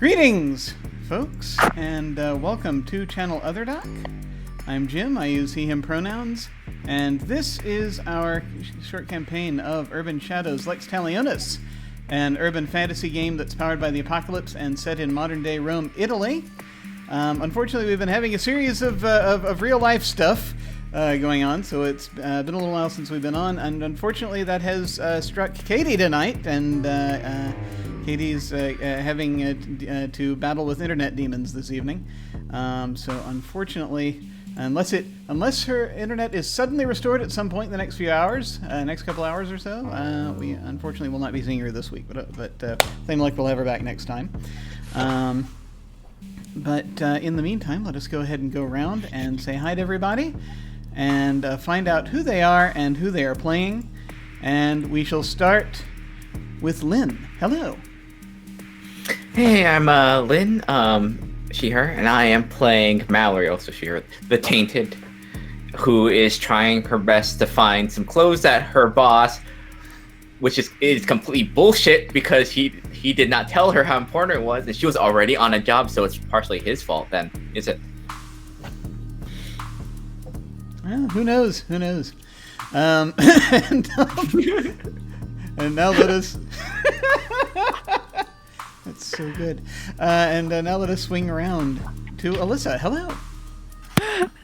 Greetings, folks, and welcome to Channel Other Doc. I'm Jim, I use he, him pronouns, and this is our short campaign of Urban Shadows Lex Talionis, an urban fantasy game that's powered by the apocalypse and set in modern-day Rome, Italy. Unfortunately, we've been having a series of real-life stuff going on, so it's been a little while since we've been on, and unfortunately that has struck Katy tonight, and Katy's having to battle with internet demons this evening. So unfortunately, unless her internet is suddenly restored at some point in the next few hours, next couple hours or so, we unfortunately will not be seeing her this week. But same like we'll have her back next time. But in the meantime, let us go ahead and go around and say hi to everybody, and find out who they are and who they are playing. And we shall start with Lynn. Hello. Hey, I'm Lynn, she, her, and I am playing Mallory, also she, her, the Tainted, who is trying her best to find some clothes that her boss, which is complete bullshit because he did not tell her how important it was, and she was already on a job, so it's partially his fault then, is it? Well, who knows? Who knows? And now let us... That's so good. And now let us swing around to Alyssa. Hello.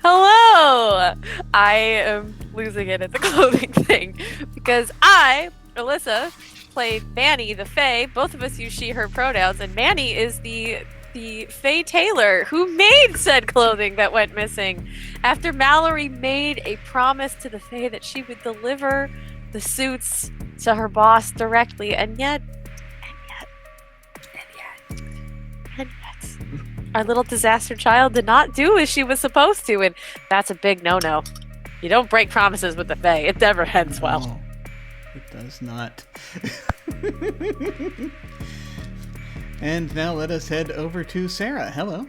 Hello! I am losing it at the clothing thing because I, Alyssa, played Manny the Fae. Both of us use she, her pronouns, and Manny is the Fae tailor who made said clothing that went missing after Mallory made a promise to the Fae that she would deliver the suits to her boss directly, and yet our little disaster child did not do as she was supposed to, and that's a big no-no. You don't break promises with the Fae. It never ends well. No, it does not. And now let us head over to Sara. Hello.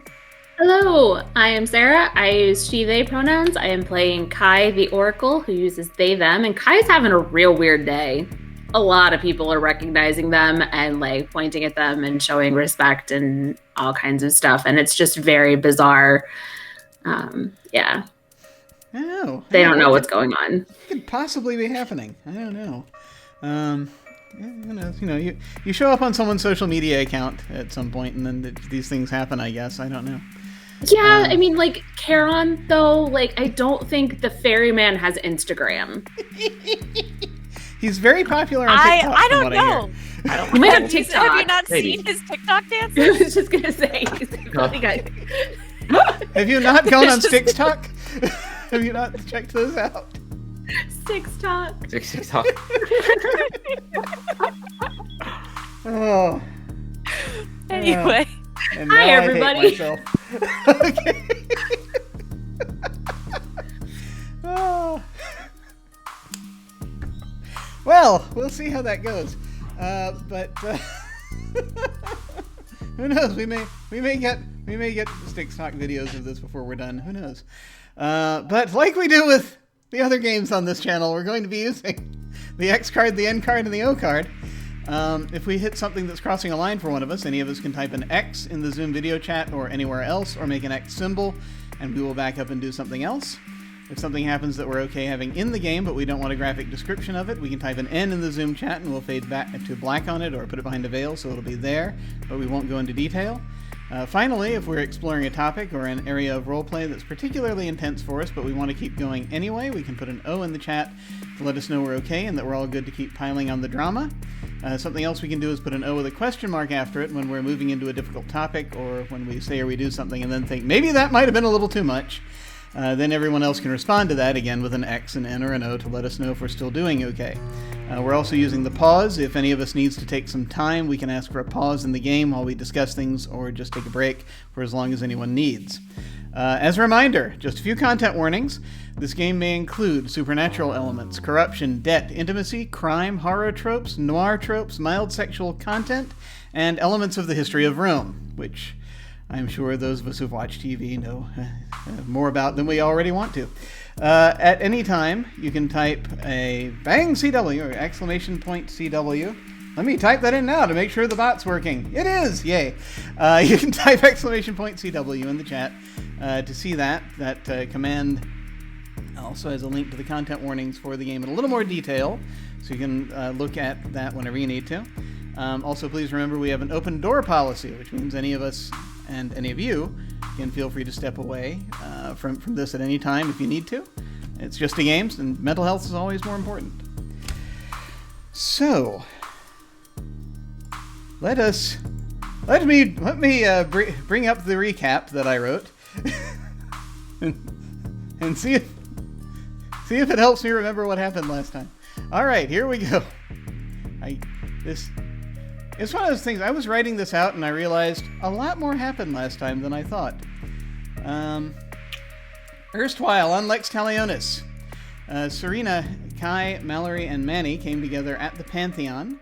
Hello, I am Sara. I use she, they pronouns. I am playing Kai the Oracle, who uses they, them, and Kai's having a real weird day. A lot of people are recognizing them and like pointing at them and showing respect and all kinds of stuff, and it's just very bizarre. Yeah. Oh. They don't know what's going on. What could possibly be happening? I don't know. You know, you show up on someone's social media account at some point, and then these things happen. I guess I don't know. Yeah, I mean, like Charon though. Like, I don't think the ferryman has Instagram. He's very popular on TikTok. I don't know. I don't know. Have TikTok. Have you not seen his TikTok dances? I was just gonna say. Have you not gone on TikTok? Have you not checked those out? TikTok. Oh. Anyway. And Hi, now everybody. I hate myself. Okay. Oh. Well, we'll see how that goes. But who knows? We may get TikTok videos of this before we're done. Who knows? But like we do with the other games on this channel, we're going to be using the X card, the N card, and the O card. If we hit something that's crossing a line for one of us, any of us can type an X in the Zoom video chat or anywhere else, or make an X symbol, and we will back up and do something else. If something happens that we're okay having in the game, but we don't want a graphic description of it, we can type an N in the Zoom chat and we'll fade back to black on it or put it behind a veil so it'll be there, but we won't go into detail. Finally, if we're exploring a topic or an area of roleplay that's particularly intense for us, but we want to keep going anyway, we can put an O in the chat to let us know we're okay and that we're all good to keep piling on the drama. Something else we can do is put an O with a question mark after it when we're moving into a difficult topic, or when we say or we do something and then think, maybe that might have been a little too much. Then everyone else can respond to that again with an X, an N, or an O to let us know if we're still doing okay. We're also using the pause. If any of us needs to take some time, we can ask for a pause in the game while we discuss things, or just take a break for as long as anyone needs. As a reminder, just a few content warnings. This game may include supernatural elements, corruption, debt, intimacy, crime, horror tropes, noir tropes, mild sexual content, and elements of the history of Rome, which I'm sure those of us who've watched TV know more about than we already want to. At any time, you can type a bang CW or exclamation point CW Let me type that in now to make sure the bot's working. It is! Yay! You can type !CW in the chat to see that. That command also has a link to the content warnings for the game in a little more detail, so you can look at that whenever you need to. Also, please remember we have an open door policy, which means any of us and any of you can feel free to step away from this at any time if you need to. It's just a game, and mental health is always more important. So, let me bring up the recap that I wrote, and see if it helps me remember what happened last time. All right, here we go. It's one of those things. I was writing this out and I realized a lot more happened last time than I thought. Erstwhile on Lex Talionis, Serena, Kai, Mallory, and Manny came together at the Pantheon,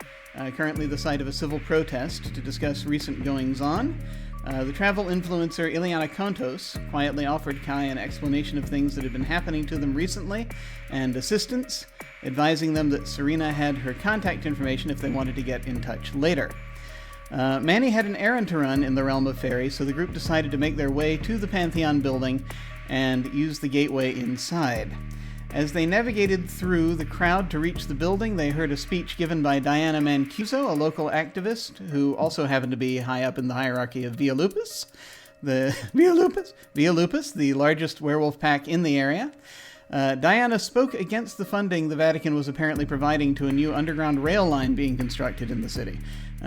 currently the site of a civil protest, to discuss recent goings-on. The travel influencer Ileana Kontos quietly offered Kai an explanation of things that had been happening to them recently and assistance, advising them that Serena had her contact information if they wanted to get in touch later. Manny had an errand to run in the realm of fairy, so the group decided to make their way to the Pantheon building and use the gateway inside. As they navigated through the crowd to reach the building, they heard a speech given by Diana Mancuso, a local activist who also happened to be high up in the hierarchy of Via Lupus, the largest werewolf pack in the area. Diana spoke against the funding the Vatican was apparently providing to a new underground rail line being constructed in the city,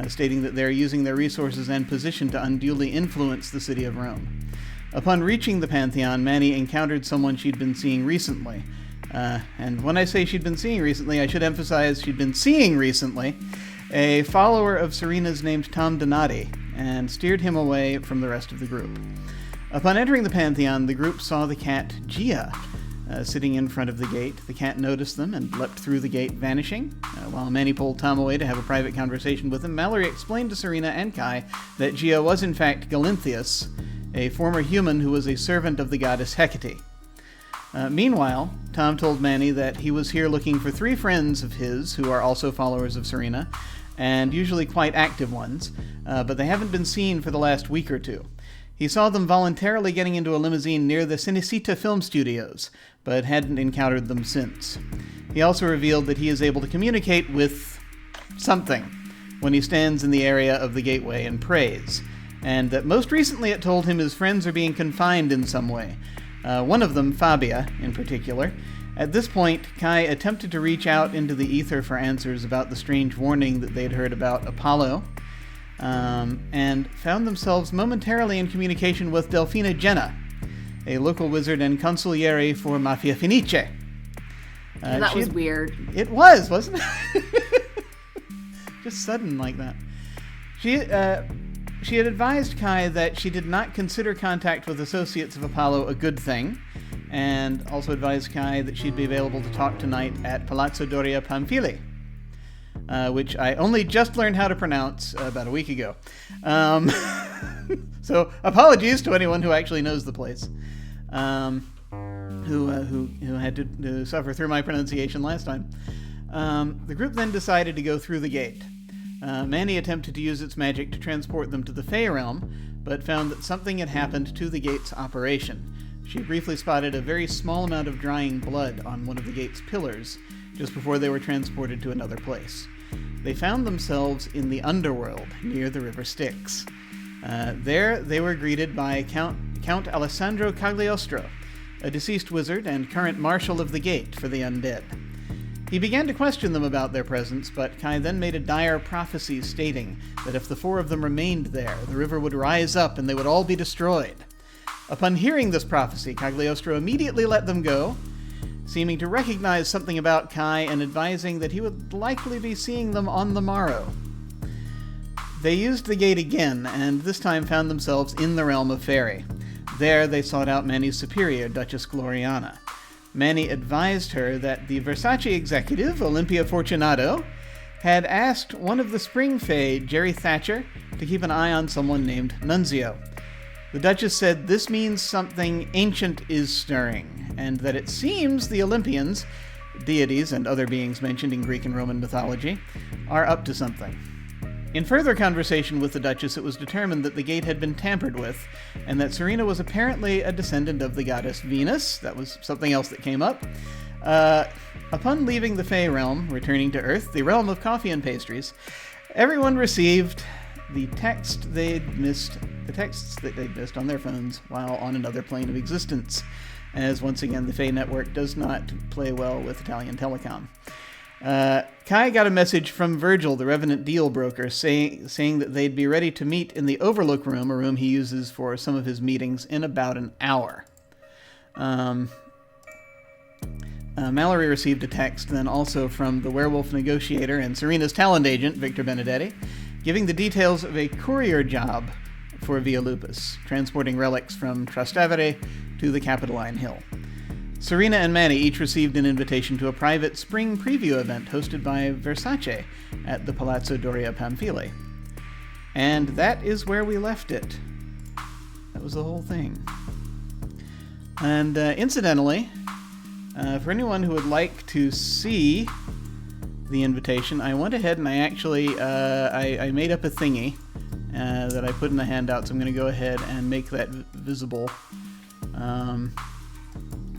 stating that they're using their resources and position to unduly influence the city of Rome. Upon reaching the Pantheon, Manny encountered someone she'd been seeing recently. And when I say she'd been seeing recently, I should emphasize she'd been seeing recently a follower of Serena's named Tom Donati, and steered him away from the rest of the group. Upon entering the Pantheon, the group saw the cat Gia sitting in front of the gate. The cat noticed them and leapt through the gate, vanishing. While Manny pulled Tom away to have a private conversation with him, Mallory explained to Serena and Kai that Gia was in fact Galinthius, a former human who was a servant of the goddess Hecate. Meanwhile, Tom told Manny that he was here looking for 3 friends of his who are also followers of Serena, and usually quite active ones, but they haven't been seen for the last week or 2. He saw them voluntarily getting into a limousine near the Cinecittà film studios, but hadn't encountered them since. He also revealed that he is able to communicate with something when he stands in the area of the gateway and prays, and that most recently it told him his friends are being confined in some way. One of them, Fabia, in particular. At this point, Kai attempted to reach out into the ether for answers about the strange warning that they'd heard about Apollo, and found themselves momentarily in communication with Delfina Jenna, a local wizard and consigliere for Mafia Fenice. That was weird. It was, wasn't it? Just sudden like that. She had advised Kai that she did not consider contact with associates of Apollo a good thing, and also advised Kai that she'd be available to talk tonight at Palazzo Doria Pamphili, which I only just learned how to pronounce about a week ago. So apologies to anyone who actually knows the place, who had to suffer through my pronunciation last time. The group then decided to go through the gate. Manny attempted to use its magic to transport them to the Fey realm, but found that something had happened to the gate's operation. She briefly spotted a very small amount of drying blood on one of the gate's pillars, just before they were transported to another place. They found themselves in the underworld, near the River Styx. There, they were greeted by Count Alessandro Cagliostro, a deceased wizard and current marshal of the gate for the Undead. He began to question them about their presence, but Kai then made a dire prophecy stating that if the 4 of them remained there, the river would rise up and they would all be destroyed. Upon hearing this prophecy, Cagliostro immediately let them go, seeming to recognize something about Kai and advising that he would likely be seeing them on the morrow. They used the gate again, and this time found themselves in the realm of Fairy. There they sought out Manny's superior, Duchess Gloriana. Manny advised her that the Versace executive, Olympia Fortunato, had asked one of the Spring Fae, Jerry Thatcher, to keep an eye on someone named Nunzio. The Duchess said this means something ancient is stirring, and that it seems the Olympians deities and other beings mentioned in Greek and Roman mythology, are up to something. In further conversation with the Duchess, it was determined that the gate had been tampered with, and that Serena was apparently a descendant of the goddess Venus. That was something else that came up. Upon leaving the Fey realm, returning to Earth, the realm of coffee and pastries, everyone received the texts that they'd missed on their phones while on another plane of existence, as once again the Fey network does not play well with Italian telecom. Kai got a message from Virgil, the Revenant deal broker, saying that they'd be ready to meet in the Overlook room, a room he uses for some of his meetings, in about an hour. Mallory received a text then also from the werewolf negotiator and Serena's talent agent, Victor Benedetti, giving the details of a courier job for Via Lupus, transporting relics from Trastevere to the Capitoline Hill. Serena and Manny each received an invitation to a private spring preview event hosted by Versace at the Palazzo Doria Pamphili. And that is where we left it. That was the whole thing. And incidentally, for anyone who would like to see the invitation, I went ahead and I actually I made up a thingy that I put in the handout, so I'm going to go ahead and make that visible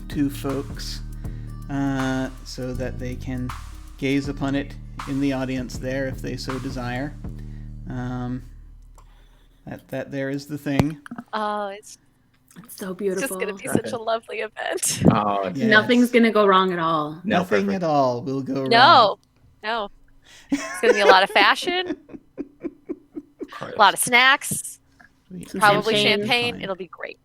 to folks so that they can gaze upon it in the audience there if they so desire. That there is the thing. Oh, it's so beautiful. just going to be such a lovely event. Oh, Yes. Nothing's going to go wrong at all. Nothing perfect. at all will go wrong. No. It's going to be a lot of fashion, a lot of snacks, probably champagne. It'll be great.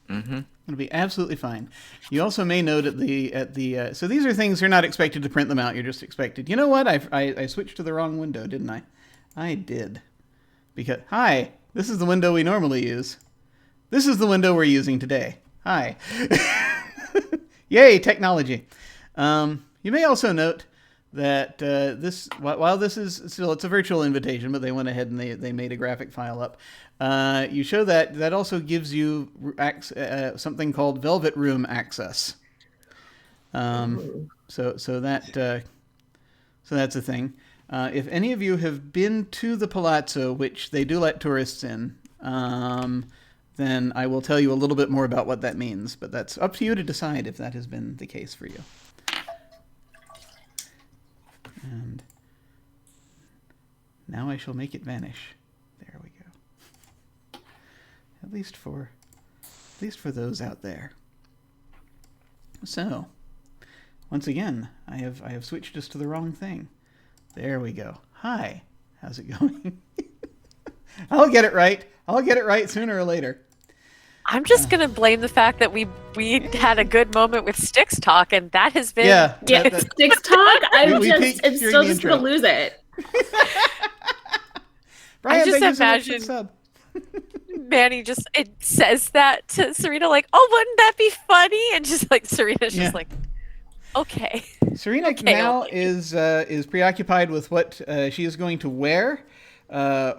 Mm-hmm. It'll be absolutely fine. You also may note at the so these are things you're not expected to print them out. You're just expected. You know what? I switched to the wrong window, didn't I? I did. Because hi, this is the window we normally use. This is the window we're using today. Hi. Yay, technology. You may also note that while this is still, it's a virtual invitation, but they went ahead and they made a graphic file up. You show that also gives you something called Velvet Room access. So that's a thing. If any of you have been to the Palazzo, which they do let tourists in, then I will tell you a little bit more about what that means. But that's up to you to decide if that has been the case for you. And now I shall make it vanish. There we go. At least for those out there. So, once again, I have switched us to the wrong thing. There we go. Hi, how's it going? I'll get it right. I'll get it right sooner or later. I'm just going to blame the fact that we had a good moment with Styx Talk, and that has been... Yeah, Styx Talk, I'm still just going to lose it. Brian, I just imagine Manny it says that to Serena, like, oh, wouldn't that be funny? And just like, Serena's just like, okay. Serena now is preoccupied with what she is going to wear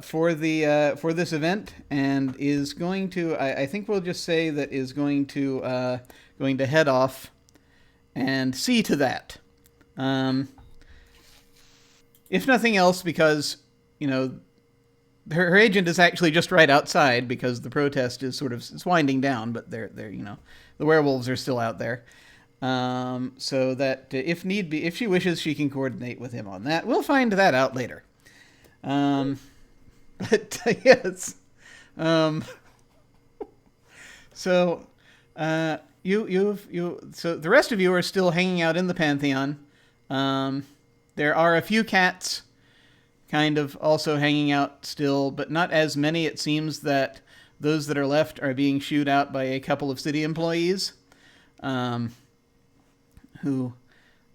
for this event, and is going to, I think we'll just say that is going to head off and see to that. If nothing else, because her agent is actually just right outside, because the protest is it's winding down, but they're the werewolves are still out there. So that if need be, if she wishes, she can coordinate with him on that. We'll find that out later. But yes. So so the rest of you are still hanging out in the Pantheon. There are a few cats kind of also hanging out still, but not as many. It seems that those that are left are being shooed out by a couple of city employees, who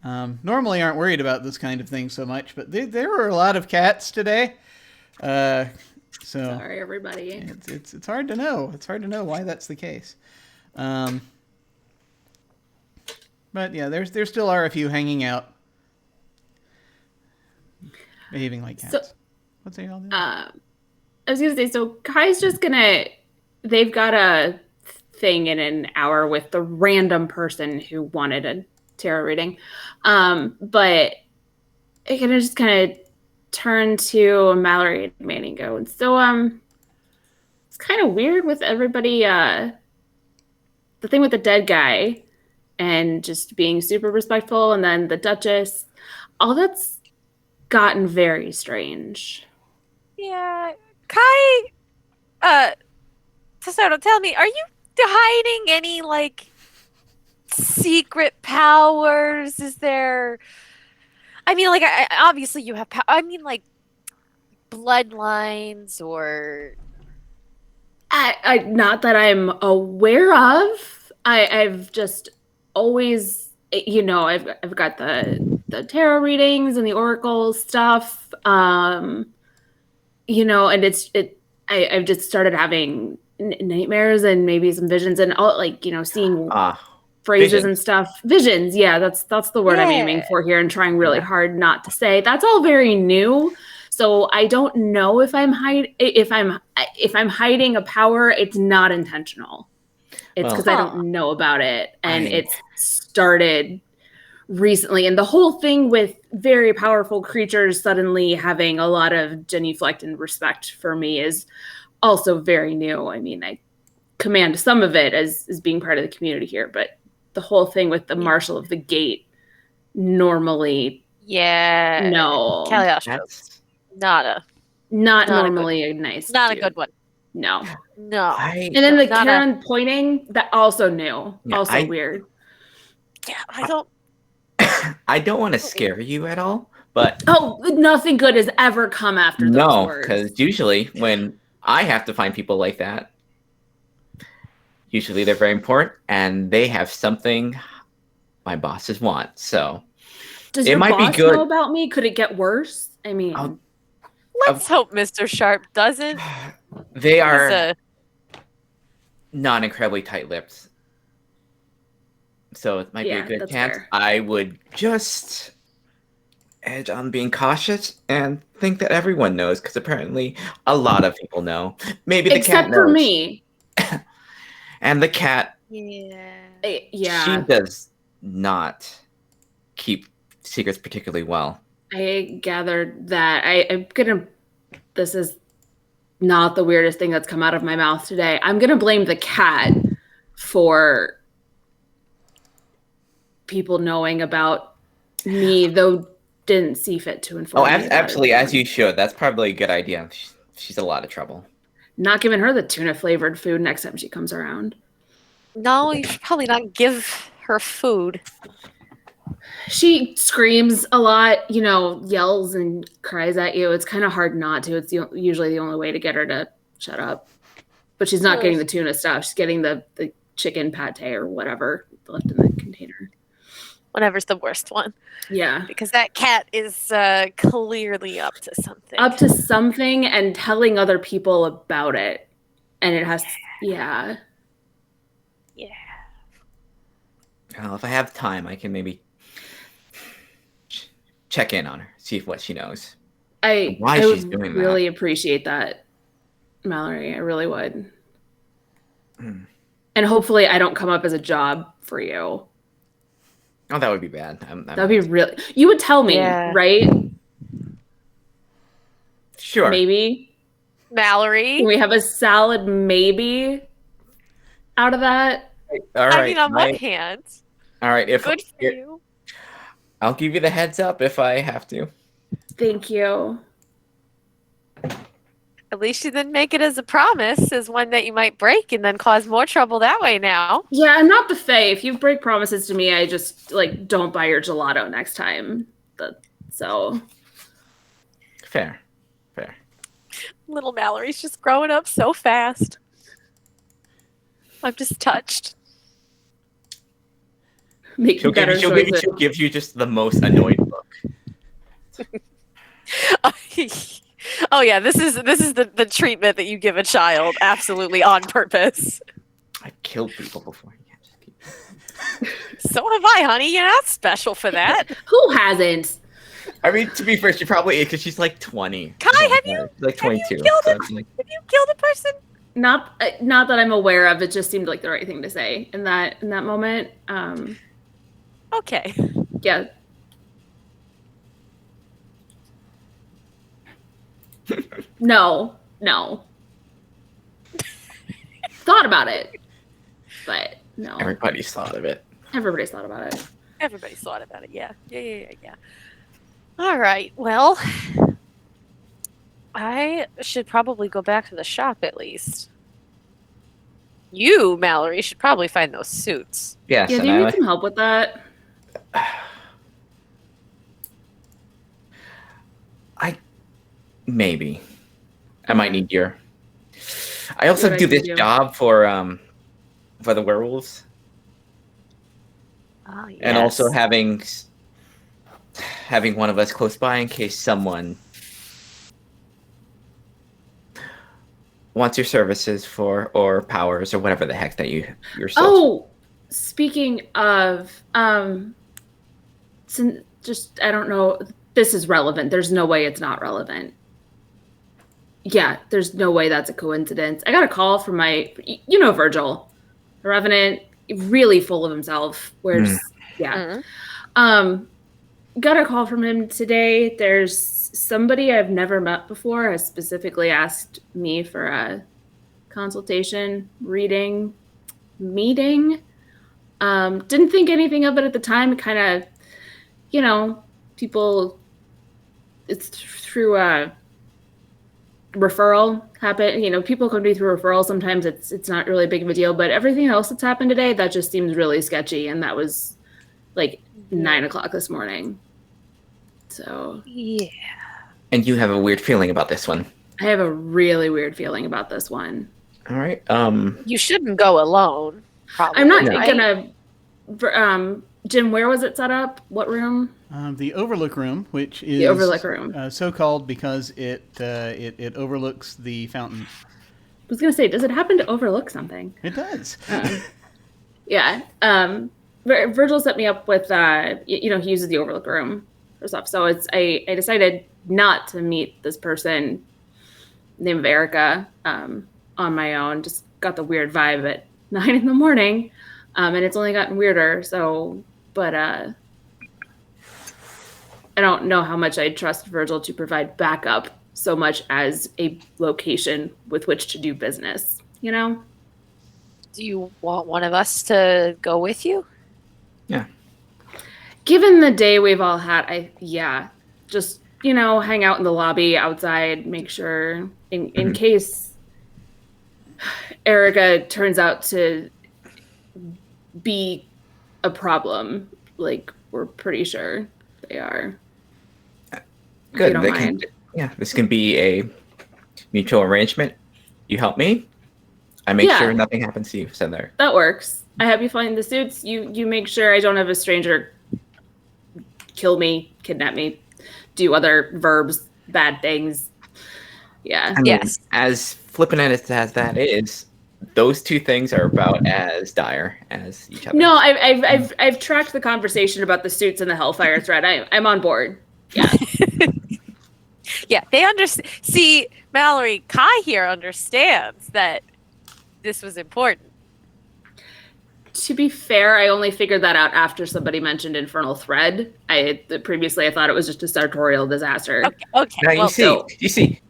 normally aren't worried about this kind of thing so much, but there were a lot of cats today. Sorry, everybody. It's hard to know. It's hard to know why that's the case. But yeah, there still are a few hanging out, behaving like cats. So, what's they all doing? I was gonna say, so Kai's just they've got a thing in an hour with the random person who wanted tarot reading. But I kind of just kind of turn to Mallory and Manny and go, and so it's kind of weird with everybody, the thing with the dead guy and just being super respectful, and then the Duchess, all that's gotten very strange. Yeah. Kai, Tesoro, tell me, are you hiding any, like, secret powers? Is there... I mean, like, obviously you have I mean, like, bloodlines or... I not that I'm aware of. I've just always, you know, I've got the tarot readings and the oracle stuff. You know, and I've just started having nightmares and maybe some visions and all, like, you know, seeing phrases visions. and stuff. Visions, yeah, that's the word I'm aiming for here and trying really hard not to say. That's all very new. So I don't know if I'm hiding a power. It's not intentional. It's because I don't know about it, and it's started recently. And the whole thing with very powerful creatures suddenly having a lot of genuflect and respect for me is also very new. I mean, I command some of it as being part of the community here, but the whole thing with the Marshal of the Gate normally, no, not normally a nice, not dude. a good one. No. And then the Karen pointing, that also new, weird. Yeah, I don't. I don't want to scare you at all, but nothing good has ever come after those words. Because usually when I have to find people like that, usually they're very important and they have something my bosses want. So does your boss know about me? Could it get worse? I mean, let's hope Mr. Sharp doesn't. They are not incredibly tight-lipped. So it might be a good chance. Fair. I would just edge on being cautious and think that everyone knows, because apparently a lot of people know. Maybe the cat knows. Except for me. And the cat. Yeah. She does not keep secrets particularly well. I gathered that. I'm gonna. This is not the weirdest thing that's come out of my mouth today. I'm gonna blame the cat for people knowing about me, though didn't see fit to inform me. Absolutely, as you should. That's probably a good idea. She's a lot of trouble. Not giving her the tuna flavored food next time she comes around. No, you should probably not give her food. She screams a lot, you know, yells and cries at you. It's kind of hard not to. It's usually the only way to get her to shut up. But she's not getting the tuna stuff. She's getting the chicken pate or whatever left in the container. Whatever's the worst one. Yeah. Because that cat is clearly up to something. Up to something and telling other people about it. And it has, Yeah. Well, if I have time, I can maybe check in on her, see what she knows. I would really appreciate that, Mallory. I really would. And hopefully I don't come up as a job for you. Oh, that would be bad. That would be really... You would tell me, right? Sure. Maybe. Mallory. Can we have a salad maybe out of that? All right. I mean, on one hand. All right. Good for you. I'll give you the heads up if I have to. Thank you. At least you didn't make it as a promise, as one that you might break and then cause more trouble that way now. Yeah, I'm not the Fae. If you break promises to me, I just, don't buy your gelato next time. So. Fair. Little Mallory's just growing up so fast. I'm just touched. She'll give you just the most annoyed look. Oh yeah, this is the treatment that you give a child, absolutely on purpose. I've killed people before. So have I, honey. You're not special for that. Who hasn't? I mean, to be fair, she probably is, because she's like 20. Kai, have you? She's like 22. Have you killed a person? Not that I'm aware of. It just seemed like the right thing to say in that moment. Okay. Yeah. No. Thought about it, but no. Everybody's thought of it. Everybody's thought about it. Everybody's thought about it. Yeah. Yeah. All right. Well, I should probably go back to the shop at least. You, Mallory, should probably find those suits. Yes, Yeah, do and you need some help with that? maybe I might need your. I also What I do can this do. job for the werewolves, Oh, yes. and also having one of us close by in case someone wants your services for or powers or whatever the heck that you're sold. Oh, speaking of, just I don't know. This is relevant. There's no way it's not relevant. Yeah, there's no way that's a coincidence. I got a call from Virgil, the Revenant, really full of himself. Yeah. Got a call from him today. There's somebody I've never met before has specifically asked me for a consultation, reading, meeting. Didn't think anything of it at the time. Kind of, people, it's through a referral happen. People come to me through referral. Sometimes it's not really big of a deal, but everything else that's happened today, that just seems really sketchy. And that was like 9:00 this morning. So Yeah. And you have a weird feeling about this one. I have a really weird feeling about this one. All right. You shouldn't go alone. Probably. I'm not right? gonna. Jim, where was it set up? What room? The Overlook Room, which is The Overlook Room. So called because it overlooks the fountain. I was gonna say, does it happen to overlook something? It does. Yeah. Virgil set me up with, he uses the Overlook Room for stuff. So I decided not to meet this person named Erica on my own. Just got the weird vibe at 9 a.m. And it's only gotten weirder. So, but I don't know how much I trust Virgil to provide backup so much as a location with which to do business, Do you want one of us to go with you? Yeah. Given the day we've all had, just, hang out in the lobby outside, make sure in case Erica turns out to be a problem, like we're pretty sure they are. Good. You don't mind. This can be a mutual arrangement. You help me. I make sure nothing happens to you. So there. That works. I have you find the suits. You make sure I don't have a stranger kill me, kidnap me, do other verbs, bad things. Yeah. I mean, Yes. As flippant as that is, those two things are about as dire as each other. No, I've tracked the conversation about the suits and the Hellfire thread. I'm on board. Yeah. Yeah, they understand. See, Mallory, Kai here understands that this was important. To be fair, I only figured that out after somebody mentioned Infernal Thread. Previously I thought it was just a sartorial disaster. Okay. Now Well, you see,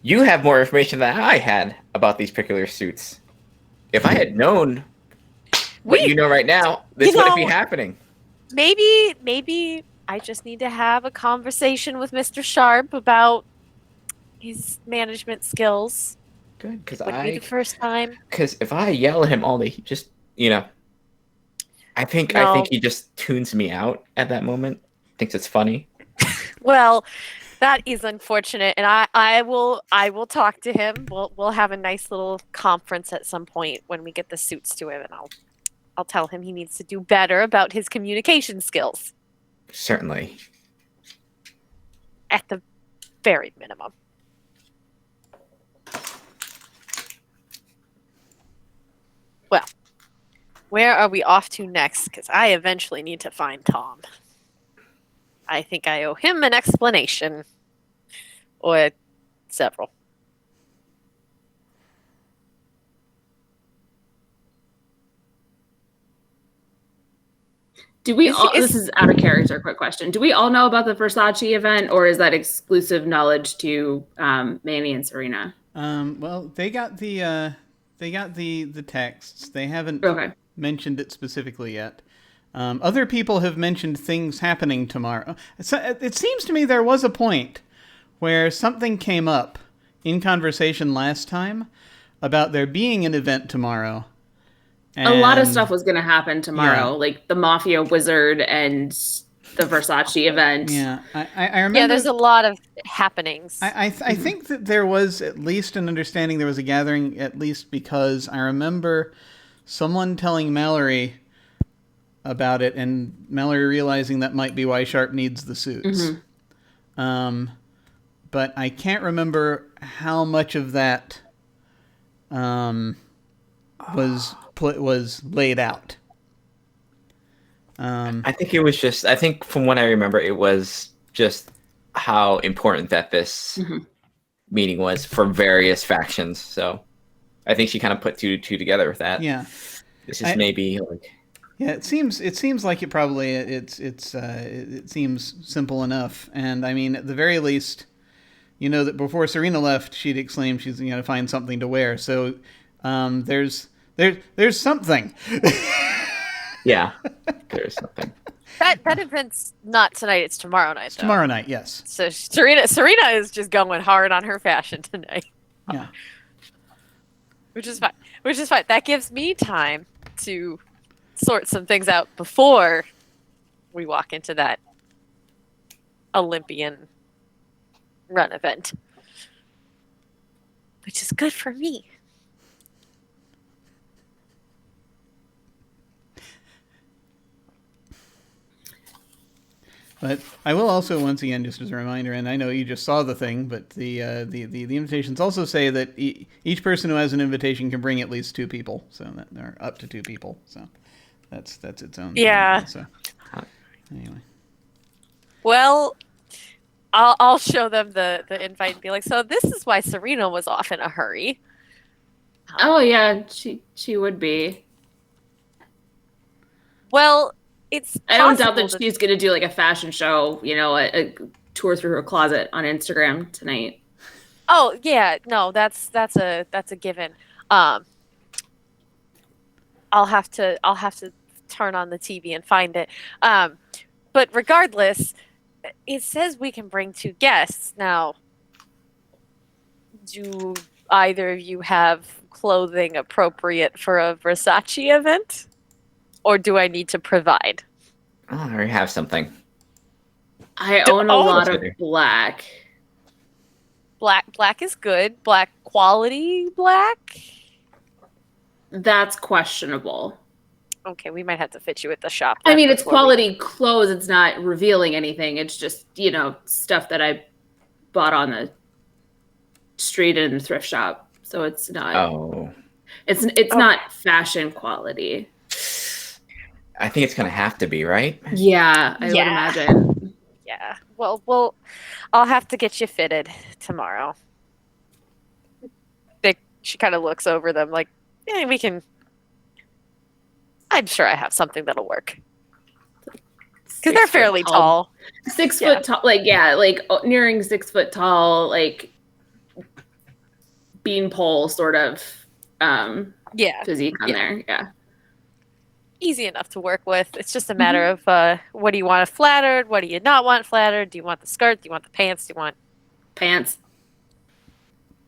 you have more information than I had about these particular suits. If I had known what you know right now, this wouldn't be happening. Maybe I just need to have a conversation with Mr. Sharp about his management skills. Good, because Wouldn't be the first time. Because if I yell at him all day, he just, I think he just tunes me out at that moment. Thinks it's funny. Well, that is unfortunate, and I will talk to him. We'll have a nice little conference at some point when we get the suits to him, and I'll tell him he needs to do better about his communication skills. Certainly. At the very minimum. Well, where are we off to next? Because I eventually need to find Tom. I think I owe him an explanation. Or several. Do we all? This is out of character. Quick question: do we all know about the Versace event, or is that exclusive knowledge to Manny and Serena? Well, they got the texts. They haven't mentioned it specifically yet. Other people have mentioned things happening tomorrow. So it seems to me there was a point where something came up in conversation last time about there being an event tomorrow. A lot of stuff was going to happen tomorrow, like the Mafia Wizard and the Versace event. Yeah, I remember. Yeah, there's a lot of happenings. I think that there was at least an understanding there was a gathering, at least because I remember someone telling Mallory about it, and Mallory realizing that might be why Sharp needs the suits. But I can't remember how much of that was laid out. I think it was just. I think from what I remember, it was just how important that this meeting was for various factions. So I think she kind of put two together with that. Yeah, this is maybe like. Yeah, it seems like it probably it seems simple enough, and I mean at the very least, you know that before Serena left, she'd exclaimed she's going to find something to wear. So there's something. Yeah, there's something. That event's not tonight; it's tomorrow night. Though. Tomorrow night, yes. So Serena is just going hard on her fashion tonight. Yeah, which is fine. That gives me time to sort some things out before we walk into that Olympian run event, which is good for me. But I will also, once again, just as a reminder, and I know you just saw the thing, but the invitations also say that each person who has an invitation can bring at least 2 people, so that they're up to 2 people. So that's its own. Yeah. Thing, so anyway. Well, I'll show them the invite and be like, so this is why Serena was off in a hurry. Oh yeah, she would be. Well. I don't doubt that she's going to do like a fashion show, a tour through her closet on Instagram tonight. Oh yeah, no, that's a given. I'll have to turn on the TV and find it. But regardless, it says we can bring 2 guests. Now, do either of you have clothing appropriate for a Versace event? Or do I need to provide? Oh, I already have something. I own a lot of black. Black is good. Black quality black? That's questionable. Okay, we might have to fit you at the shop. I mean, it's quality clothes. It's not revealing anything. It's just, stuff that I bought on the street in a thrift shop. So it's not. Oh. It's not fashion quality. I think it's going to have to be, right? Yeah, I would imagine. Yeah. Well, I'll have to get you fitted tomorrow. She kind of looks over them like, yeah, we can. I'm sure I have something that'll work. Because they're fairly tall. 6 foot tall, nearing 6 foot tall, beanpole sort of physique on there. Yeah. Easy enough to work with. It's just a matter of what do you want flattered? What do you not want flattered? Do you want the skirt? Do you want the pants? Do you want pants?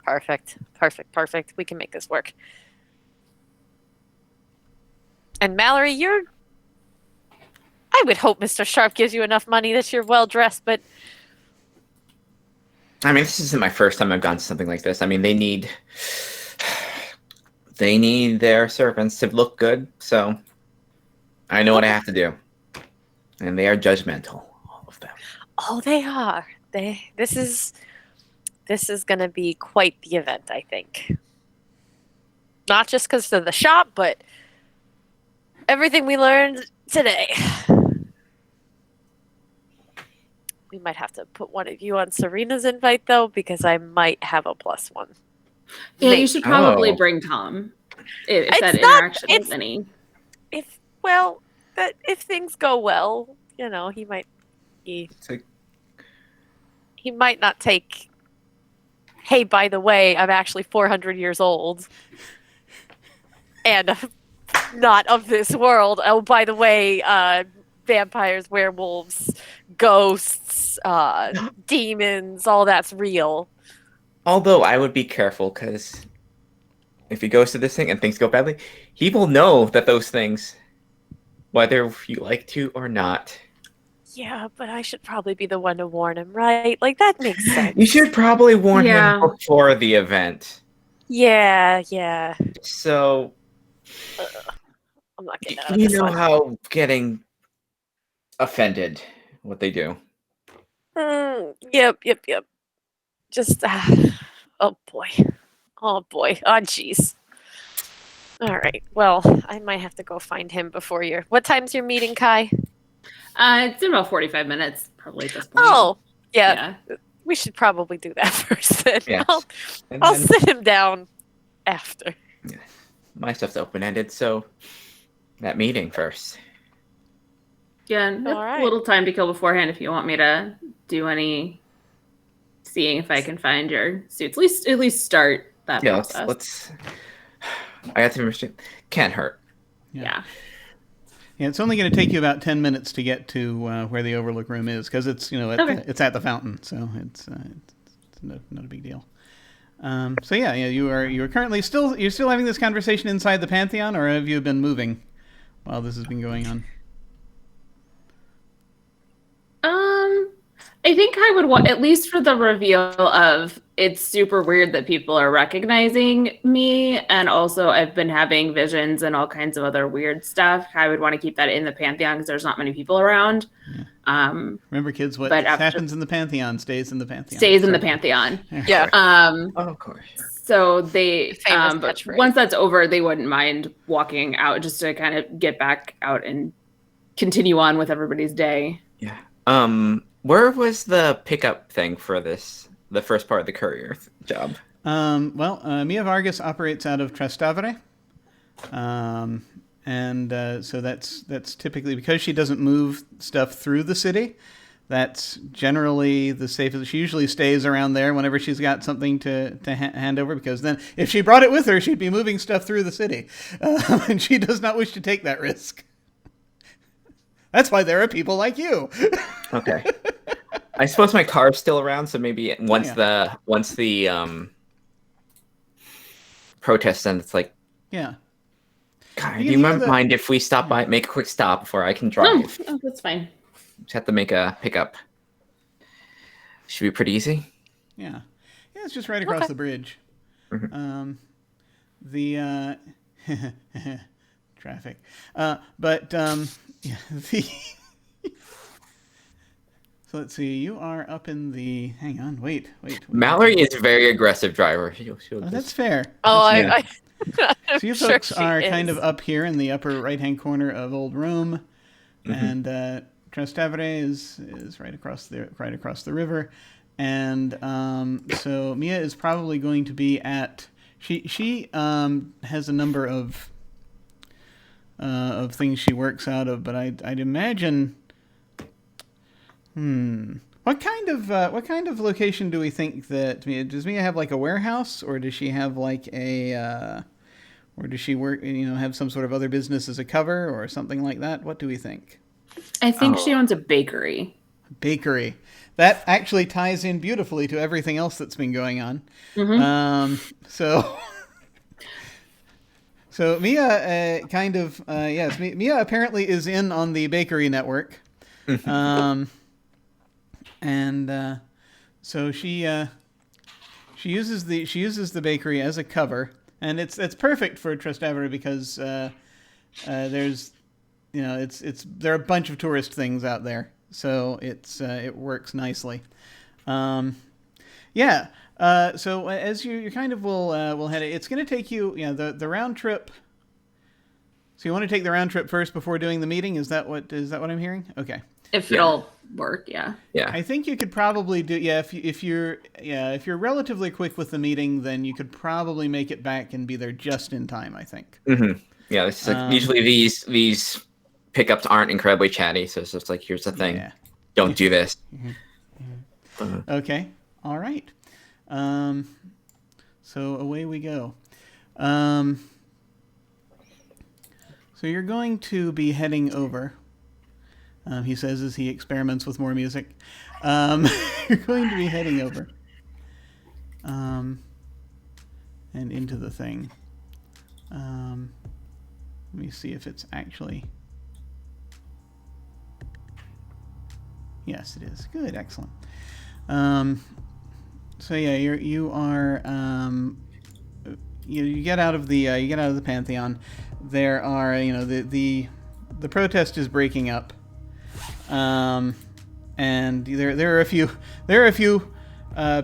Perfect. We can make this work. And Mallory, I would hope Mr. Sharp gives you enough money that you're well dressed, but I mean, this isn't my first time I've gone to something like this. I mean, they need their servants to look good, so I know what I have to do. And they are judgmental, all of them. Oh, they are. This is going to be quite the event, I think. Not just because of the shop, but everything we learned today. We might have to put one of you on Serena's invite, though, because I might have a +1. Yeah, you should probably bring Tom if that interaction is any. that if things go well, he might he might not take. Hey, by the way, I'm actually 400 years old, and not of this world. Oh, by the way, vampires, werewolves, ghosts, demons, all that's real. Although I would be careful, because if he goes to this thing and things go badly, he will know that those things, whether you like to or not. Yeah, but I should probably be the one to warn him, right? Like, that makes sense. You should probably warn him before the event. Yeah. So, I'm not getting out of this one. How getting offended, what they do. Yep. Just, oh boy. Oh jeez. All right, well, I might have to go find him before what time's your meeting, Kai? It's in about 45 minutes, probably at this point. Oh, yeah. We should probably do that first then. Yes. I'll sit him down after. Yeah. My stuff's open-ended, so that meeting first. Yeah, All right. A little time to kill beforehand if you want me to do any seeing if I can find your suits. At least start that process. Let's I got to remember. Can't hurt. Yeah. Yeah, it's only going to take you about 10 minutes to get to where the Overlook room is, because it's it's at the fountain, so it's not a big deal. So you are currently still having this conversation inside the Pantheon, or have you been moving while this has been going on? I think I would want, at least for the reveal of, it's super weird that people are recognizing me, and also I've been having visions and all kinds of other weird stuff. I would want to keep that in the Pantheon because there's not many people around. Yeah. Remember, kids, what happens in the Pantheon stays in the Pantheon. Stays in the Pantheon. Yeah. Of course. So they, but once that's over, they wouldn't mind walking out just to kind of get back out and continue on with everybody's day. Yeah. Where was the pickup thing for the first part of the courier job? Mia Vargas operates out of Trastevere. So that's typically, because she doesn't move stuff through the city, that's generally the safest. She usually stays around there whenever she's got something to hand over, because then if she brought it with her, she'd be moving stuff through the city. And she does not wish to take that risk. That's why there are people like you. Okay. I suppose my car's still around, so maybe once the protest ends, it's like, yeah. God, do you mind if we stop by, make a quick stop before I can drive? Oh, that's fine. Just have to make a pickup. Should be pretty easy. Yeah. Yeah, it's just right across the bridge. Mm-hmm. Traffic. So let's see. You are up in the. Hang on. Wait. Mallory is a very aggressive driver. That's fair. Oh, So you folks are kind of up here in the upper right-hand corner of Old Rome, and Trastevere is right across the river, and so Mia is probably going to be at. She has a number of things she works out of, but I'd imagine. What kind of location do we think that does Mia have, like a warehouse, or does she have like a or does she work, have some sort of other business as a cover or something like that? What do we think? I think she owns a bakery. Bakery. That actually ties in beautifully to everything else that's been going on. So Mia Mia apparently is in on the bakery network. So she uses the bakery as a cover, and it's perfect for Trastevere because there's there are a bunch of tourist things out there, so it works nicely. So as you kind of will head, it's going to take you the round trip. So you want to take the round trip first before doing the meeting? Is that what I'm hearing? Okay. If it'll work, yeah. I think you could probably do if you're relatively quick with the meeting, then you could probably make it back and be there just in time, I think. Yeah, it's usually these pickups aren't incredibly chatty, so it's just like, here's the thing. Yeah. Don't do this. Okay. All right. So away we go. So you're going to be heading over. He says as he experiments with more music. You're going to be heading over. And into the thing. Let me see if it's actually... Yes, it is. Good, excellent. So yeah, you are you get out of the Pantheon. There are the protest is breaking up, and there are a few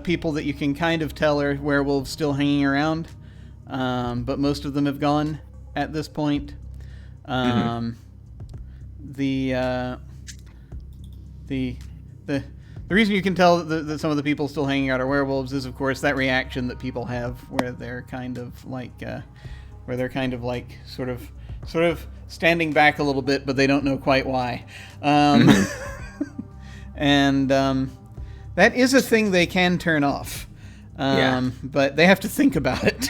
people that you can kind of tell are werewolves still hanging around, but most of them have gone at this point. The reason you can tell that some of the people still hanging out are werewolves is, of course, that reaction that people have where they're kind of like sort of standing back a little bit, but they don't know quite why. And that is a thing they can turn off, but they have to think about it.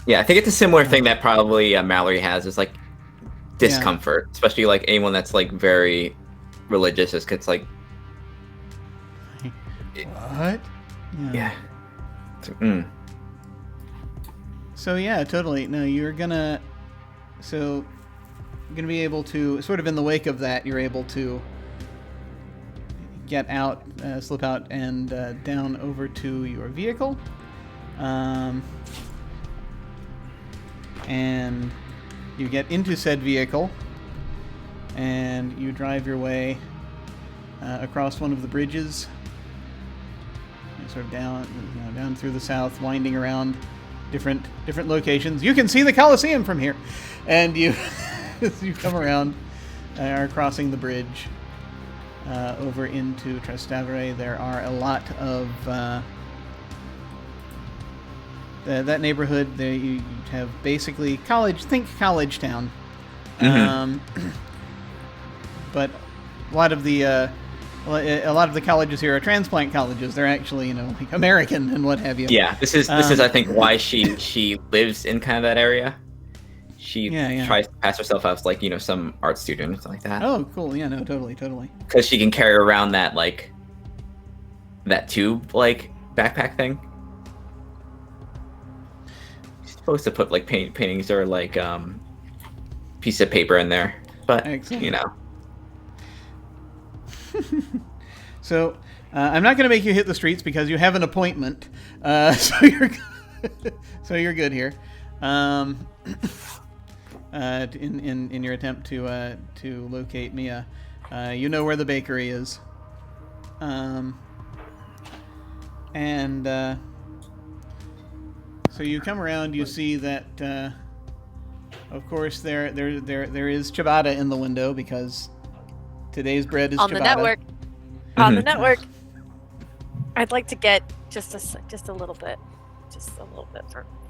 Yeah, I think it's a similar thing that probably Mallory has, is like discomfort, especially like anyone that's like very religious. It's like, what? Yeah. So yeah, totally. No, you're gonna be able to sort of in the wake of that, you're able to get out, slip out, and down over to your vehicle, and you get into said vehicle, and you drive your way across one of the bridges. Sort of down through the south, winding around different locations. You can see the Colosseum from here, and you you come around, are crossing the bridge over into Trastevere. There are a lot of that neighborhood. There you have basically college. Think college town, but a lot of the colleges here are transplant colleges. They're actually, like American and what have you. Yeah, this is I think why she lives in kind of that area. She tries to pass herself out as like some art student or something like that. Oh, cool. Yeah, no, totally. Because she can carry around that that tube backpack thing. She's supposed to put paintings or piece of paper in there, but excellent. So, I'm not going to make you hit the streets because you have an appointment. So you're good here. In your attempt to locate Mia, you know where the bakery is. So you come around. You see that, of course, there is ciabatta in the window because today's bread is on ciabatta. The network. On the network. I'd like to get just a little bit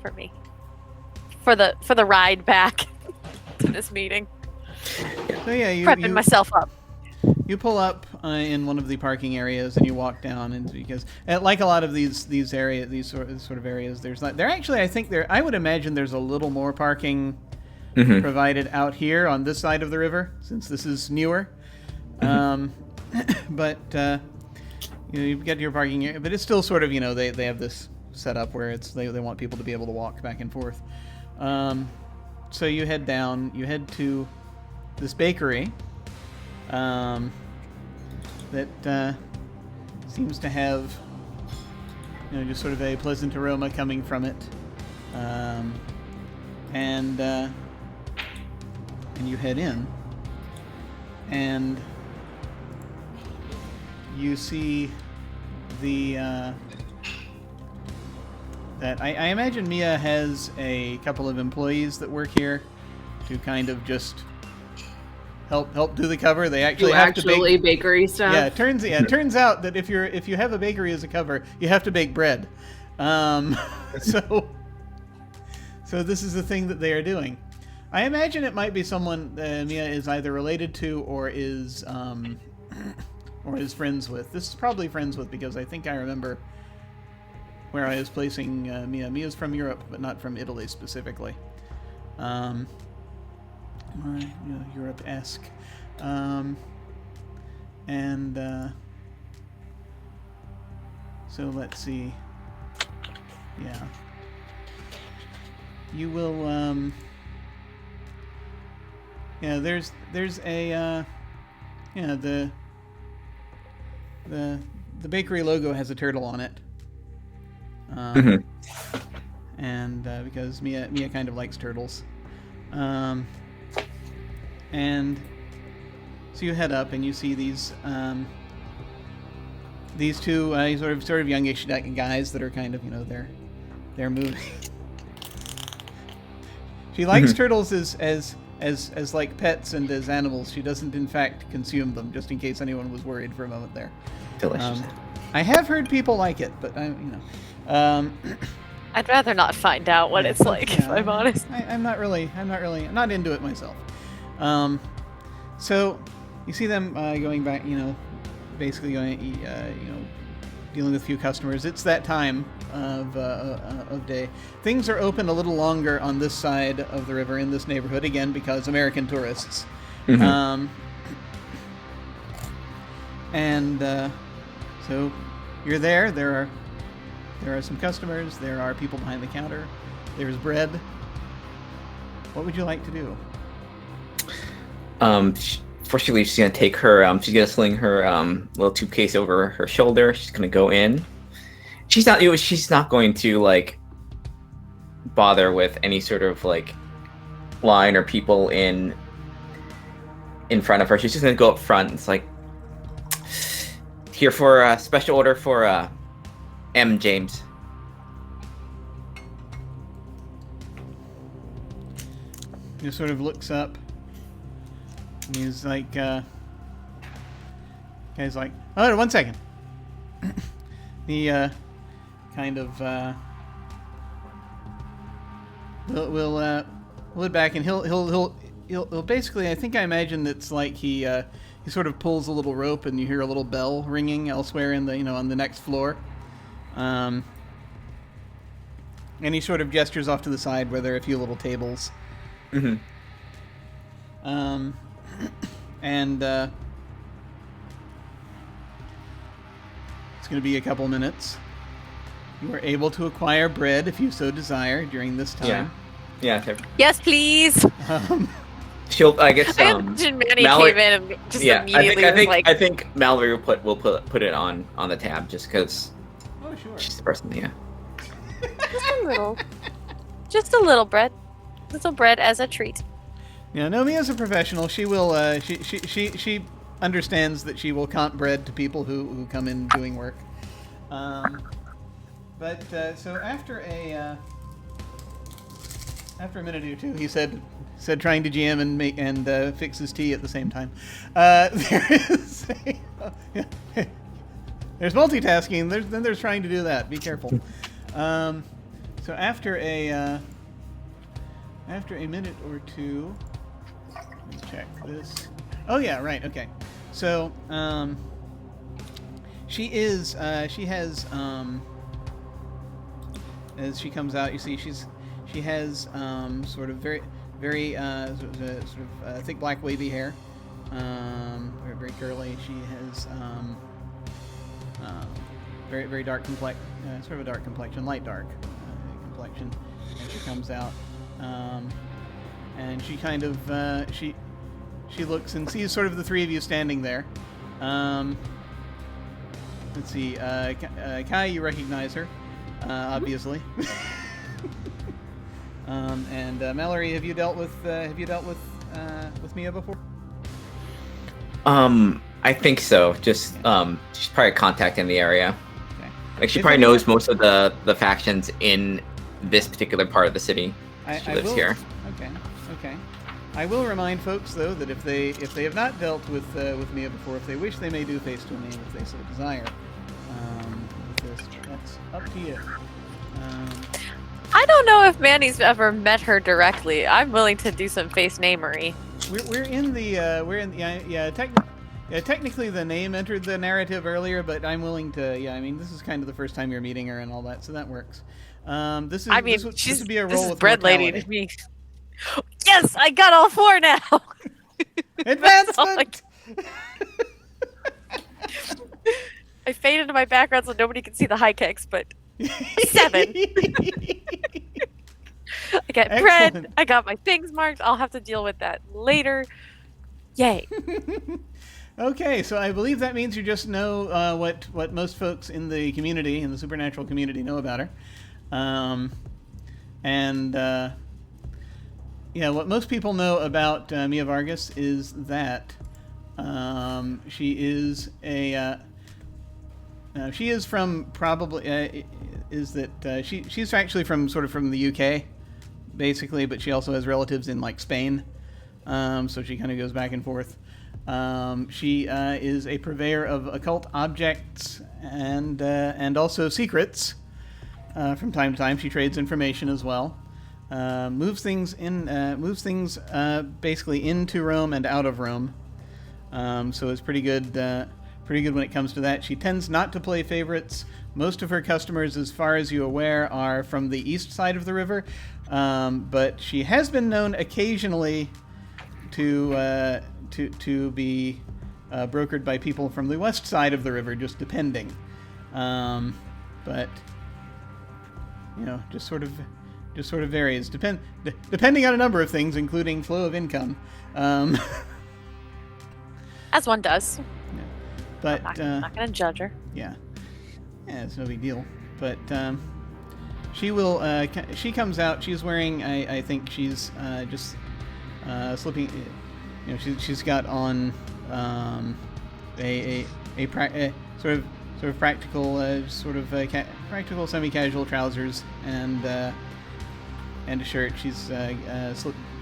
for me, for the ride back to this meeting. So yeah, prepping myself up. You pull up in one of the parking areas and you walk down, and because like a lot of these areas, these sort of areas, I would imagine there's a little more parking provided out here on this side of the river since this is newer. But you get to your parking area, but it's still sort of they have this set up where they want people to be able to walk back and forth. So you head down. You head to this bakery that seems to have just sort of a pleasant aroma coming from it, and you head in, and you see that I imagine Mia has a couple of employees that work here to kind of just help do the cover. They actually have to bake bakery stuff. Yeah, it turns out that if you have a bakery as a cover, you have to bake bread. So this is the thing that they are doing. I imagine it might be someone Mia is either related to or is friends with. This is probably friends with because I think I remember where I was placing Mia. Mia's from Europe, but not from Italy specifically. Europe-esque. So let's see. Yeah. You will, yeah, there's a, the bakery logo has a turtle on it. And because Mia kind of likes turtles. And so you head up and you see these two sort of youngish guys that are kind of, they're moving. She likes turtles as like pets and as animals. She doesn't in fact consume them, just in case anyone was worried for a moment there. Delicious. I have heard people like it, but I'd rather not find out what it's like, if I'm honest. I'm not into it myself. So you see them going back, basically going, dealing with a few customers. It's that time of day. Things are open a little longer on this side of the river in this neighborhood, again, because American tourists. So you're there. There are some customers. There are people behind the counter. There's bread. What would you like to do? Fortunately, she's gonna take her. She's gonna sling her little tube case over her shoulder. She's gonna go in. She's not going to bother with any sort of line or people in front of her. She's just gonna go up front. It's here for a special order for M. James. He sort of looks up. And he's like, guy's like, oh, 1 second. He kind of will head back, and he'll basically, I think I imagine it's like he sort of pulls a little rope, and you hear a little bell ringing elsewhere in the on the next floor. And he sort of gestures off to the side where there are a few little tables. And it's going to be a couple minutes. You are able to acquire bread if you so desire during this time. Yeah. Yes, please. She'll, I guess. I imagine Manny Mallory, came in and just immediately I think Mallory will put it on the tab just because. Oh, sure. She's the person. Yeah. Just a little bread. Little bread as a treat. Yeah, Nomi is a professional. She will. She understands that she will count bread to people who come in doing work. But so after a minute or two, he said trying to GM and fix his tea at the same time. There's multitasking. There's trying to do that. Be careful. So after a minute or two, let's check this. Oh yeah, right. Okay. So she has as she comes out, you see she has sort of very thick black wavy hair, very, very curly. She has very, very dark sort of a dark complexion, light dark complexion, and she comes out. And she kind of she looks and sees sort of the three of you standing there. Let's see, Kai, you recognize her, obviously. And Mallory, have you dealt with Mia before? I think so. Just she's probably a contact in the area. Okay. She probably knows most of the factions in this particular part of the city. She lives here. Okay. I will remind folks though that if they have not dealt with Mia before, if they wish, they may do face to a name if they so desire. That's up to you. I don't know if Manny's ever met her directly. I'm willing to do some face namery. We're in the technically the name entered the narrative earlier, but I'm willing to. I mean, this is kind of the first time you're meeting her and all that, so that works. This would be a role with bread lady mortality. to me. Yes, I got all 4 now. Advancement. I faded into my background so nobody can see the high kicks, but 7. I got bread. I got my things marked. I'll have to deal with that later. Yay. Okay, so I believe that means you just know what most folks in the community, in the supernatural community, know about her. What most people know about Mia Vargas is that she is from probably she's actually from the UK, basically, but she also has relatives in like Spain, so she kind of goes back and forth. She is a purveyor of occult objects and also secrets. From time to time, she trades information as well. Moves things basically into Rome and out of Rome. So it's pretty good when it comes to that. She tends not to play favorites. Most of her customers, as far as you're aware, are from the east side of the river, but she has been known occasionally to be brokered by people from the west side of the river, just depending. But just sort of varies, depending on a number of things, including flow of income. As one does. Yeah. But I'm not going to judge her. Yeah, it's no big deal. But she will. She comes out. She's wearing. I think she's just slipping. She's got on a sort of practical practical semi-casual trousers and a shirt. You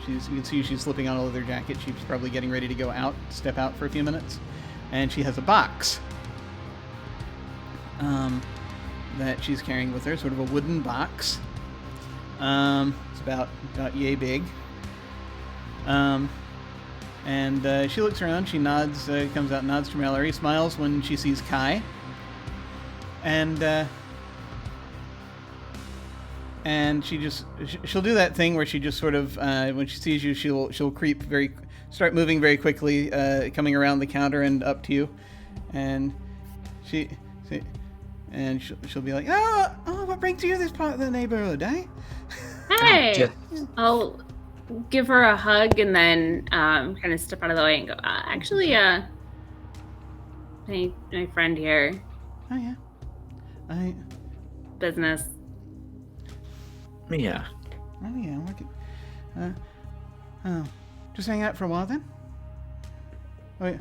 can see she's slipping on a leather jacket. She's probably getting ready to step out for a few minutes. And she has a box that she's carrying with her, sort of a wooden box. It's about yay big. And she looks around, she nods, comes out, nods to Mallory, smiles when she sees Kai. And she'll do that thing where she just sort of, when she sees you, she'll start moving very quickly, coming around the counter and up to you. And she'll be like, oh, what brings you to this part of the neighborhood, eh? Hey! I'll give her a hug and then kind of step out of the way and go, actually, my friend here. Oh, yeah. Business. Yeah. Oh, yeah, just hang out for a while then? Can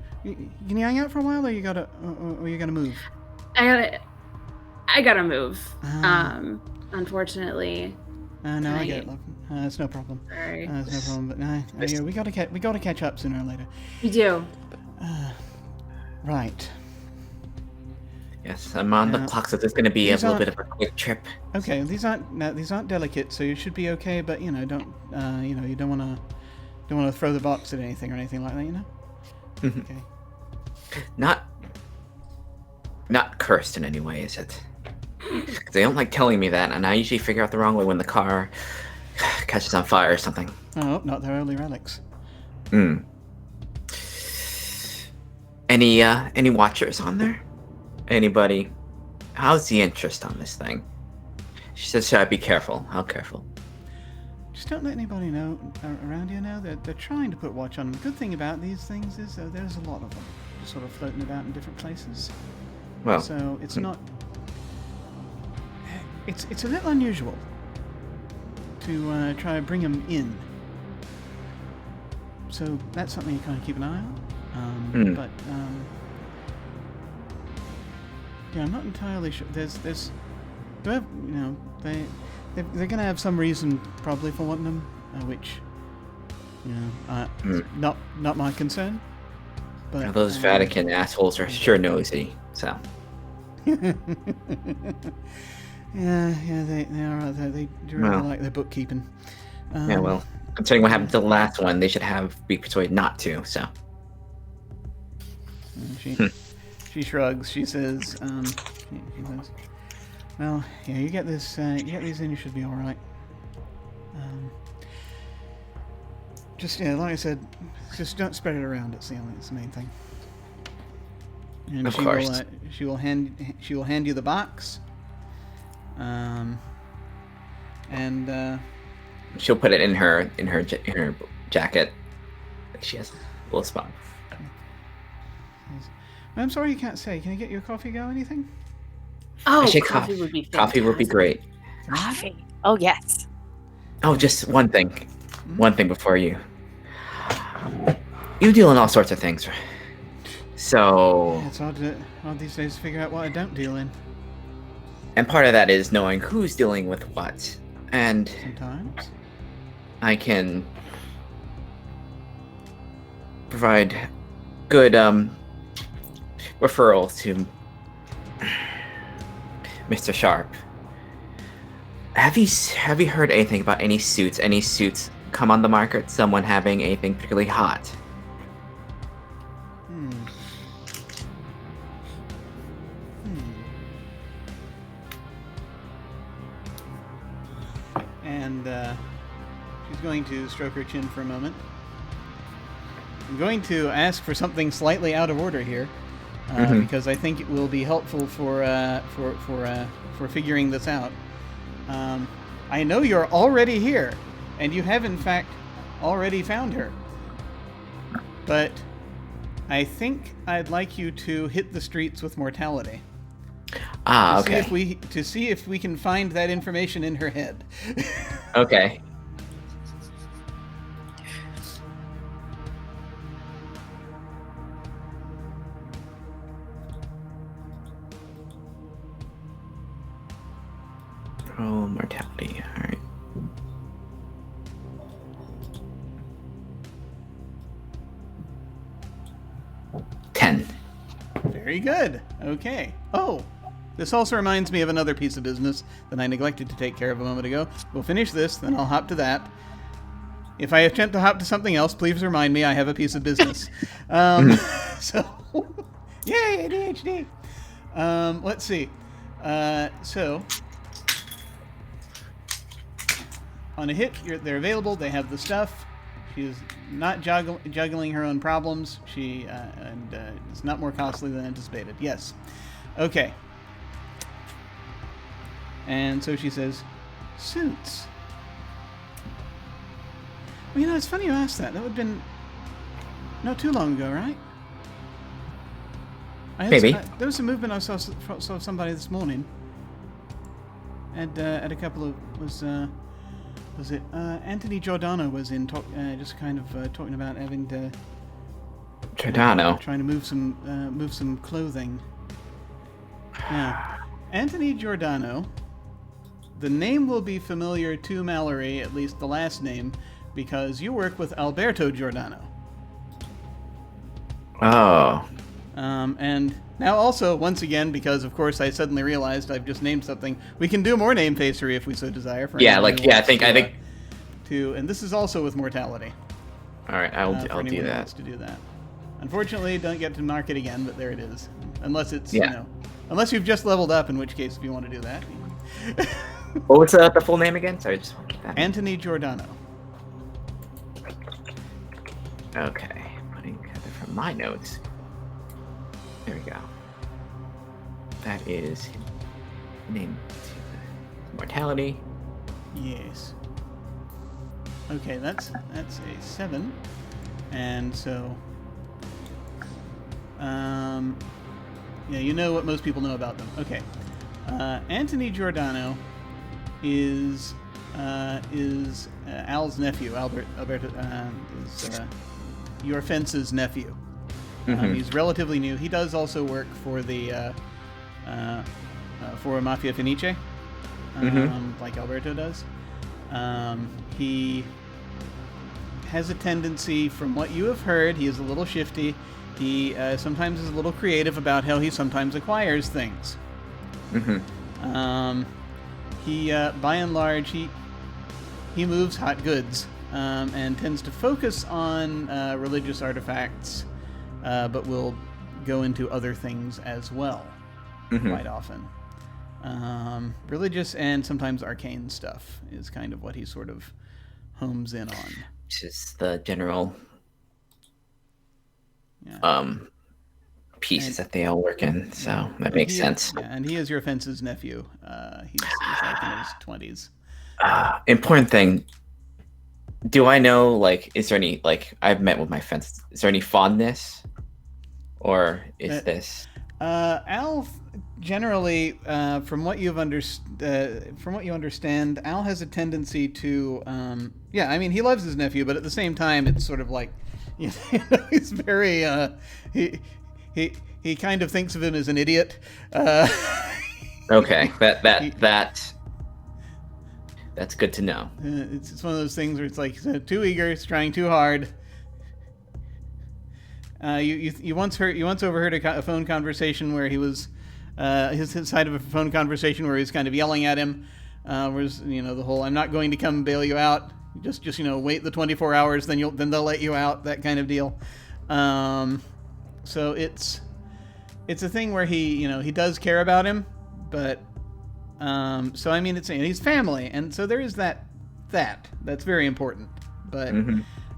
you hang out for a while, or you gotta move? I gotta move. Unfortunately. No, I get it, love. It's no problem. Sorry. It's no problem. But yeah, we gotta catch up sooner or later. We do. Right. Yes, I'm on the clock, so there's going to be a little bit of a quick trip. Okay, these aren't delicate, so you should be okay. But you don't want to throw the box at anything or anything like that, you know. Okay. Not cursed in any way, is it? Because they don't like telling me that, and I usually figure out the wrong way when the car catches on fire or something. Oh, not their early relics. Any watchers on there? Anybody? How's the interest on this thing? She says, should I be careful? How careful? Just don't let anybody know around here now. They're trying to put watch on them. The good thing about these things is there's a lot of them just sort of floating about in different places. Well, so it's not... It's a little unusual to try to bring them in. So that's something you kind of keep an eye on. But yeah, I'm not entirely sure. They're gonna have some reason probably for wanting them, which not my concern. But those Vatican assholes are sure nosy. So Yeah, they are. They do really Well. like their bookkeeping. Yeah, well, considering what happened to the last one, they should be persuaded not to. So. She shrugs. She says, she says, "Well, yeah, you get this. You get these in, you should be all right. Just like I said, just don't spread it around. It's the main thing." And Of course. She will hand you the box. And She'll put it in her jacket. She has a little spot. I'm sorry you can't say. Can I get you a coffee? Go anything? Oh, Actually, coffee would be coffee would be great. Coffee. Oh yes. Oh, just one thing. One thing before you. You deal in all sorts of things. So. It's hard these days to figure out what I don't deal in. And part of that is knowing who's dealing with what. And Sometimes. I can provide good referrals to Mr. Sharp. Have you heard anything about any suits? Any suits come on the market? Someone having anything particularly hot? And she's going to stroke her chin for a moment. I'm going to ask for something slightly out of order here, because I think it will be helpful for figuring this out. I know you're already here, and you have in fact already found her. But I think I'd like you to hit the streets with mortality. Okay. To see if we can find that information in her head. Okay. Roll mortality. All right. Very good. Okay. Oh, this also reminds me of another piece of business that I neglected to take care of a moment ago. We'll finish this, then I'll hop to that. If I attempt to hop to something else, please remind me I have a piece of business. So, yay, ADHD. Let's see. So, on a hit, they're available. They have the stuff. She's not juggling her own problems. It's not more costly than anticipated. Yes. Okay. And so she says, suits. Well, it's funny you asked that. That would have been not too long ago, right? Maybe. There was a movement I saw somebody this morning. And at a couple of was it Anthony Giordano was in just kind of talking about having to Giordano trying to move some clothing. Now, Anthony Giordano. The name will be familiar to Mallory, at least the last name, because you work with Alberto Giordano. Oh. And now also, once again, because of course I suddenly realized I've just named something, we can do more name facery if we so desire. I think. And this is also with mortality. All right, I'll do who that. Wants to do that. Unfortunately, don't get to mark it again, but there it is. Unless it's unless you've just leveled up, in which case, if you want to do that. What was the full name again? Sorry, just Anthony Giordano. Okay, putting together from my notes. There we go. That is name mortality. Yes. Okay, that's a 7, and so, you know what most people know about them. Okay, Anthony Giordano is Al's nephew. Alberto is your fence's nephew. He's relatively new. He does also work for the for Mafia Fenice, like Alberto does. He has a tendency, from what you have heard, he is a little shifty. He sometimes is a little creative about how he sometimes acquires things. he by and large he moves hot goods and tends to focus on religious artifacts, but will go into other things as well quite often. Religious and sometimes arcane stuff is kind of what he sort of homes in on. Which is the general pieces that they all work in, so that makes sense. Yeah, and he is your fence's nephew. He's like in his 20s. Important thing. Do I know, like, is there any, like, I've met with my fence, is there any fondness? Or is this... Al, generally, from what you understand, Al has a tendency to, I mean, he loves his nephew, but at the same time, it's sort of like, you know, he's very, he kind of thinks of him as an idiot. Okay, that's good to know. It's one of those things where it's like too eager, he's trying too hard. You once overheard a phone conversation where he was his side of a phone conversation where he was kind of yelling at him, whereas, you know, the whole "I'm not going to come bail you out, just you know, wait the 24 hours, then they'll let you out," that kind of deal. So it's a thing where he does care about him, but so I mean, he's family, and so there is that's very important, but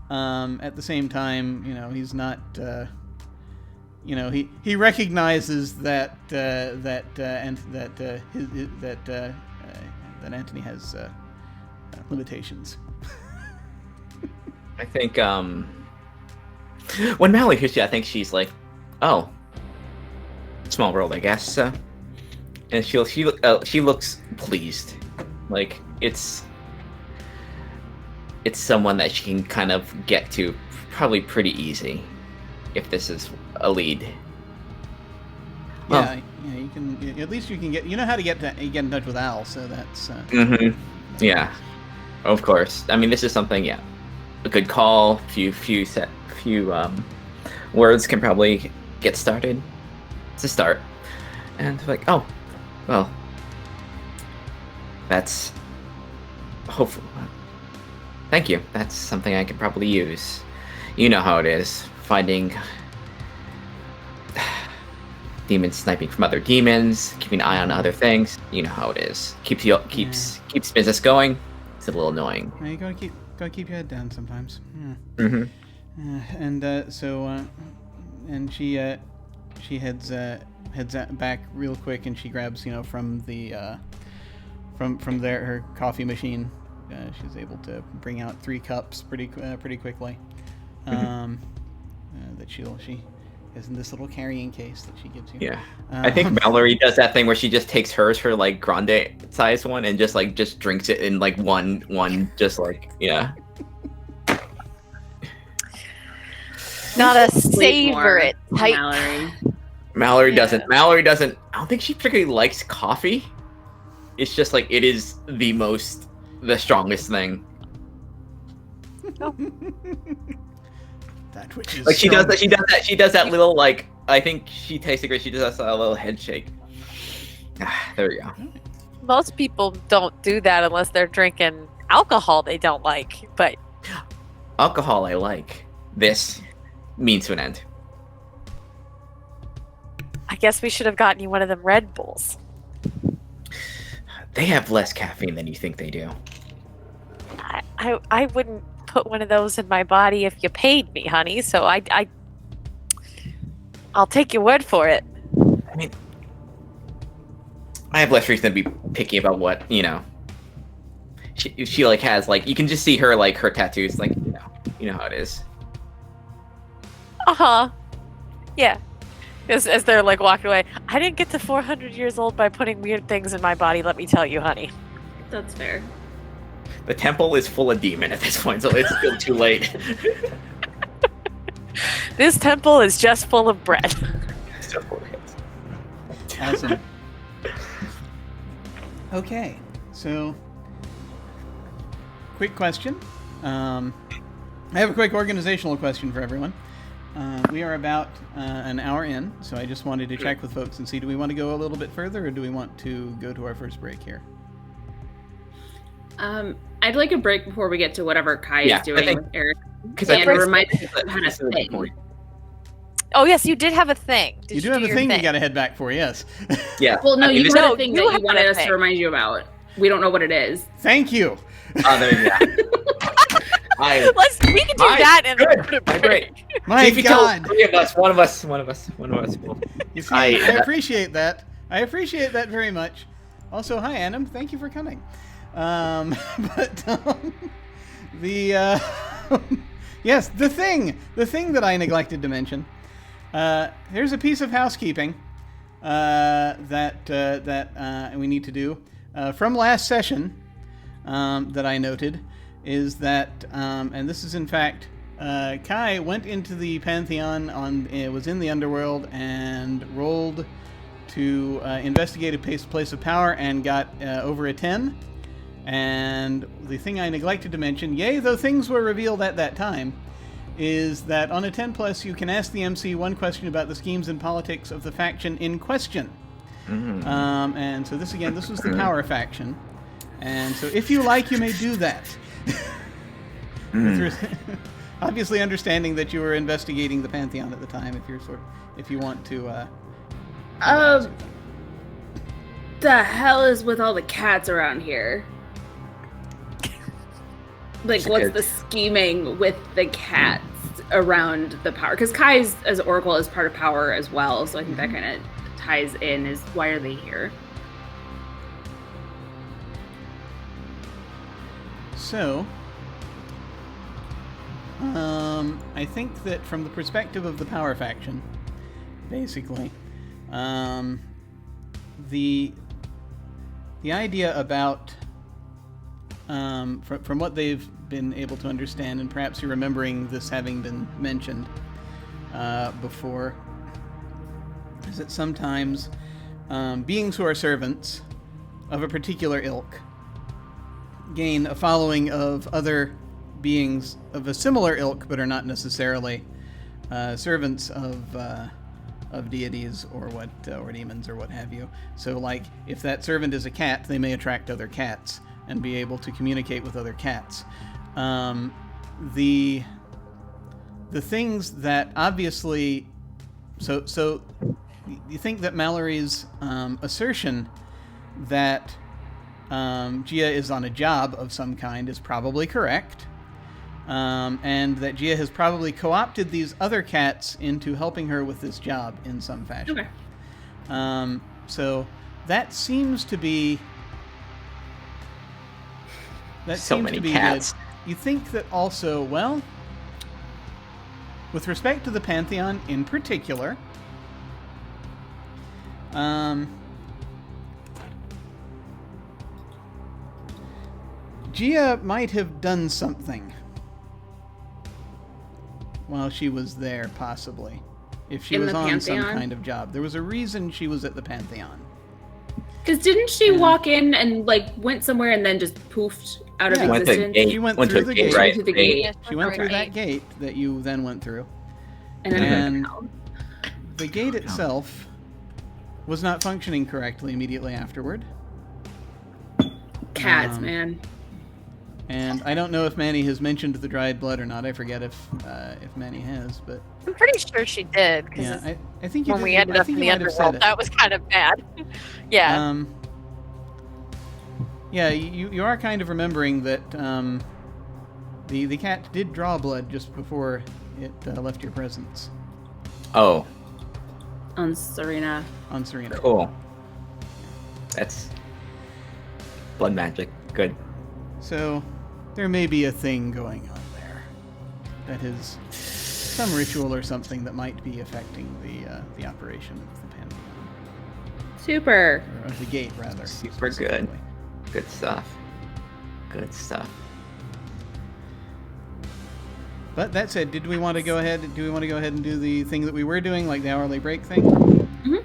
at the same time, you know, he's not, you know, he recognizes that Anthony has limitations. I think when Mallory hears you, I think she's like, "Oh, small world, I guess." And she looks pleased, like it's someone that she can kind of get to probably pretty easy if this is a lead. Yeah, you can, at least you can get, you know how to get in touch with Al, so that's yeah, of course. I mean, this is something, a good call, few words can probably get started. It's a start. And like, oh, well, that's hopeful. Thank you. That's something I could probably use. You know how it is, finding demons sniping from other demons, keeping an eye on other things. You know how it is. Keeps business going. It's a little annoying. Yeah, you gotta keep your head down sometimes. Yeah. And she heads back real quick, and she grabs, you know, from the from there her coffee machine. She's able to bring out 3 cups pretty quickly. That she has in this little carrying case that she gives you. Yeah, I think Mallory does that thing where she just takes her like grande size one and just drinks it in like one just like, yeah. Not a savor it type. Mallory doesn't. I don't think she particularly likes coffee. It's just like it is the strongest thing. Oh. That which is like she does that little, like, I think she tastes great. She does a little head shake. There we go. Most people don't do that unless they're drinking alcohol they don't like, but alcohol I like. This means to an end. I guess we should have gotten you one of them Red Bulls. They have less caffeine than you think they do. I wouldn't put one of those in my body if you paid me, honey. So I'll take your word for it. I mean, I have less reason to be picky about what, you know. She like has, like, you can just see her, like, her tattoos, like, you know how it is. Yeah. As they're like walking away, I didn't get to 400 years old by putting weird things in my body, let me tell you, honey. That's fair. The temple is full of demon at this point, so it's still too late. This temple is just full of bread. Awesome. Okay, so quick question. I have a quick organizational question for everyone. We are about an hour in, so I just wanted to check with folks and see, do we want to go a little bit further, or do we want to go to our first break here? I'd like a break before we get to whatever Kai is doing with Eric. Because And remind me that I had a That's thing. Oh yes, you did have a thing. Did You do do have a your thing you got to head back for, yes. Yeah. Well, no, you this- had a thing that you you had wanted a us to thing. remind you about. We don't know what it is. Thank you. Oh, there you go. We can do that and then put a break. Great. My If you tell God. 3 of us, one of us will. You see, I appreciate that. I appreciate that very much. Also, hi, Annam. Thank you for coming. Yes, the thing that I neglected to mention. There's a piece of housekeeping that we need to do from last session that I noted is that, and this is in fact, Kai went into the Pantheon was in the underworld and rolled to investigate a place of power and got over a 10. And the thing I neglected to mention, yea, though things were revealed at that time, is that on a 10+ you can ask the MC one question about the schemes and politics of the faction in question. Mm. And so this was the power faction. And so if you like, you may do that. Obviously understanding that you were investigating the Pantheon at the time, if you want to... The hell is with all the cats around here? Like, what's the scheming with the cats around the power? Because Kai's, as Oracle, is part of power as well, so I think that kind of ties in, is why are they here? So, I think that from the perspective of the power faction, basically, the idea about from what they've been able to understand, and perhaps you're remembering this having been mentioned before, is that sometimes beings who are servants of a particular ilk gain a following of other beings of a similar ilk, but are not necessarily servants of deities or or demons or what have you. So, like, if that servant is a cat, they may attract other cats and be able to communicate with other cats. The things that obviously, so you think that Mallory's assertion that Gia is on a job of some kind is probably correct. And that Gia has probably co-opted these other cats into helping her with this job in some fashion. Okay. So that seems to be... So many cats. Good. You think that also, well, with respect to the Pantheon in particular, Gia might have done something while she was there, possibly. If she was on some kind of job. There was a reason she was at the Pantheon. Because didn't she walk in and, like, went somewhere and then just poofed out of existence? She went through the gate. Right? Through the gate. She went through that gate that you then went through. And the gate itself was not functioning correctly immediately afterward. Cats, man. And I don't know if Manny has mentioned the dried blood or not. I forget if Manny has, but I'm pretty sure she did. yeah, I think you when did, we ended up in the underworld, that was kind of bad. Yeah. Yeah, you are kind of remembering that the cat did draw blood just before it left your presence. Oh. On Serena. On Serena. Cool. That's blood magic. Good. So, there may be a thing going on there. That is some ritual or something that might be affecting the operation of the Pantheon. Super. Or of the gate, rather. Super good. Good stuff. Good stuff. But that said, do we want to go ahead and do the thing that we were doing, like the hourly break thing? Mm-hmm.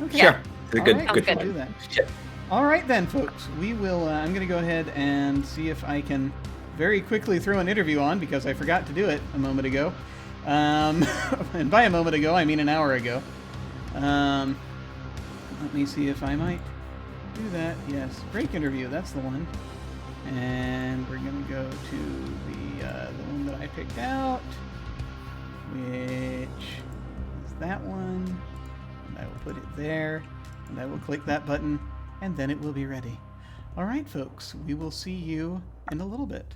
Okay. Sure. Good. Right, Good. we'll do that. Sure. All right then, folks. We will. I'm going to go ahead and see if I can very quickly throw an interview on, because I forgot to do it a moment ago. And by a moment ago, I mean an hour ago. Let me see if I might do that. Yes, break interview. That's the one. And we're going to go to the one that I picked out, which is that one. And I will put it there, and I will click that button, and then it will be ready. All right, folks, we will see you in a little bit.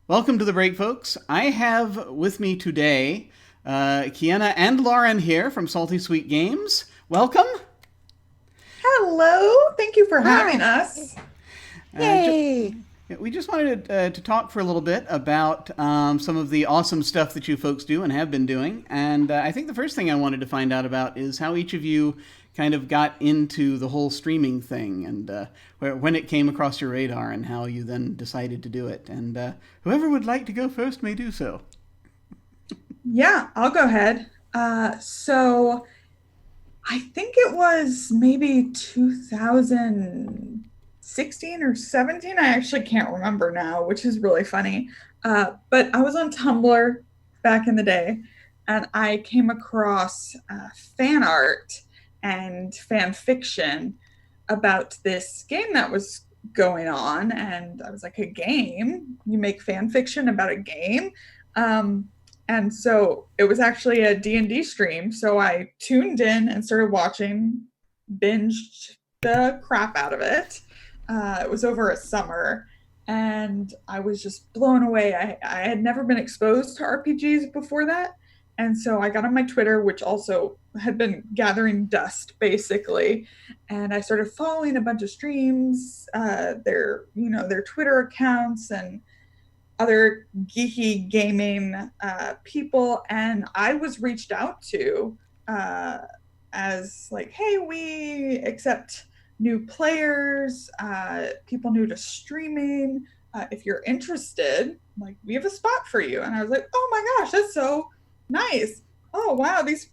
Welcome to the break, folks. I have with me today Kiana and Lauren here from Salty Sweet Games. Welcome. Hello. Thank you for having us. Yay! We just wanted to talk for a little bit about some of the awesome stuff that you folks do and have been doing. And I think the first thing I wanted to find out about is how each of you kind of got into the whole streaming thing, and when it came across your radar and how you then decided to do it. And whoever would like to go first may do so. Yeah, I'll go ahead. So I think it was maybe 2016 or 17. I actually can't remember now, which is really funny. But I was on Tumblr back in the day, and I came across fan art and fan fiction about this game that was going on. And I was like, a game? You make fan fiction about a game? And so it was actually a D&D stream. So I tuned in and started watching, binged the crap out of it. It was over a summer, and I was just blown away. I had never been exposed to RPGs before that. And so I got on my Twitter, which also had been gathering dust, basically. And I started following a bunch of streams, their Twitter accounts, and other geeky gaming people. And I was reached out to as like, hey, we accept new players, people new to streaming. If you're interested, like, we have a spot for you. And I was like, oh my gosh, that's so nice. Oh wow, these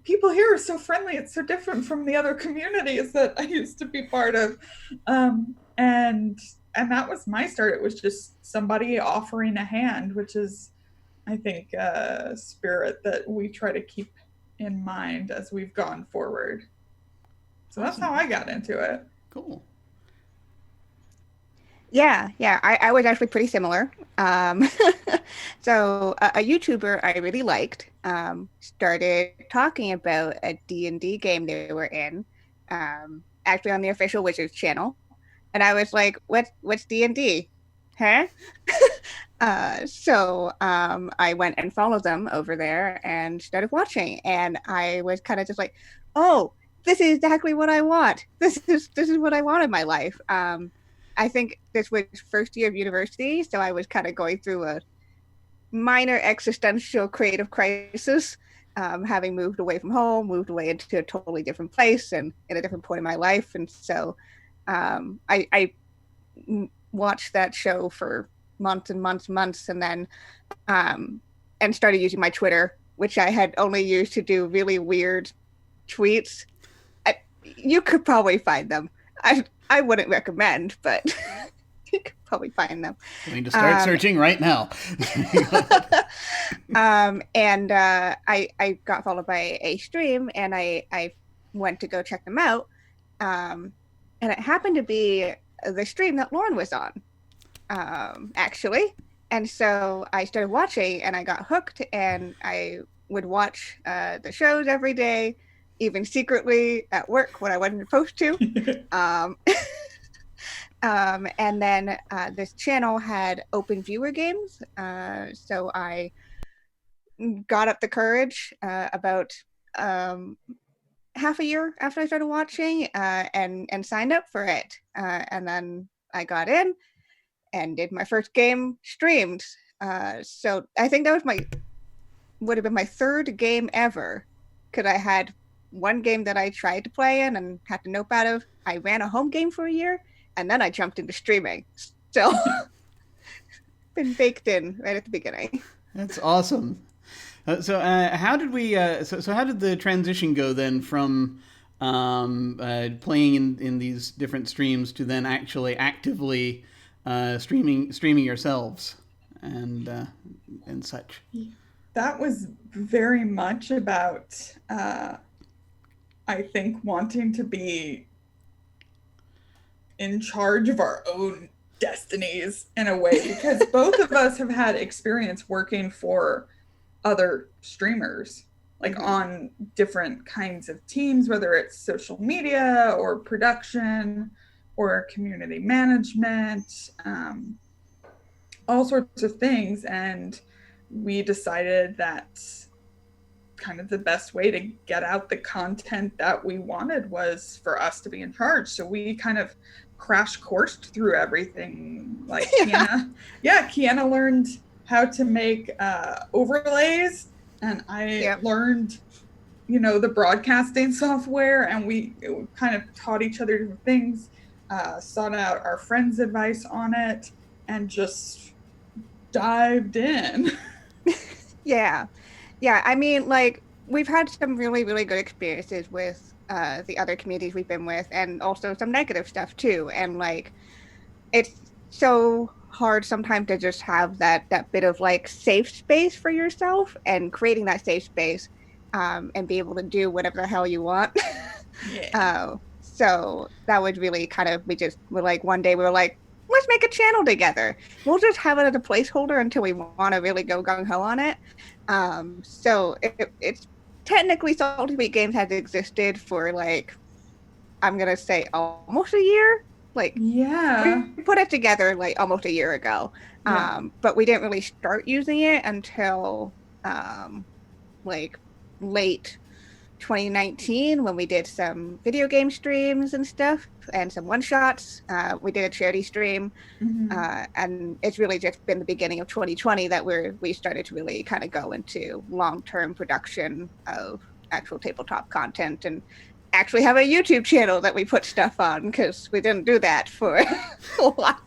people here are so friendly. It's so different from the other communities that I used to be part of. And that was my start. It was just somebody offering a hand, which is, I think, a spirit that we try to keep in mind as we've gone forward. So that's how I got into it. Cool. Yeah, I was actually pretty similar. So a YouTuber I really liked started talking about a D&D game they were in, actually on the official Wizards channel. And I was like, what's D&D? Huh? So I went and followed them over there and started watching. And I was kind of just like, oh, this is exactly what I want. This is what I want in my life. I think this was first year of university, so I was kind of going through a minor existential creative crisis, having moved away from home, moved away into a totally different place and in a different point in my life. And so I watched that show for months and months, and then and started using my Twitter, which I had only used to do really weird tweets. You could probably find them. I wouldn't recommend, but you could probably find them. Going to start searching right now. And I got followed by a stream, and I went to go check them out. And it happened to be the stream that Lauren was on, actually. And so I started watching, and I got hooked, and I would watch the shows every day, even secretly at work when I wasn't supposed to. And then this channel had open viewer games. So I got up the courage about half a year after I started watching and signed up for it. And then I got in and did my first game streamed. So I think that would have been my third game ever, because I had one game that I tried to play in and had to nope out of. I ran a home game for a year, and then I jumped into streaming. So been baked in right at the beginning. That's awesome. So how did we? So how did the transition go then from playing in these different streams to then actually actively streaming yourselves and such? That was very much about, I think, wanting to be in charge of our own destinies in a way, because both of us have had experience working for other streamers, like on different kinds of teams, whether it's social media or production or community management, all sorts of things. And we decided that kind of the best way to get out the content that we wanted was for us to be in charge. So we kind of crash coursed through everything. Like Kiana learned how to make overlays, and I learned, the broadcasting software, and we kind of taught each other different things, sought out our friends' advice on it, and just dived in. Yeah. I mean, like, we've had some really, really good experiences with the other communities we've been with, and also some negative stuff too. And like, it's so hard sometimes to just have that bit of like safe space for yourself, and creating that safe space, and be able to do whatever the hell you want. So that was really kind of, we're like, one day we were like, let's make a channel together. We'll just have it as a placeholder until we want to really go gung-ho on it. So it's technically Salty Sweet Games has existed for like, I'm going to say almost a year. Like, we put it together like almost a year ago. But we didn't really start using it until like late 2019, when we did some video game streams and stuff, and some one-shots. We did a charity stream, and it's really just been the beginning of 2020 that we started to really kind of go into long-term production of actual tabletop content, and actually have a YouTube channel that we put stuff on, because we didn't do that for a while.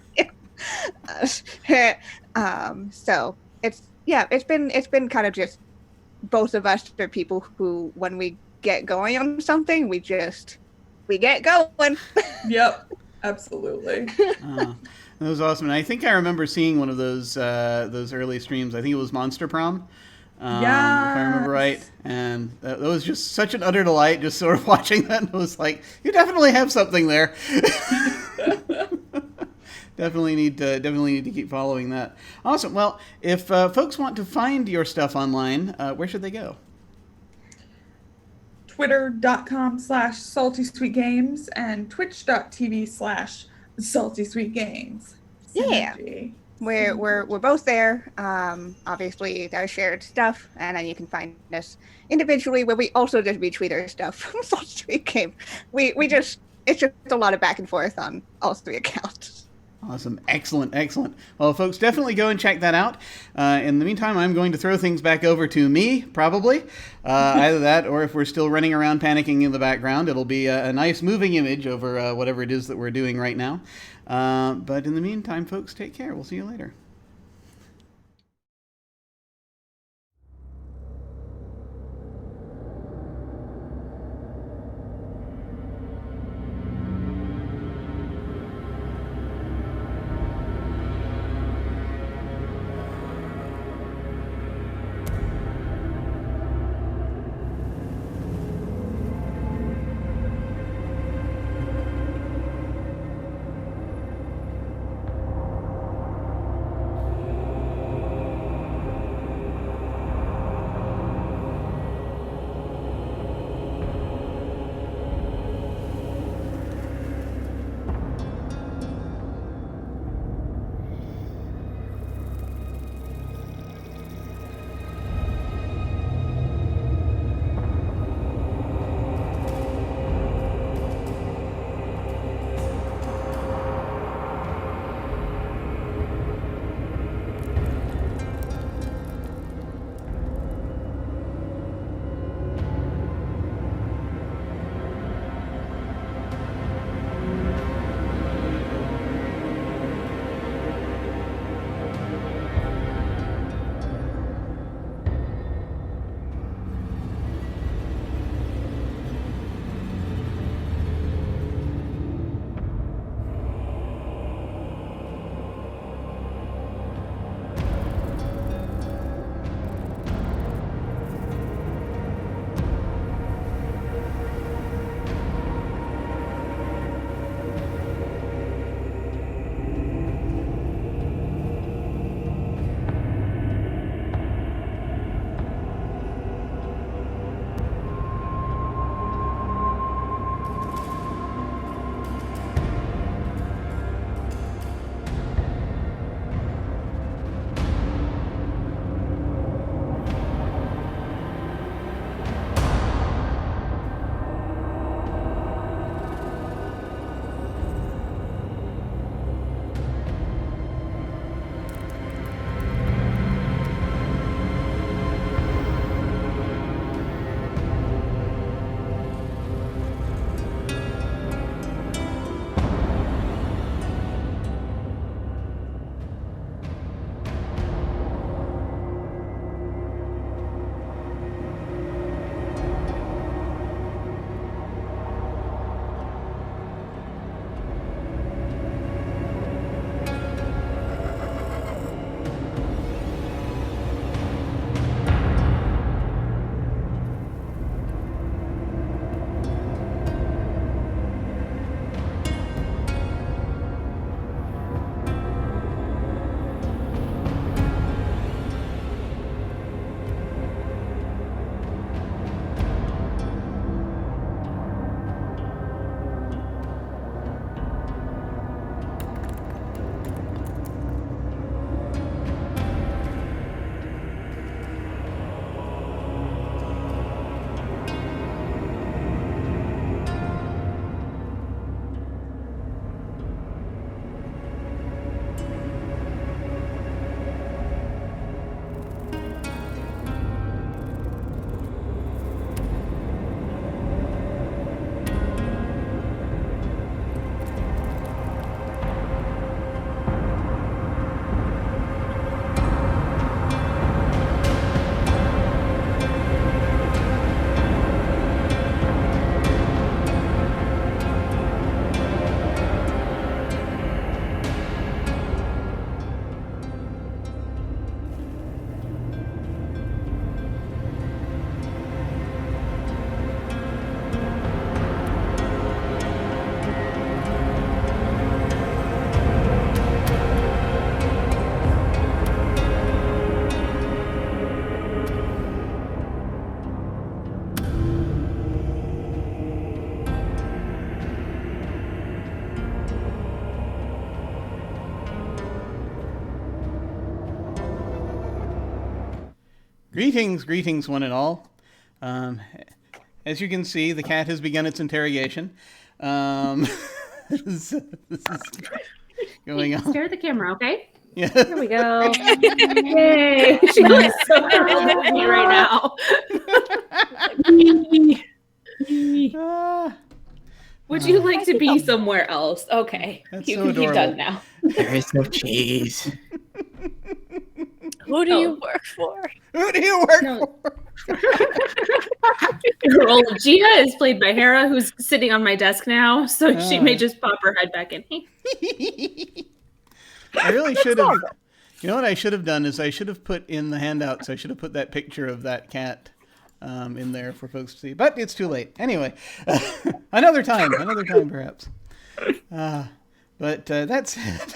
So it's been kind of just both of us are people who, when we get going on something, we get going. Yep, absolutely. That was awesome. And I think I remember seeing one of those early streams. I think it was Monster Prom, if I remember right. And that was just such an utter delight, just sort of watching that. And it was like, you definitely have something there. Definitely need to keep following that. Awesome. Well, if folks want to find your stuff online, where should they go? Twitter.com/saltysweetgames and twitch.tv/saltysweetgames. Yeah. We're both there. Obviously there's shared stuff, and then you can find us individually, where we also just retweet our stuff from Salty Sweet Game. It's just a lot of back and forth on all three accounts. Awesome. Excellent. Well, folks, definitely go and check that out. In the meantime, I'm going to throw things back over to me, probably. Either that, or if we're still running around panicking in the background, it'll be a nice moving image over whatever it is that we're doing right now. But in the meantime, folks, take care. We'll see you later. Greetings, one and all. As you can see, the cat has begun its interrogation. This is going on. Stare at the camera, okay? Yeah. Here we go. Yay! She looks so thrilled with me right now. Would you like to be somewhere else? Okay. That's You so can be adorable. done now. There is no cheese. Who do you work for? Who do you work No. for? Well, Gia is played by Hera, who's sitting on my desk now, so she may just pop her head back in. I really should have. You know what I should have done is I should have put in the handouts. I should have put that picture of that cat in there for folks to see. But it's too late. Anyway, another time perhaps. But that's it.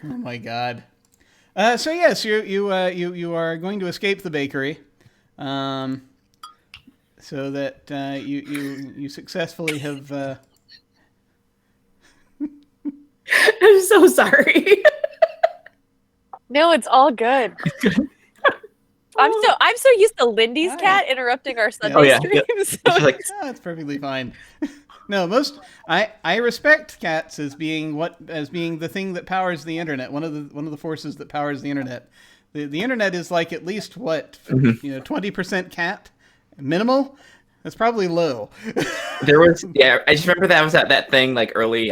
Oh my God. So yes, you are going to escape the bakery, so that you successfully have. I'm so sorry. No, it's all good. I'm so used to Lindy's cat interrupting our Sunday Oh, yeah. streams. It's just like, That's perfectly fine. No, I respect cats as being the thing that powers the internet. One of the forces that powers the internet. The internet is like at least 20% cat minimal. That's probably low. there was, yeah. I just remember that was that thing like early,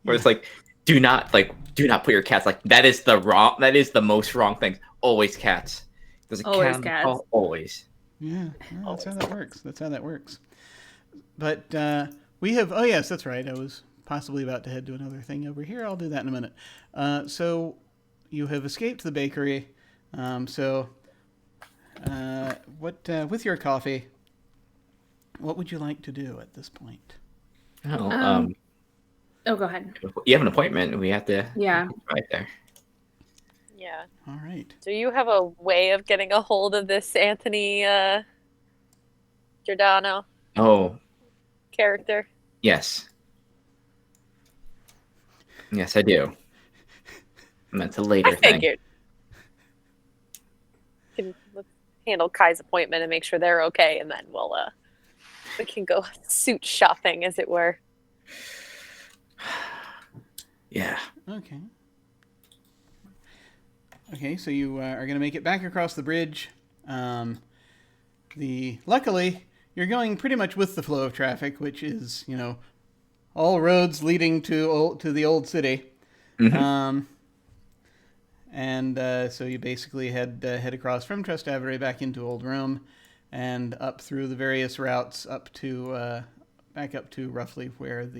where it's like, do not put your cats like that is the most wrong thing. Always cats. There's a Always cat on the cats. call, always. Yeah, no, that's how that works. But we have. Oh yes, that's right. I was possibly about to head to another thing over here. I'll do that in a minute. So you have escaped the bakery. What with your coffee? What would you like to do at this point? Oh, Oh, go ahead. you have an appointment. We have to. Yeah. Right there. Yeah. All right. Do you have a way of getting a hold of this Anthony Giordano Oh, character? yes. Yes, I do. And that's a later I thing. figured. Let's handle Kai's appointment and make sure they're okay, and then we can go suit shopping, as it were. Yeah. Okay. Okay, so you are going to make it back across the bridge. Luckily, you're going pretty much with the flow of traffic, which is, all roads leading to the old city. Mhm. So you basically head across from Trastevere back into Old Rome, and up through the various routes up to back up to roughly where do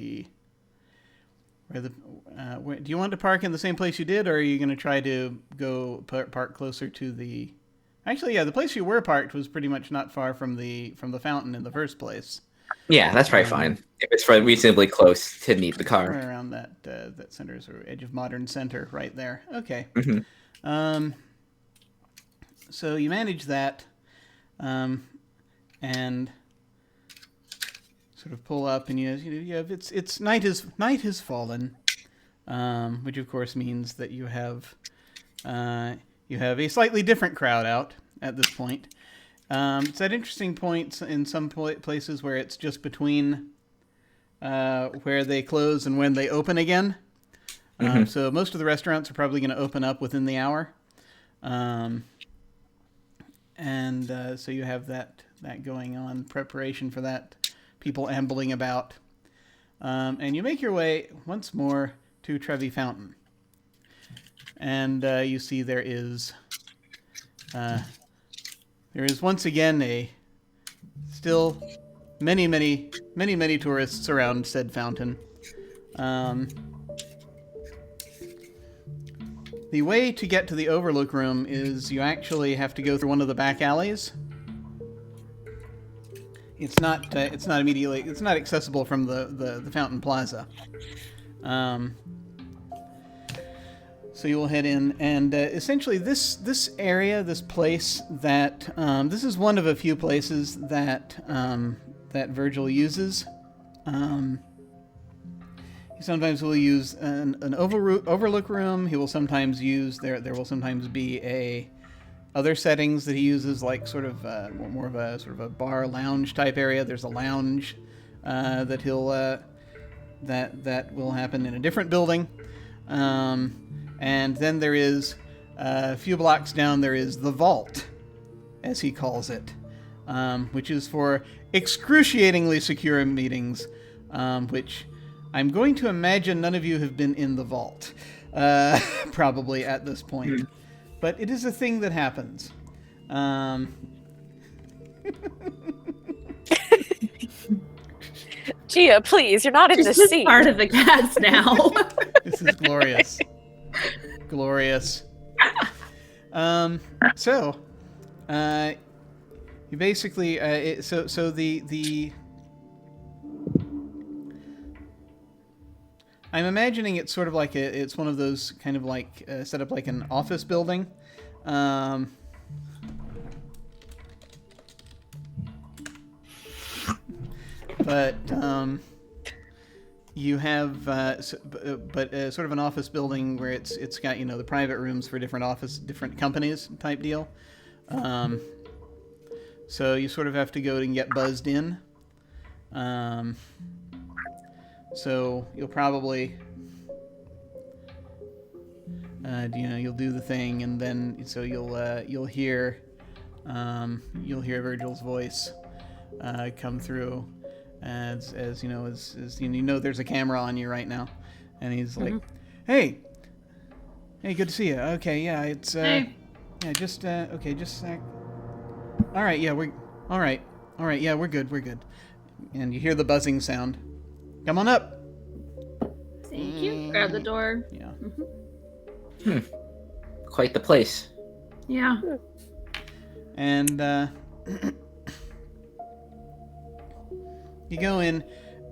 you want to park in the same place you did, or are you going to try to go park closer to the? Actually, yeah, the place you were parked was pretty much not far from the fountain in the first place. Yeah, that's probably fine. If it's reasonably close to meet the car. Right around that center, sort of edge of modern center, right there. Okay. Mhm. So you manage that, and sort of pull up, and you have it's night has fallen, which of course means that you have a slightly different crowd out at this point. It's at interesting points in some places where it's just between where they close and when they open again. So most of the restaurants are probably going to open up within the hour. So you have that going on, preparation for that, people ambling about. And you make your way once more to Trevi Fountain. And you see there is once again still many tourists around said fountain. The way to get to the Overlook Room is you actually have to go through one of the back alleys. It's not accessible from the Fountain Plaza. So you will head in, and essentially this area, this place that this is one of a few places that Virgil uses. He sometimes will use an overlook room. He will sometimes use there will sometimes be other settings that he uses, like sort of more of a sort of a bar lounge type area. There's a lounge that he'll that will happen in a different building, and then there is a few blocks down. There is the vault, as he calls it, which is for excruciatingly secure meetings, which I'm going to imagine none of you have been in the vault, probably at this point. But it is a thing that happens. Gia, please, you're not in This the is scene. part of the cast now. This is glorious. Glorious. So, you basically, the I'm imagining it's sort of like it's one of those kind of like set up like an office building. But you have, sort of an office building where it's got, you know, the private rooms for different companies type deal. So you sort of have to go and get buzzed in. So you'll probably, you'll do the thing, and then so you'll hear Virgil's voice come through, as you know there's a camera on you right now, and he's like, hey, good to see you. Okay, yeah, it's Hey. yeah, just okay, just a sec. All right, yeah, we're all right, yeah, we're good, and you hear the buzzing sound. Come on up. Thank you. Grab the door. Yeah. Quite the place. Yeah. And you go in,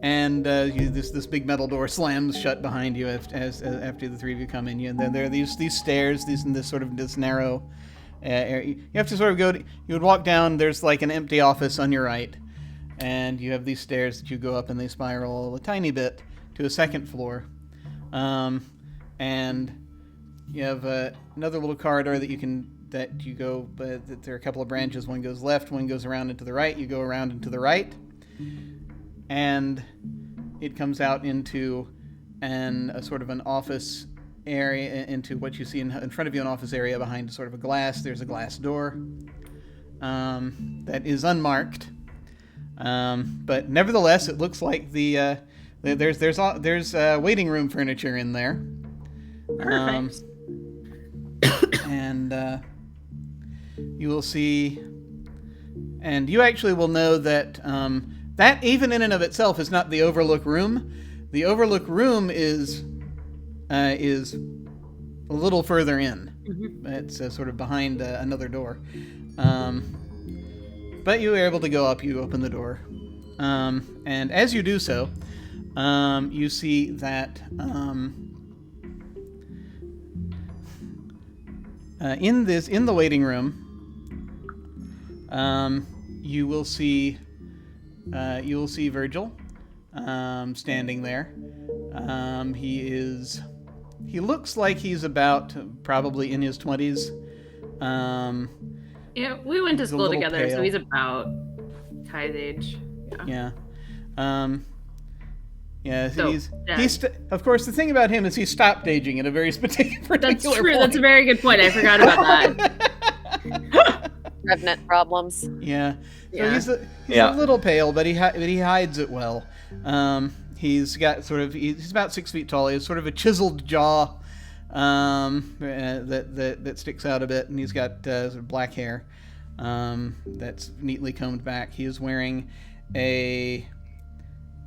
and this big metal door slams shut behind you after the three of you come in. And then there are these stairs, this narrow area. You have to sort of you would walk down. There's like an empty office on your right, and you have these stairs that you go up, and they spiral a tiny bit to a second floor. And you have another little corridor that you go, but there are a couple of branches. One goes left, one goes around into the right. You go around into the right, and it comes out into a sort of an office area, into what you see in front of you, an office area behind sort of a glass. There's a glass door that is unmarked, but nevertheless, it looks like there's waiting room furniture in there. Perfect. And you will see, and you actually will know that that even in and of itself is not the overlook room. The overlook room is a little further in. It's sort of behind another door. But you were able to go up. You open the door, and as you do so, you see that in the waiting room, you will see Virgil standing there. He looks like he's about probably in his 20s. Yeah, we went to He's a school little together, pale. so he's about Kai's age. Yeah. Yeah, So, he's yeah. of course, the thing about him is he stopped aging at a very particular That's true. point. That's a very good point. I forgot about that. Revenant problems. Yeah. Yeah. So he's Yeah. a little pale, but he hides it well. He's got he's about 6 feet tall. He has sort of a chiseled jaw that sticks out a bit, and he's got sort of black hair that's neatly combed back. He is wearing a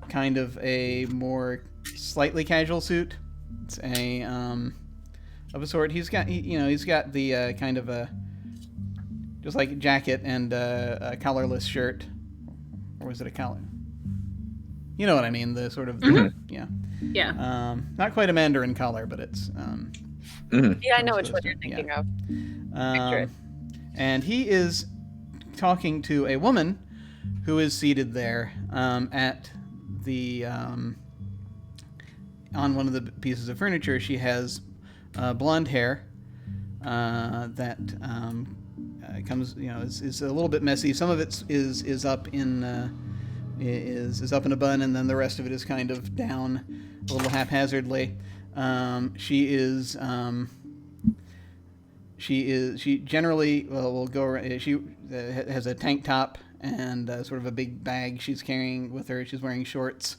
kind of a more slightly casual suit. It's a of a sort. He's got the kind of a just like a jacket and a collarless shirt, or was it a collar? You know what I mean? The sort of yeah. Yeah. Not quite a Mandarin collar, but it's Yeah, I know which one you're thinking of. Picture it. And he is talking to a woman who is seated there at the on one of the pieces of furniture. She has blonde hair that comes, is a little bit messy. Some of it is up in is up in a bun, and then the rest of it is kind of down a little haphazardly. She generally will go around. She has a tank top and sort of a big bag she's carrying with her. She's wearing shorts,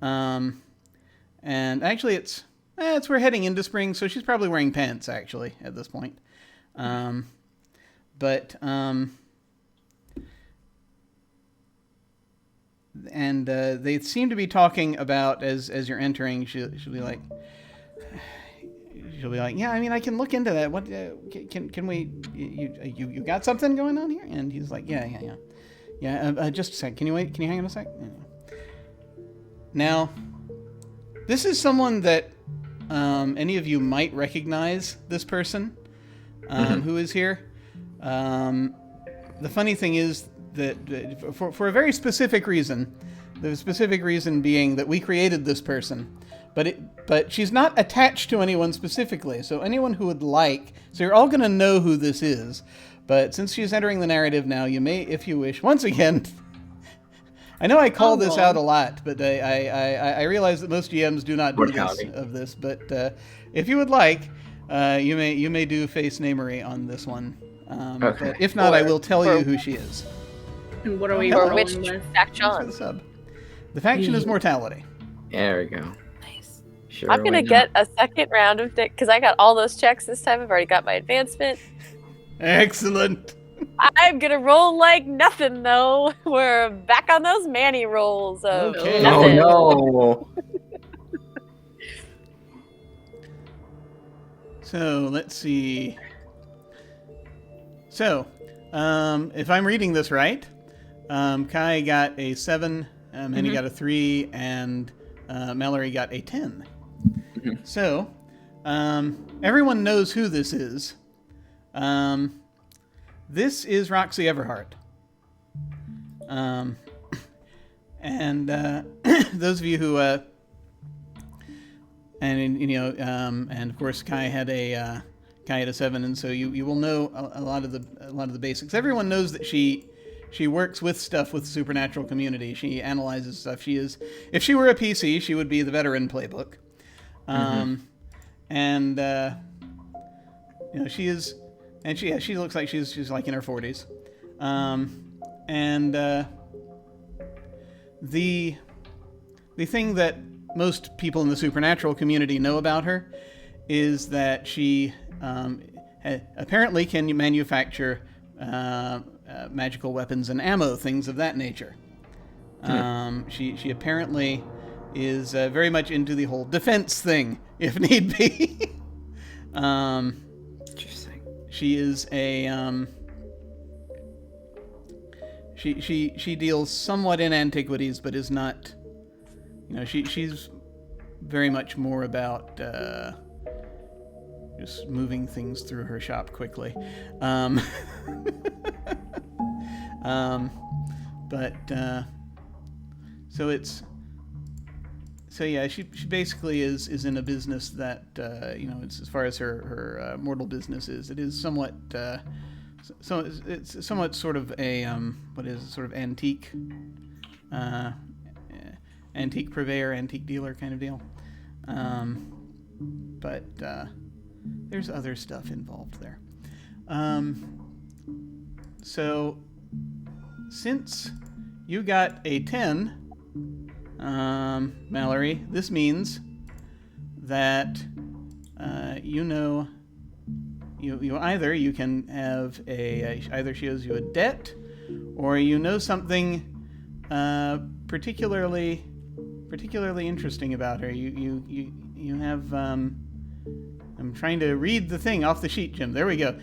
and actually we're heading into spring, so she's probably wearing pants actually at this point. And they seem to be talking about as you're entering. She'll be like, yeah, I mean, I can look into that. What can we? You got something going on here? And he's like, yeah. Just a sec. Can you wait? Can you hang on a sec? Yeah. Now, this is someone that any of you might recognize. This person who is here. The funny thing is that for a very specific reason, the specific reason being that we created this person, but she's not attached to anyone specifically. So anyone who would like, so you're all going to know who this is. But since she's entering the narrative now, you may, if you wish, once again. I know I call this out a lot, but I realize that most GMs do not do this. But if you would like, you may do face namery on this one. Okay. But if not, I will tell you who she is. And what are we or rolling which with? faction? The faction is Mortality. There we go. Nice. Sure. I'm gonna get a second round of it because I got all those checks this time. I've already got my advancement. Excellent. I'm gonna roll like nothing though. We're back on those Manny rolls. Okay. Nothing. Oh no. So let's see. So, if I'm reading this right, Kai got a 7, Manny got a 3, and Mallory got a 10. Mm-hmm. So, everyone knows who this is. This is Roxy Everhart. And those of you who, and of course Kai had a 7, and so you will know a lot of the basics. Everyone knows that she works with stuff with the supernatural community. She analyzes stuff. She is, if she were a PC, she would be the veteran playbook. And she is, and she looks like she's like in her 40s. The thing that most people in the supernatural community know about her is that she apparently can manufacture magical weapons and ammo, things of that nature. She apparently is very much into the whole defense thing, if need be. Interesting. She is a she deals somewhat in antiquities, but is not. She's very much more about just moving things through her shop quickly. She basically is in a business that it's, as far as her mortal business is, it is somewhat it's somewhat sort of a antique antique purveyor, antique dealer kind of deal. But there's other stuff involved there. So since you got a 10, Mallory, this means that you can have either she owes you a debt, or something particularly interesting about her. You have I'm trying to read the thing off the sheet, Jim. There we go.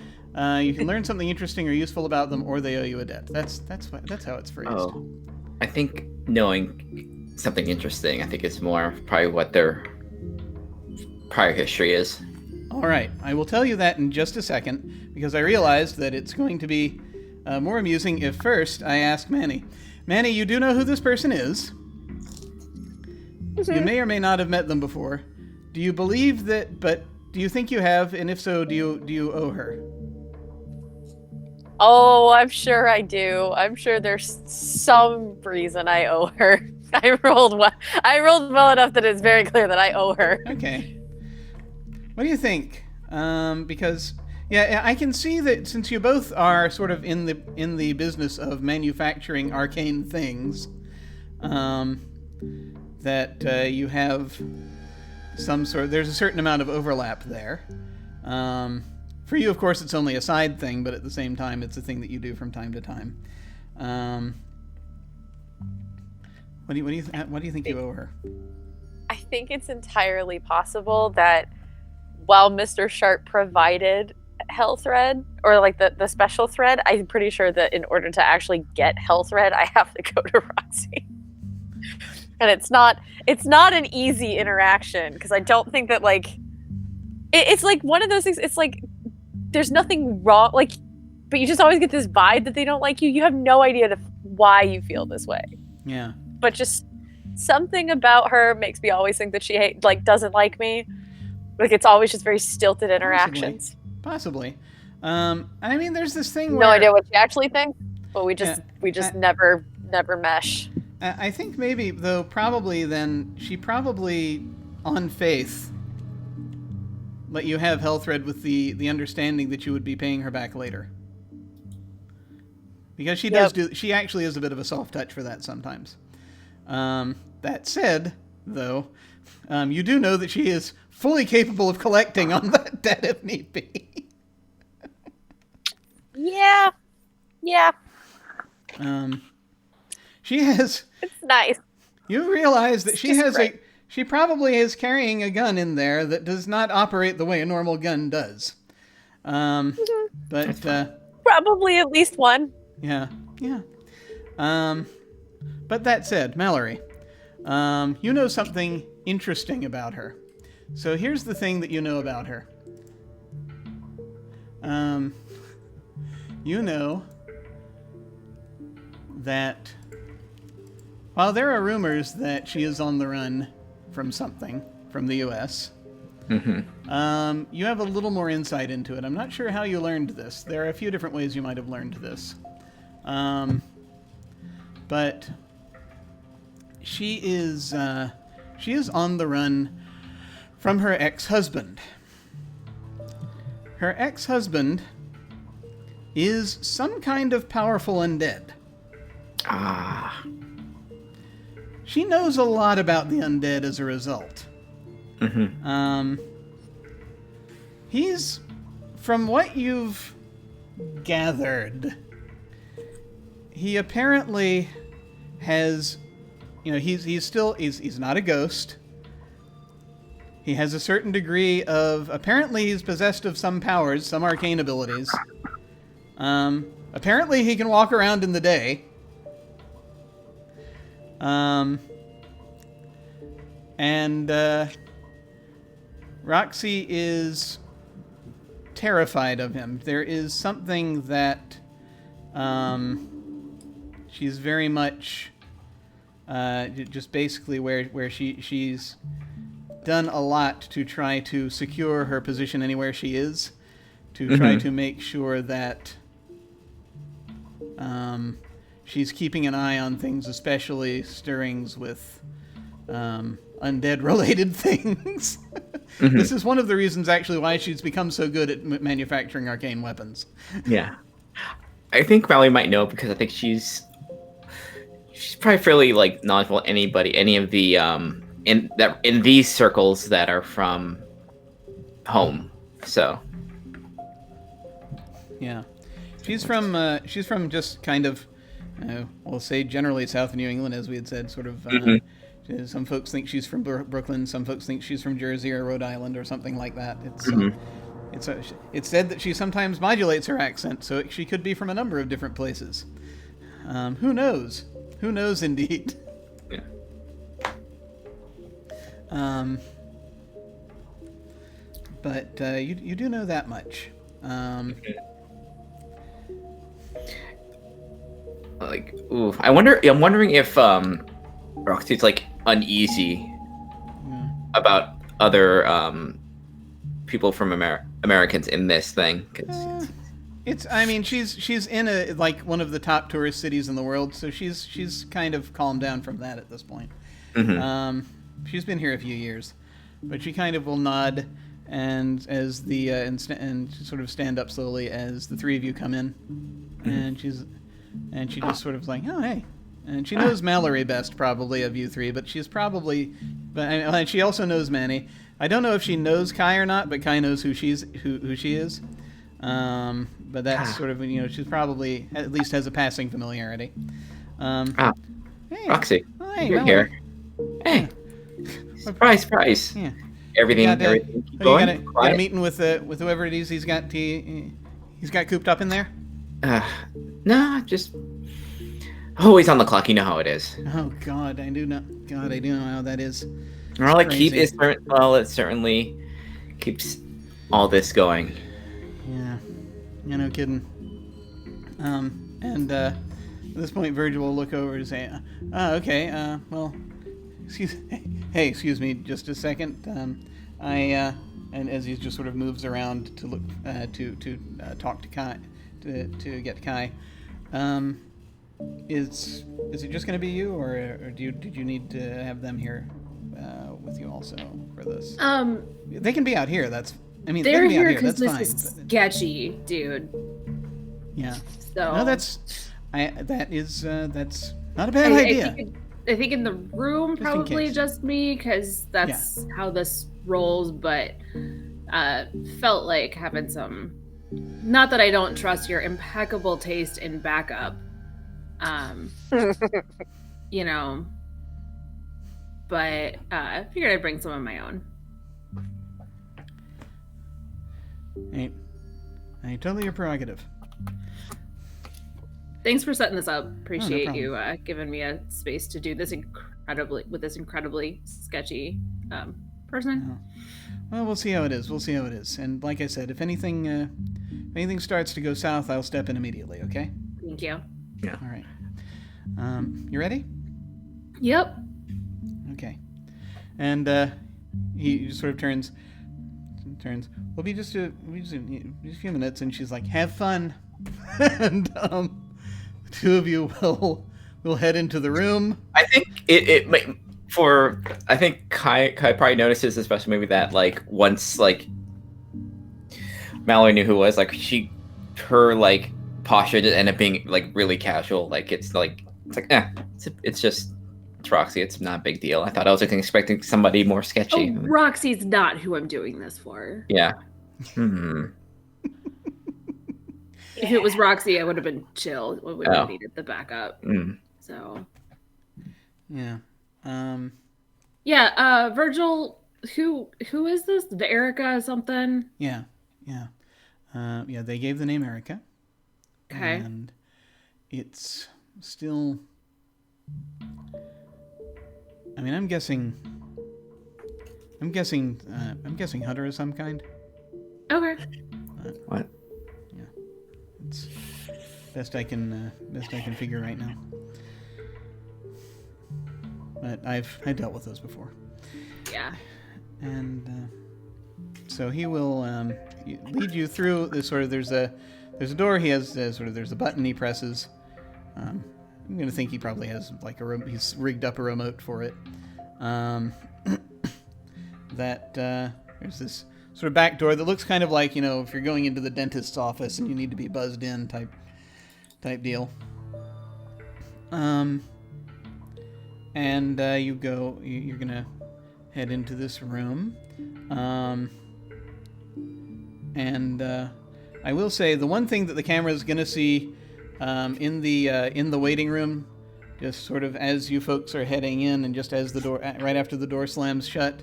You can learn something interesting or useful about them, or they owe you a debt. That's how it's phrased. Oh, I think knowing something interesting, I think it's more probably what their prior history is. All right, I will tell you that in just a second, because I realized that it's going to be more amusing if first I ask Manny. Manny, you do know who this person is. You may or may not have met them before. Do you believe that? But do you think you have? And if so, do you owe her? Oh, I'm sure I do. I'm sure there's some reason I owe her. I rolled well enough that it's very clear that I owe her. Okay. What do you think? Because yeah, I can see that since you both are sort of in the business of manufacturing arcane things, that you have there's a certain amount of overlap there. For you, of course, it's only a side thing, but at the same time, it's a thing that you do from time to time. What do you think you owe her? I think it's entirely possible that while Mr. Sharp provided Hell Thread, or like the special thread, I'm pretty sure that in order to actually get Hell Thread, I have to go to Roxy. And it's not an easy interaction, because I don't think that, like, it's like one of those things, it's like there's nothing wrong, like, but you just always get this vibe that they don't like you. You have no idea why you feel this way. Yeah. But just something about her makes me always think that she doesn't like me. Like, it's always just very stilted interactions. Possibly. I mean, there's this thing No where... idea what she actually thinks, but we just never mesh. I think maybe, though, probably then, she probably, on faith, let you have Hell Thread with the understanding that you would be paying her back later. Because she she actually is a bit of a soft touch for that sometimes. That said, though, you do know that she is fully capable of collecting on that debt if need be. Yeah. She has... It's nice. You realize that Great. She probably is carrying a gun in there that does not operate the way a normal gun does. But Probably at least one. yeah. But that said, Mallory, you know something interesting about her. So here's the thing that you know about her. You know that while there are rumors that she is on the run from something from the U.S., you have a little more insight into it. I'm not sure how you learned this. There are a few different ways you might have learned this. But she is on the run from her ex-husband. Her ex-husband is some kind of powerful undead. Ah. She knows a lot about the undead as a result. He's, from what you've gathered, he apparently has, he's not a ghost. He has a certain degree of, apparently he's possessed of some powers, some arcane abilities. Apparently he can walk around in the day. And Roxy is terrified of him. There is something that she's very much just basically where she's done a lot to try to secure her position anywhere she is, to try to make sure that she's keeping an eye on things, especially stirrings with undead-related things. This is one of the reasons, actually, why she's become so good at manufacturing arcane weapons. Yeah. I think Mallory might know, because I think she's probably fairly, like, knowledgeable any of the in these circles that are from home. So yeah, she's from just kind of we'll say generally south of New England, as we had said, sort of. Some folks think she's from Brooklyn. Some folks think she's from Jersey or Rhode Island or something like that. It's said that she sometimes modulates her accent, so she could be from a number of different places. Who knows? Who knows, indeed. Yeah. But you do know that much. Like, ooh, I'm wondering if Roxy's like uneasy about other people from Americans in this thing, because I mean, she's in a like one of the top tourist cities in the world, so she's kind of calmed down from that at this point. Mm-hmm. She's been here a few years, but she kind of will nod and as the and sort of stand up slowly as the three of you come in, and she just sort of like, oh hey, and she knows Mallory best probably of you three, but she's probably, and she also knows Manny. I don't know if she knows Kai or not, but Kai knows who she is. But that's sort of, she's probably at least has a passing familiarity. Hey, Roxy, hey, you're Mallory. here. Hey, surprise. Yeah. Everything You going? got a meeting with whoever it is he's got cooped up in there? No, just always on the clock. You know how it is. Oh God, I do know how that is. Well, it Crazy. it certainly keeps all this going. Yeah, no kidding. And at this point, Virgil will look over and say, okay, well, excuse me just a second. And as he just sort of moves around to look, to talk to Kai, to get Kai, is it just going to be you, or did you need to have them here with you also for this? They can be out here. They they're can be out here here. because That's this fine. is sketchy, dude. Yeah. So No, that's not a bad idea. I think in the room, in probably case. just me, because that's how this rolls, but felt like having some, not that I don't trust your impeccable taste in backup, but I figured I'd bring some of my own. Hey, totally your prerogative. Thanks for setting this up. Appreciate problem. you giving me a space to do this incredibly sketchy person. Well, we'll see how it is. And like I said, if anything starts to go south, I'll step in immediately. Okay? Thank you. Yeah. All right. You ready? Yep. Okay. And he just sort of turns. We'll be just a few minutes, and she's like, "Have fun," and the two of you will head into the room. I think I think Kai probably notices, especially maybe that like once like Mallory knew who it was, like her like posture just ended up being like really casual. Like it's Roxy. It's not a big deal. I thought I was expecting somebody more sketchy. Oh, Roxy's not who I'm doing this for. Yeah. Hmm. If it was Roxy, I would have been chill. We would have needed the backup. Mm. So. Yeah. Virgil, who is this? The Erica something? Yeah. They gave the name Erica. Okay. And it's still. I mean, I'm guessing hunter of some kind. Okay. What? Yeah. It's best I can figure right now. But I dealt with those before. Yeah. And so he will lead you through this sort of. There's a door. He has there's a button he presses. I'm gonna think he probably has like he's rigged up a remote for it. There's this sort of back door that looks kind of like, if you're going into the dentist's office and you need to be buzzed in type deal. And you're gonna head into this room. I will say the one thing that the camera is gonna see in the waiting room, just sort of as you folks are heading in, and just as the door, right after the door slams shut,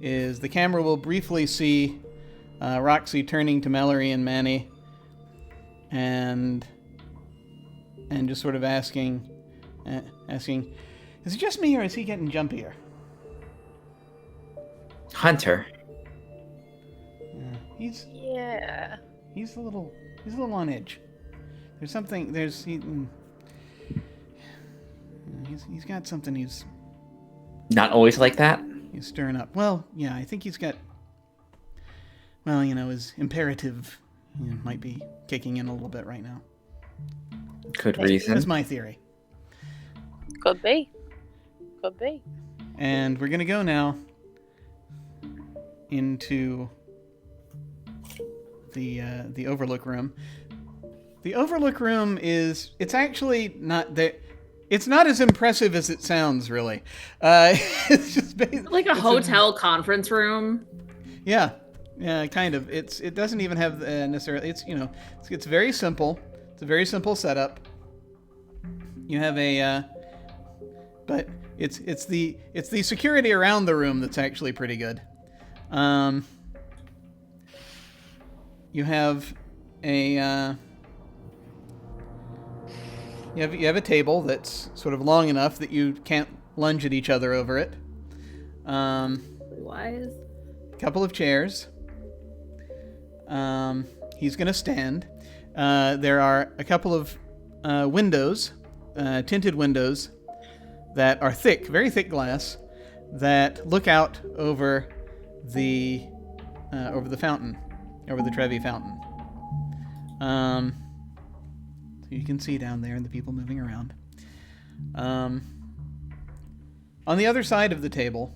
is the camera will briefly see Roxy turning to Mallory and Manny, and just sort of asking, is it just me or is he getting jumpier? Hunter. He's Yeah. a little on edge. There's something. He's got something. He's Not always like that. stirring up. Well, yeah, I think he's got. Well, his imperative might be kicking in a little bit right now. Good reason. That's my theory. Could be. Could be. And we're gonna go now into the overlook room. The overlook room it's actually not that. It's not as impressive as it sounds, really. It's just like a hotel conference room. Yeah, kind of. It doesn't even have necessarily. It's very simple. It's a very simple setup. You have but it's the security around the room that's actually pretty good. You have a you have a table that's sort of long enough that you can't lunge at each other over it. Wise. Couple of chairs. He's gonna stand. There are a couple of windows, tinted windows that are thick, very thick glass, that look out over the fountain, over the Trevi fountain. So you can see down there and the people moving around. On the other side of the table,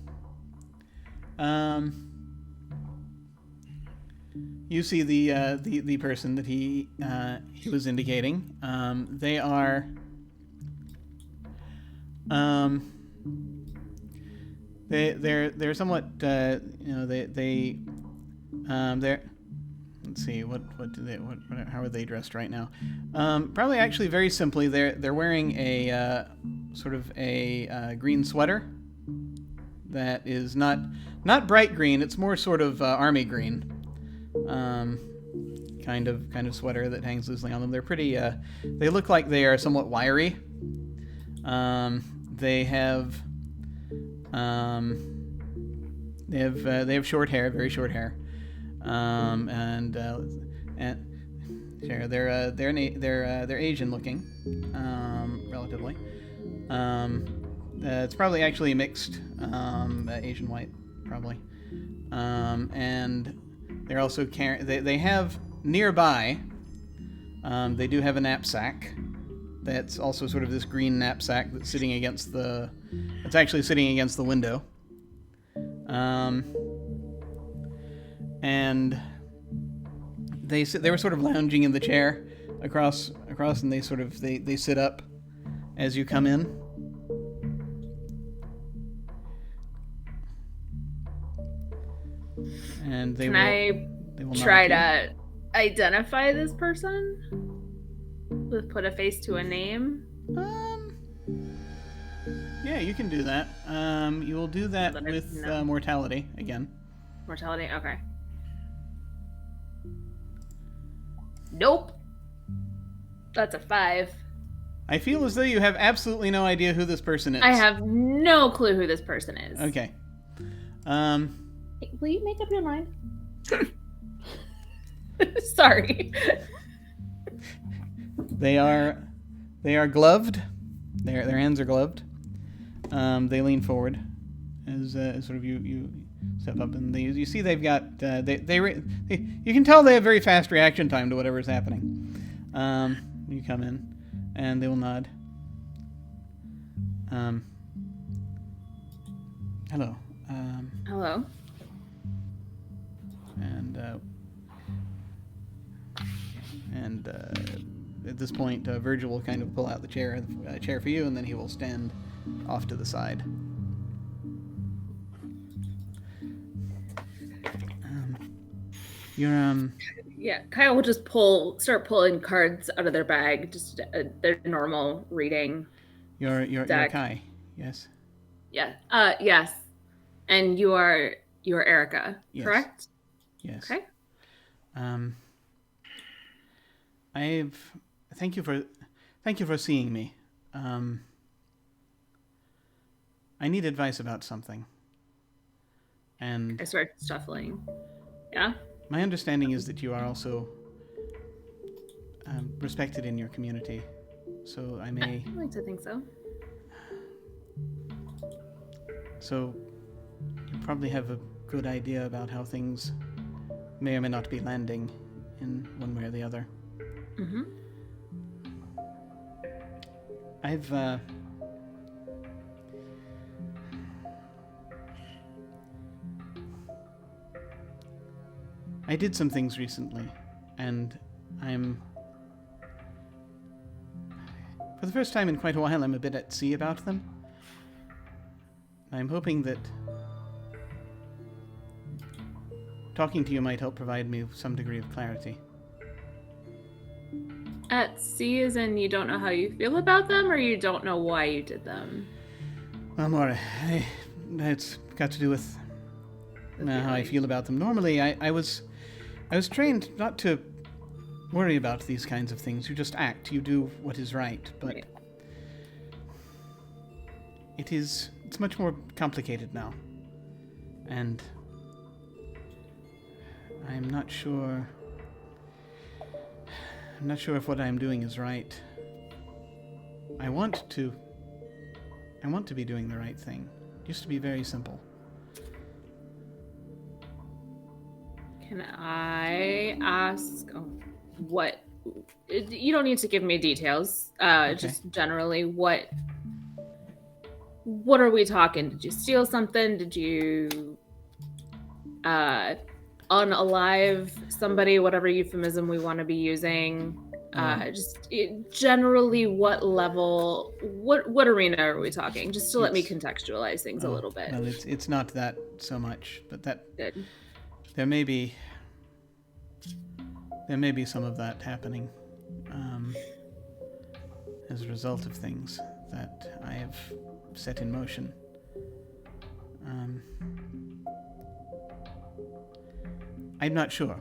you see the person that he was indicating. They are they're somewhat they're let's see what how are they dressed right now? Probably actually very simply they're wearing a sort of a green sweater that is not bright green. It's more sort of army green. Kind of sweater that hangs loosely on them. They're pretty. They look like they are somewhat wiry. They have short hair, very short hair, and sure, they're Asian looking, relatively. It's probably actually mixed, Asian white, probably, and they're also they have nearby. They do have a knapsack. That's also sort of this green knapsack that's sitting against the. It's actually sitting against the window. And they were sort of lounging in the chair across, and they sort of they sit up as you come in. And they will try to identify this person? Put a face to a name? Yeah, you can do that. You will do that with mortality again. Mortality, okay. Nope. That's a 5. I feel as though you have absolutely no idea who this person is. I have no clue who this person is. Okay. Will you make up your mind? Sorry. They are gloved. Their hands are gloved. They lean forward as sort of you step up, and you see they've got you can tell they have very fast reaction time to whatever's happening. You come in, and they will nod. Hello. Hello. And at this point, Virgil will kind of pull out the chair for you, and then he will stand off to the side. Yeah, Kyle will just start pulling cards out of their bag, just their normal reading. You're Kai, yes. Yeah. Yes. And you are Erica, yes. Correct? Yes. Okay. Thank you for seeing me. I need advice about something. And I start shuffling. Yeah. My understanding is that you are also respected in your community, so I like to think so. So you probably have a good idea about how things may or may not be landing in one way or the other. Mm-hmm. I did some things recently, and for the first time in quite a while, I'm a bit at sea about them. I'm hoping that talking to you might help provide me with some degree of clarity. At sea as in you don't know how you feel about them, or you don't know why you did them? Well, more, it's got to do with how I feel about them. Normally, I was trained not to worry about these kinds of things. You just act. You do what is right. But Right. it's much more complicated now. And I'm not sure if what I'm doing is right. I want to be doing the right thing. It used to be very simple. Can I ask what? You don't need to give me details. Okay. Just generally, what are we talking? Did you steal something? Did you unalive somebody? Whatever euphemism we want to be using. Generally, what level? What arena are we talking? Just to let me contextualize things a little bit. Well, it's not that so much, but that Good. there may be some of that happening as a result of things that I have set in motion. I'm not sure.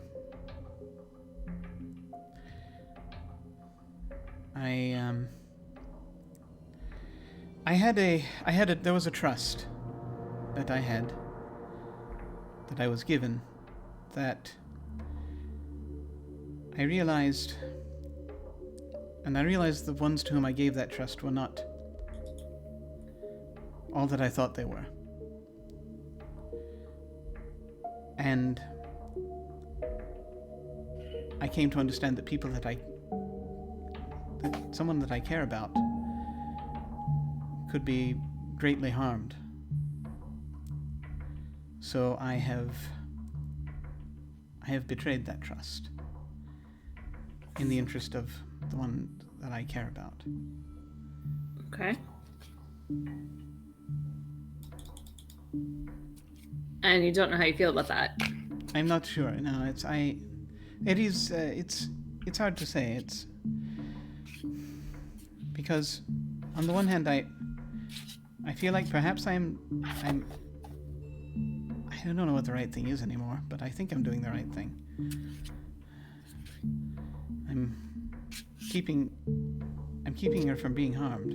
There was a trust that I was given, that I realized the ones to whom I gave that trust were not all that I thought they were. And I came to understand that someone that I care about could be greatly harmed. So I have betrayed that trust in the interest of the one that I care about. Okay. And you don't know how you feel about that? I'm not sure. No, it's hard to say. It's because on the one hand I feel like perhaps I don't know what the right thing is anymore, but I think I'm doing the right thing. I'm keeping her from being harmed.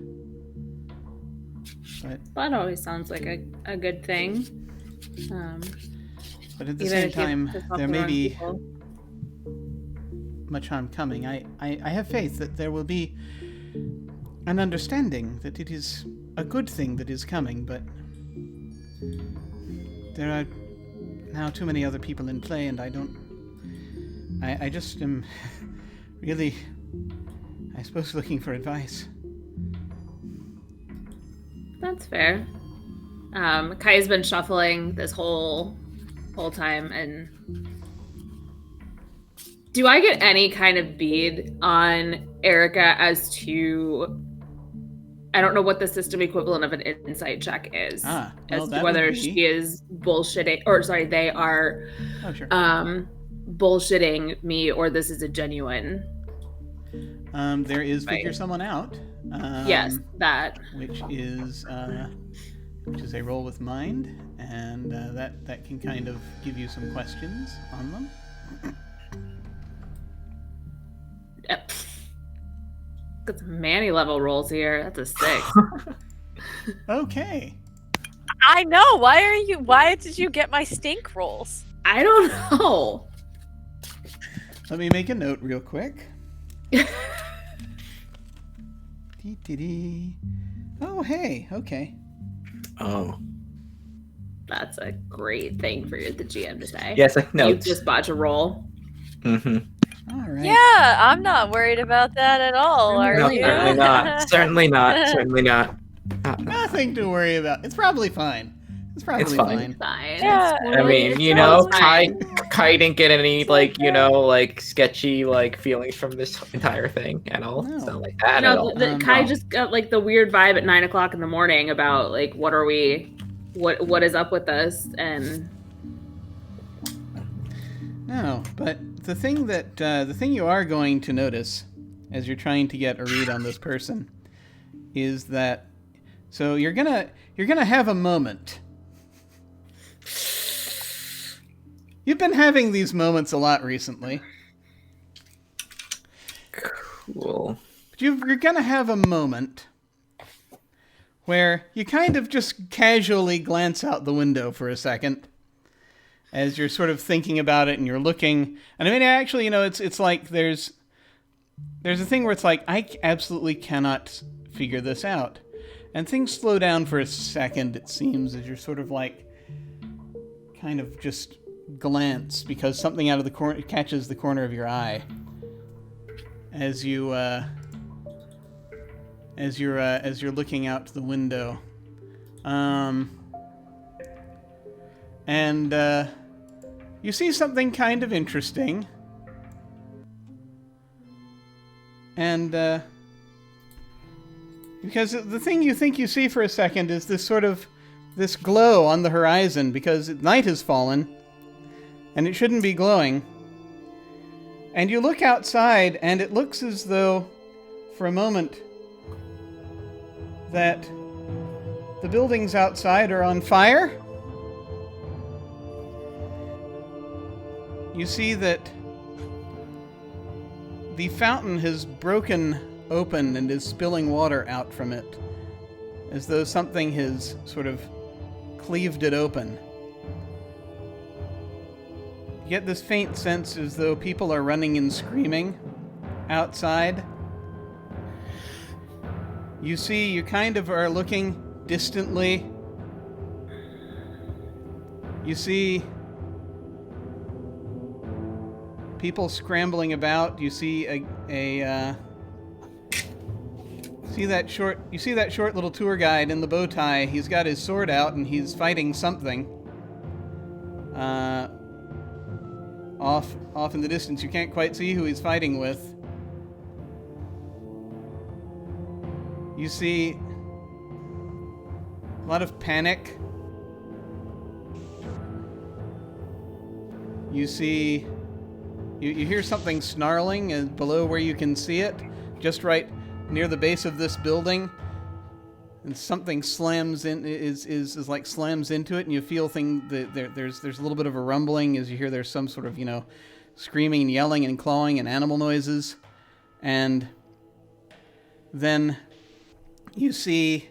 But that always sounds like a good thing. But at the same time, there may be people. much harm coming. I have faith that there will be an understanding that it is a good thing that is coming, but there are now too many other people in play, and I just am really, I suppose, looking for advice. That's fair. Kai's been shuffling this whole time, and do I get any kind of bead on Erica as to, I don't know what the system equivalent of an insight check is, well, as to that whether would be- she is bullshitting, or sorry, they are Oh, sure. bullshitting me, or this is a genuine. There is Right. figure someone out. Yes, that. Which is a roll with mind, and that can kind of give you some questions on them. Got some Manny level rolls here. That's a 6. Okay. I know. Why did you get my stink rolls? I don't know. Let me make a note real quick. Dee-dee-dee. Oh, hey. Okay. Oh. That's a great thing for the GM to say. Yes, I know. You just bought a roll. Mm-hmm. All right. Yeah, I'm not worried about that at all. I'm Are No, really you? certainly not. Certainly not. Certainly not. Nothing to worry about. It's probably fine. It's probably fine. Fine. Yeah, I mean, It's you totally know, fine. Kai didn't get any like sketchy feelings from this entire thing at all. It's No. not like that No, at all. Kai just got like the weird vibe at 9:00 in the morning about like what is up with us, and No, but the thing you are going to notice as you're trying to get a read on this person is that so you're gonna have a moment. You've been having these moments a lot recently. Cool. But you're gonna have a moment where you kind of just casually glance out the window for a second as you're sort of thinking about it and you're looking. And I mean, actually, it's like there's a thing where it's like, I absolutely cannot figure this out. And things slow down for a second, it seems, as you're sort of like kind of just glance because something out of the corner catches the corner of your eye as you're looking out the window, and you see something kind of interesting, and because the thing you think you see for a second is this glow on the horizon because night has fallen. And it shouldn't be glowing. And you look outside, and it looks as though, for a moment, that the buildings outside are on fire. You see that the fountain has broken open and is spilling water out from it, as though something has sort of cleaved it open. You get this faint sense as though people are running and screaming outside. You kind of are looking distantly. You see people scrambling about. You see that short little tour guide in the bow tie. He's got his sword out and he's fighting something. Off in the distance. You can't quite see who he's fighting with. You see a lot of panic. You see... You hear something snarling below where you can see it, just right near the base of this building. And something slams in, slams into it, and you feel there's a little bit of a rumbling as you hear there's some sort of, screaming and yelling and clawing and animal noises. And then you see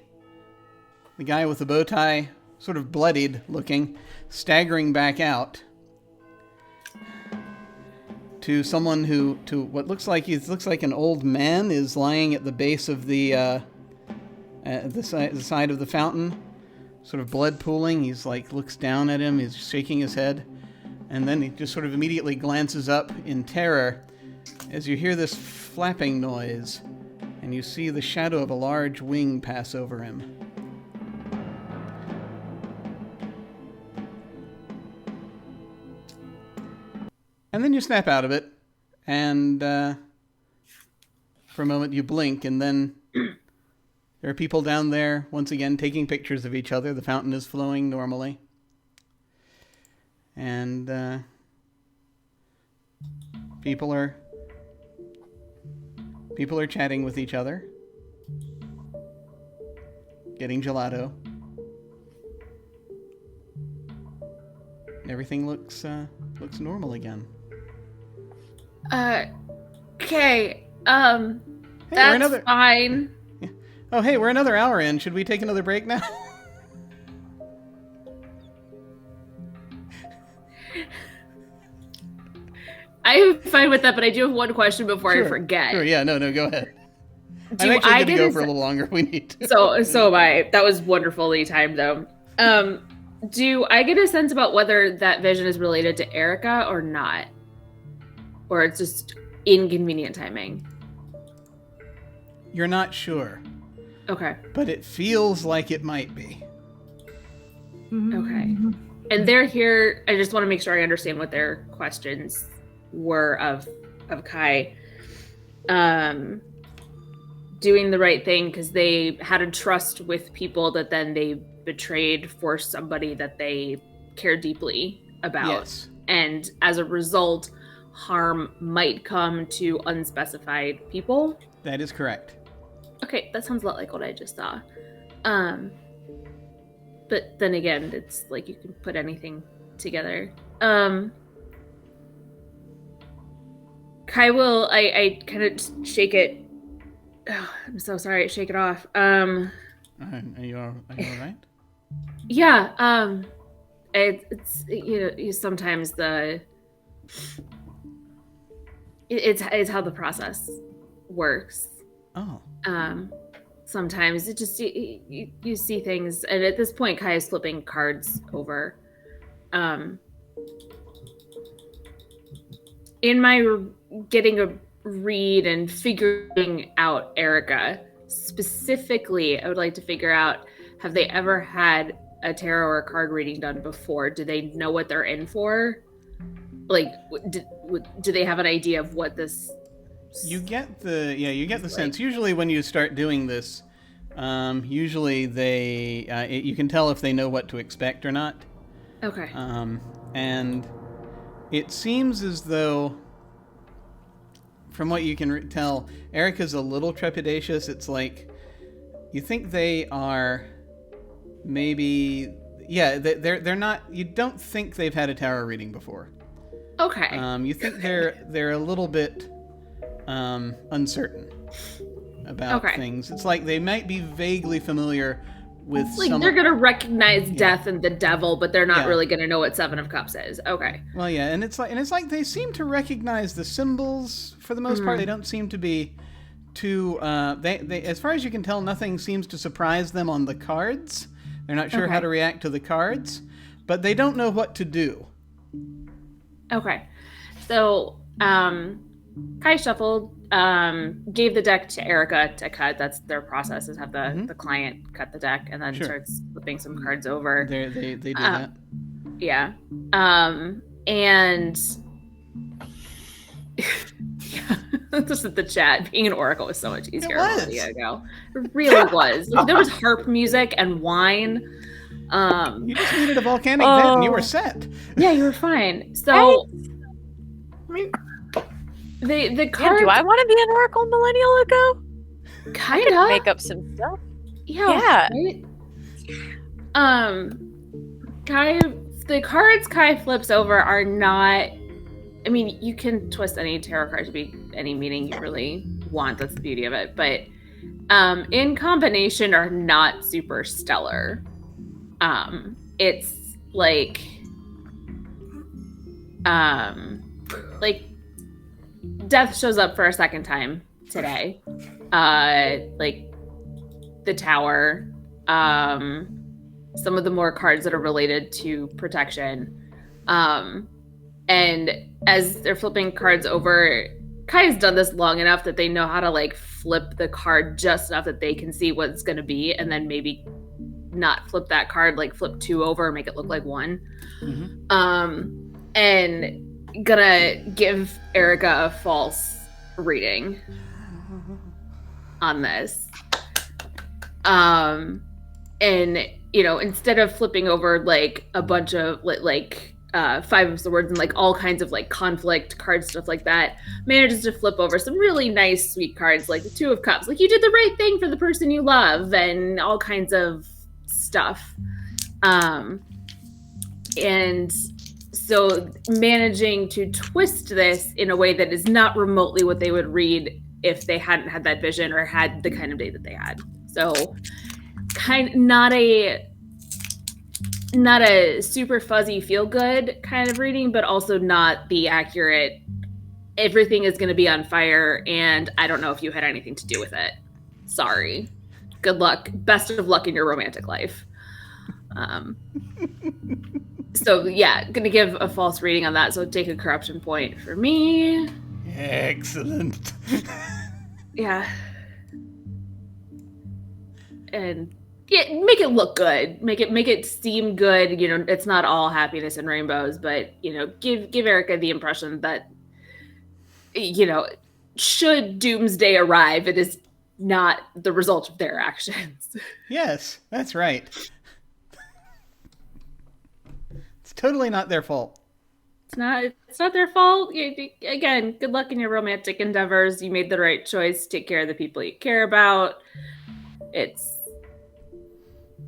the guy with the bow tie, sort of bloodied looking, staggering back out to someone to what looks like an old man is lying at the base of the side of the fountain, sort of blood pooling. He's looks down at him, he's shaking his head, and then he just sort of immediately glances up in terror as you hear this flapping noise, and you see the shadow of a large wing pass over him. And then you snap out of it, and for a moment you blink, and then there are people down there, once again, taking pictures of each other. The fountain is flowing normally. And people are chatting with each other, getting gelato. Everything looks normal again. Okay. Hey, That's fine. Oh, hey, we're another hour in. Should we take another break now? I'm fine with that, but I do have one question before Sure, I forget. Sure, yeah, no, go ahead. Do I'm actually I going to get go a for a se- little longer if we need to. So am I. That was wonderfully timed, though. Do I get a sense about whether that vision is related to Erica or not? Or it's just inconvenient timing? You're not sure, Okay. but it feels like it might be. Okay. And they're here. I just want to make sure I understand what their questions were of Kai. Doing the right thing because they had a trust with people that then they betrayed for somebody that they care deeply about. Yes. And as a result, harm might come to unspecified people. That is correct. Okay, that sounds a lot like what I just saw. But then again, it's like you can put anything together. Kai will, I kind of shake it. Oh, I'm so sorry, shake it off. Are you all right? Yeah, it's sometimes it's how the process works. Oh. Sometimes it just you see things, and at this point, Kai is flipping cards over. In my getting a read and figuring out Erica specifically, I would like to figure out: have they ever had a tarot or card reading done before? Do they know what they're in for? Like, do they have an idea of what this? You get the sense. Usually, when you start doing this, usually you can tell if they know what to expect or not. Okay. And it seems as though, from what you can tell, Erica's a little trepidatious. It's like you think they are maybe, they're not. You don't think they've had a tarot reading before. Okay. You think they're a little bit uncertain about things. It's like they might be vaguely familiar with they're gonna recognize death and the devil, but they're not really gonna know what Seven of Cups is. Okay. Well, yeah, and it's like they seem to recognize the symbols for the most part. They don't seem to be too. They as far as you can tell, nothing seems to surprise them on the cards. They're not sure how to react to the cards, but they don't know what to do. Okay. So, Kai shuffled, gave the deck to Erica to cut. That's their process, is have the client cut the deck and then starts flipping some cards over. They do that. Yeah. And just at the chat, being an oracle was so much easier a year ago. It really was. Like, there was harp music and wine. You just needed a volcanic vent and you were set. Yeah, you were fine. So, I mean, the card. do I want to be an oracle millennial ago? Kind of. Make up some stuff. Yeah. Right? Kai, the cards Kai flips over are not. I mean, you can twist any tarot card to be any meaning you really want. That's the beauty of it. But in combination, are not super stellar. It's like death shows up for a second time today. Like the tower, some of the more cards that are related to protection. And as they're flipping cards over, Kai's done this long enough that they know how to like flip the card just enough that they can see what it's going to be, and then maybe not flip that card, like flip 2 over and make it look like 1. And gonna give Erica a false reading on this. And instead of flipping over like a bunch of like 5 of Swords and like all kinds of like conflict card stuff like that, manages to flip over some really nice sweet cards like the 2 of Cups, like you did the right thing for the person you love, and all kinds of stuff. And so managing to twist this in a way that is not remotely what they would read if they hadn't had that vision or had the kind of day that they had. So not a super fuzzy feel good kind of reading, but also not the accurate, everything is going to be on fire and I don't know if you had anything to do with it. Sorry. Good luck. Best of luck in your romantic life. So yeah, gonna give a false reading on that. So take a corruption point for me. Excellent. Yeah. And yeah, make it look good. Make it seem good. You know, it's not all happiness and rainbows, but you know, give Erica the impression that, you know, should doomsday arrive, it is not the result of their actions. Yes, that's right. It's totally not their fault. It's not their fault. Again, good luck in your romantic endeavors. You made the right choice. Take care of the people you care about. It's,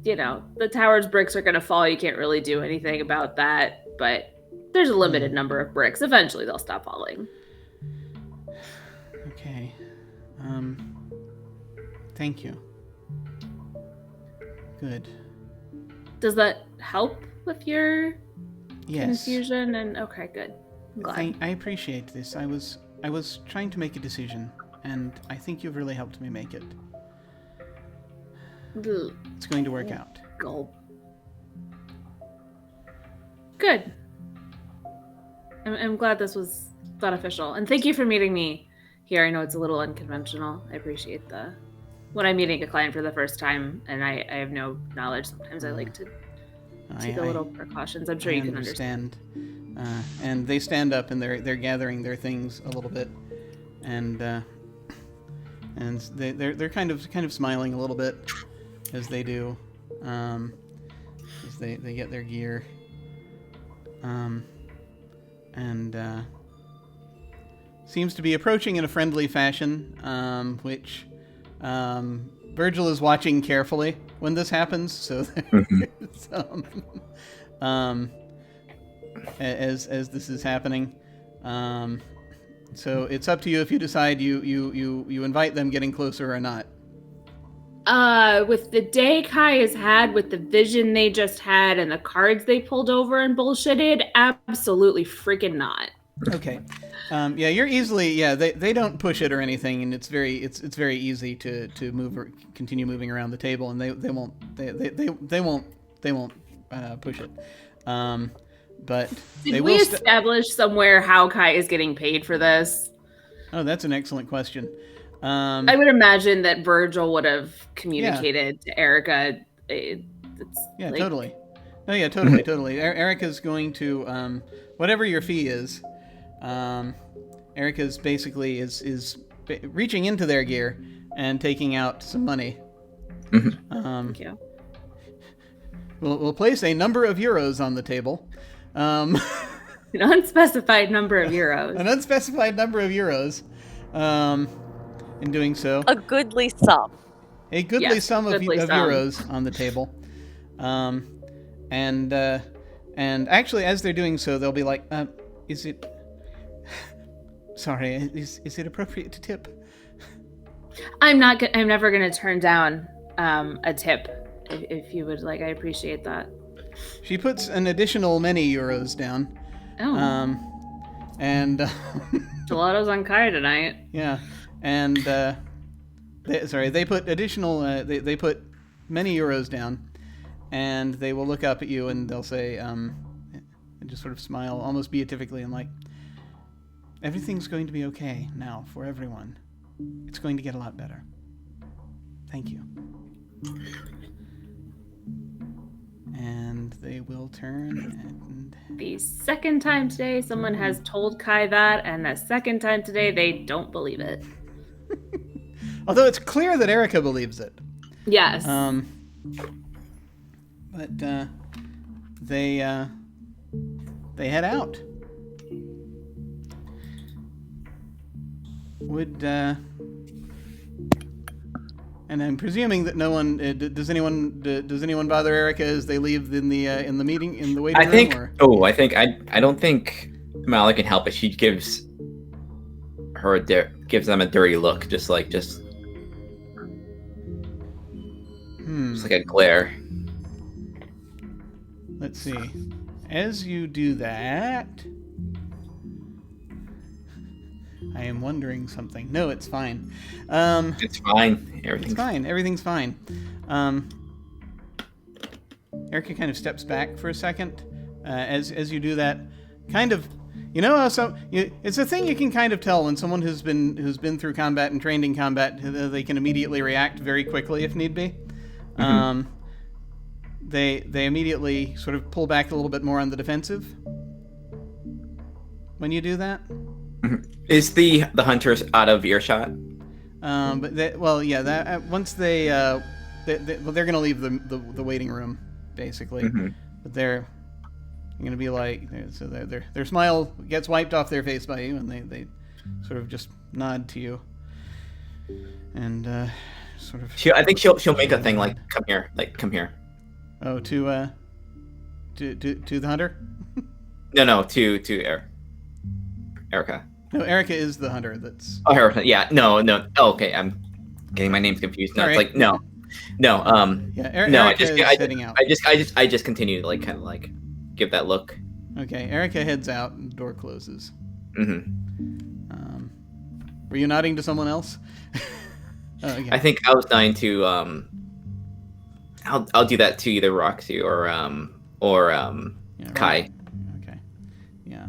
you know, the tower's bricks are going to fall. You can't really do anything about that, but there's a limited number of bricks. Eventually they'll stop falling. Okay. Thank you. Good. Does that help with your Yes. confusion? And okay, good. I'm glad. I appreciate this. I was trying to make a decision, and I think you've really helped me make it. Ugh. It's going to work out. Gulp. Good. I'm glad this was beneficial, and thank you for meeting me here. I know it's a little unconventional. I appreciate when I'm meeting a client for the first time and I have no knowledge. Sometimes I like to take a little precautions. I'm sure you can understand. And they stand up and they're gathering their things a little bit, and they're kind of smiling a little bit as they do, as they get their gear, and seems to be approaching in a friendly fashion, which Virgil is watching carefully when this happens, so as this is happening. So it's up to you if you decide you invite them getting closer or not. With the day Kai has had, with the vision they just had, and the cards they pulled over and bullshitted, absolutely freaking not. Okay. Yeah, you're easily. Yeah, they don't push it or anything, and it's very easy to move or continue moving around the table, and they won't push it. But did we establish somewhere how Kai is getting paid for this? Oh, that's an excellent question. I would imagine that Virgil would have communicated to Erica. Totally. No, yeah, totally. Erica's going to whatever your fee is. Erica's basically is reaching into their gear and taking out some money. Thank you. We'll place a number of euros on the table. An unspecified number of euros. An unspecified number of euros. In doing so, a goodly sum. A goodly sum of euros on the table. And actually, as they're doing so, they'll be like, "Is it? Sorry, is it appropriate to tip?" I'm never gonna turn down a tip if you would like. I appreciate that. She puts an additional many euros down. Oh. And Gelato's on Kai tonight. Yeah, and they put additional. They put many euros down, and they will look up at you and they'll say, and just sort of smile, almost beatifically, and like, "Everything's going to be okay now for everyone. It's going to get a lot better. Thank you." And they will turn and... The second time today someone has told Kai that, and the second time today they don't believe it. Although it's clear that Erica believes it. Yes. But they head out. And I'm presuming that no one does anyone bother Erica as they leave in the meeting in the waiting room? I don't think Malik can help it. She gives them a dirty look, just like it's like a glare. Let's see. As you do that, I am wondering something. No, it's fine. It's fine. Everything's fine. Erica kind of steps back for a second as you do that. Kind of, It's a thing you can kind of tell when someone who's been through combat and trained in combat, they can immediately react very quickly if need be. They immediately sort of pull back a little bit more on the defensive when you do that. Is the hunters out of earshot? Once they're going to leave the waiting room basically, but they're going to be like, so their smile gets wiped off their face by you, and they sort of just nod to you, and sort of. I think she'll make a thing like come here. Oh, to the hunter? No, to Erica. No, Erica is the hunter. That's. Oh, Erica. Yeah. No. Oh, okay, I'm getting my names confused. No, All it's right. like no. Yeah, Erica is heading out. I just continue to like kind of like give that look. Okay, Erica heads out and the door closes. Were you nodding to someone else? Okay. I think I was dying to I'll do that to either Roxy or Kai. Okay. Yeah.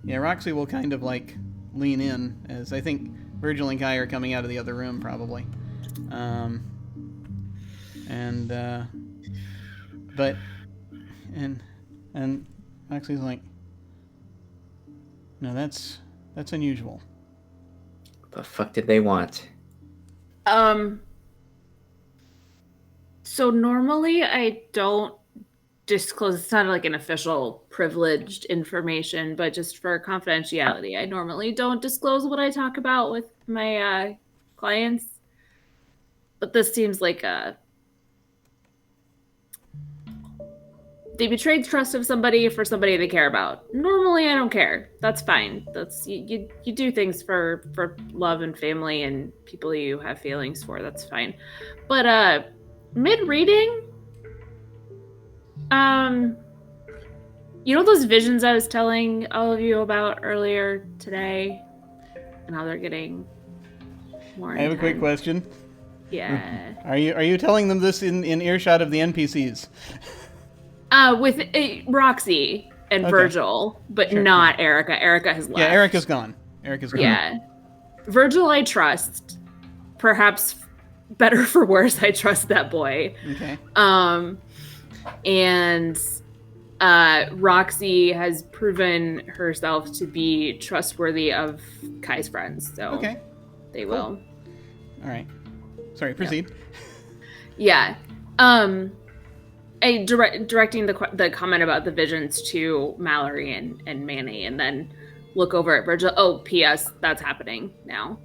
Yeah, Roxy will kind of like lean in, as I think Virgil and Kai are coming out of the other room probably. And Roxy's like, no, that's unusual. The fuck did they want? So normally I don't disclose, it's not like an official privileged information, but just for confidentiality, I normally don't disclose what I talk about with my clients. But this seems like they betrayed the trust of somebody for somebody they care about. Normally, I don't care. That's fine. That's you do things for love and family and people you have feelings for. That's fine. But mid-reading, you know those visions I was telling all of you about earlier today, and how they're getting more I have a quick question. Yeah. Are you telling them this in earshot of the NPCs? With Roxy and Okay. Virgil, but Sure. not Erica. Erica has left. Yeah, Erica's gone. Yeah. Virgil I trust. Perhaps better for worse, I trust that boy. Okay. And Roxy has proven herself to be trustworthy of Kai's friends, so Okay. they Cool. will. All right. Sorry, proceed. Yeah. Directing the comment about the visions to Mallory and Manny, and then look over at Virgil. Oh, P.S. That's happening now.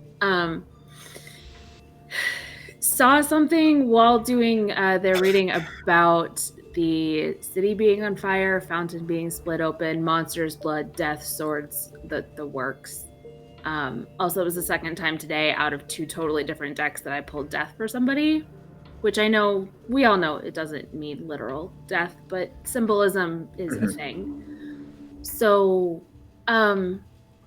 Saw something while doing their reading about the city being on fire, fountain being split open, monsters, blood, death, swords, the works. Also, it was the second time today out of 2 totally different decks that I pulled death for somebody, which I know, we all know it doesn't mean literal death, but symbolism is a thing. So,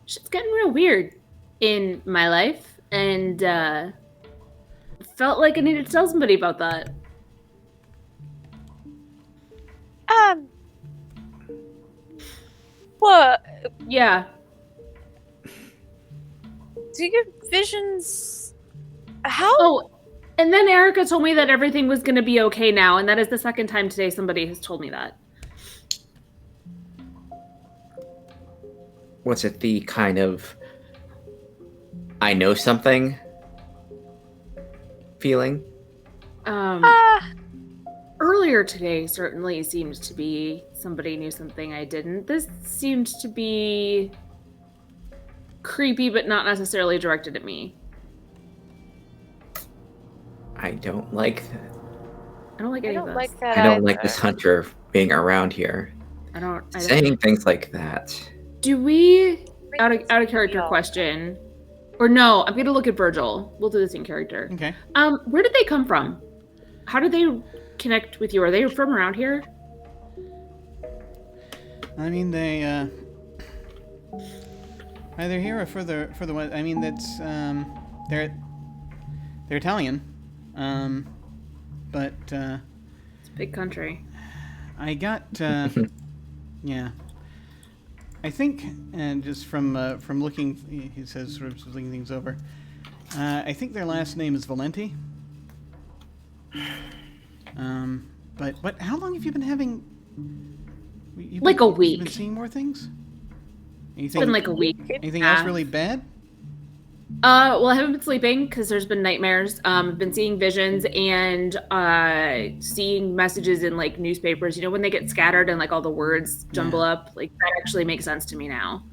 shit's getting real weird in my life, and felt like I needed to tell somebody about that. What? Yeah. Do you get visions? How? Oh, and then Erica told me that everything was going to be okay now, and that is the second time today somebody has told me that. Was it the kind of I know something feeling? Earlier today certainly seemed to be somebody knew something I didn't. This seemed to be creepy, but not necessarily directed at me. I don't like that. I don't like I any don't of this. like that. I don't like either. this hunter being around here. I don't Saying things like that. Do we out of character No. question? Or no, I'm gonna look at Virgil. We'll do this in character. Okay. Where did they come from? How did they connect with you? Are they from around here? I mean, they either here or further west. I mean, that's they're Italian, but It's a big country. I got yeah. I think, and just from looking, he says, sort of looking things over. I think their last name is Valenti. But how long have you been having? Like a week. You've been seeing more things. It's been like a week. Anything else really bad? Well, I haven't been sleeping because there's been nightmares. I've been seeing visions and seeing messages in like newspapers. You know, when they get scattered and like all the words jumble up, like that actually makes sense to me now.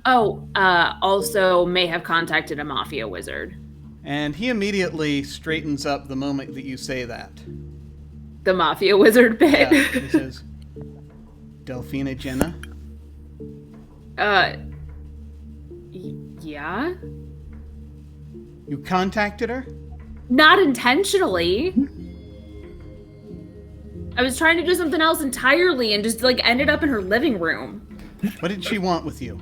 Also may have contacted a mafia wizard. And he immediately straightens up the moment that you say that. The mafia wizard bit. Yeah, he says, Delphina Jenna? Yeah? You contacted her? Not intentionally. I was trying to do something else entirely and just like ended up in her living room. What did she want with you?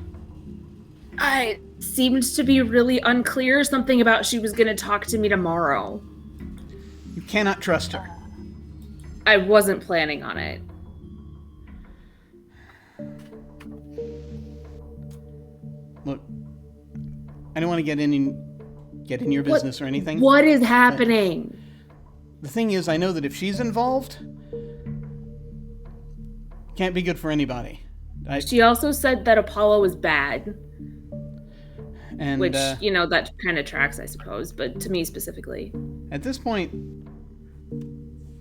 It seemed to be really unclear. Something about she was going to talk to me tomorrow. You cannot trust her. I wasn't planning on it. Look, I don't want to get in your business or anything. What is happening? The thing is, I know that if she's involved, can't be good for anybody. She also said that Apollo was bad. And, which, you know, that kind of tracks, I suppose, but to me specifically. At this point,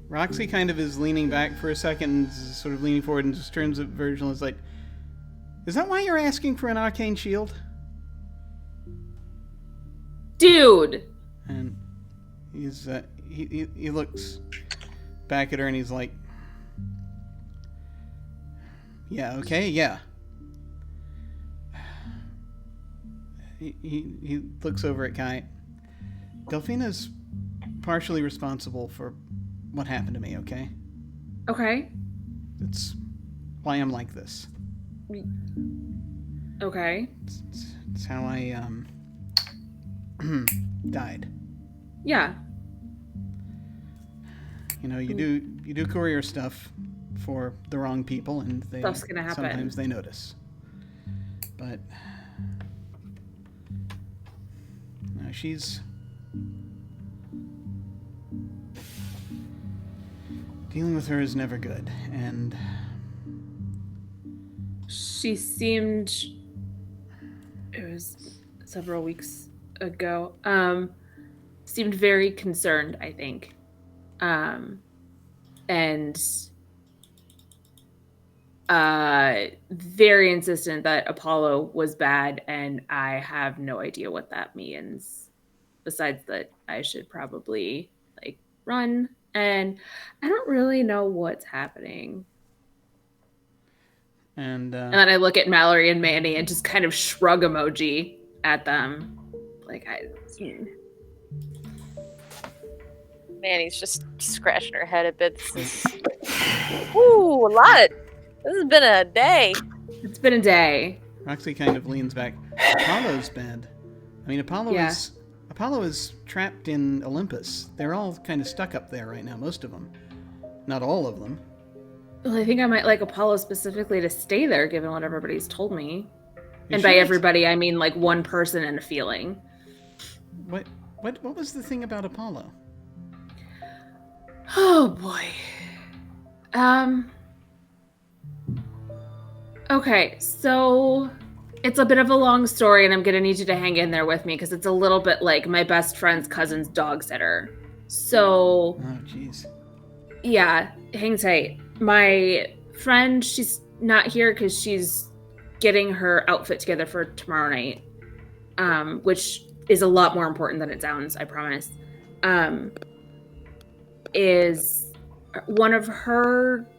Roxy kind of is leaning back for a second, and is sort of leaning forward and just turns to Virgil and is like, is that why you're asking for an arcane shield? Dude! And he's, he looks back at her and he's like, yeah, okay, yeah. He looks over at Kai. Delphina's partially responsible for what happened to me, okay? Okay. That's why I'm like this. Okay. It's how I, died. Yeah. You know, you do courier stuff for the wrong people, and Stuff's gonna happen. Sometimes they notice. But no, she's dealing with her is never good, and she seemed, it was several weeks ago, seemed very concerned, I think. And very insistent that Apollo was bad, and I have no idea what that means. Besides that, I should probably like run, and I don't really know what's happening. And then I look at Mallory and Manny and just kind of shrug emoji at them, like Manny's just scratching her head a bit. Ooh, a lot. This has been a day. It's been a day. Roxy kind of leans back. Apollo's bad. I mean, Apollo is trapped in Olympus. They're all kind of stuck up there right now, most of them. Not all of them. Well, I think I might like Apollo specifically to stay there, given what everybody's told me. And by everybody, I mean like one person and a feeling. What was the thing about Apollo? Oh boy. Okay, so it's a bit of a long story, and I'm gonna need you to hang in there with me because it's a little bit like my best friend's cousin's dog sitter. So, oh jeez. Yeah, hang tight. My friend, she's not here because she's getting her outfit together for tomorrow night, which is a lot more important than it sounds, I promise. Is one of her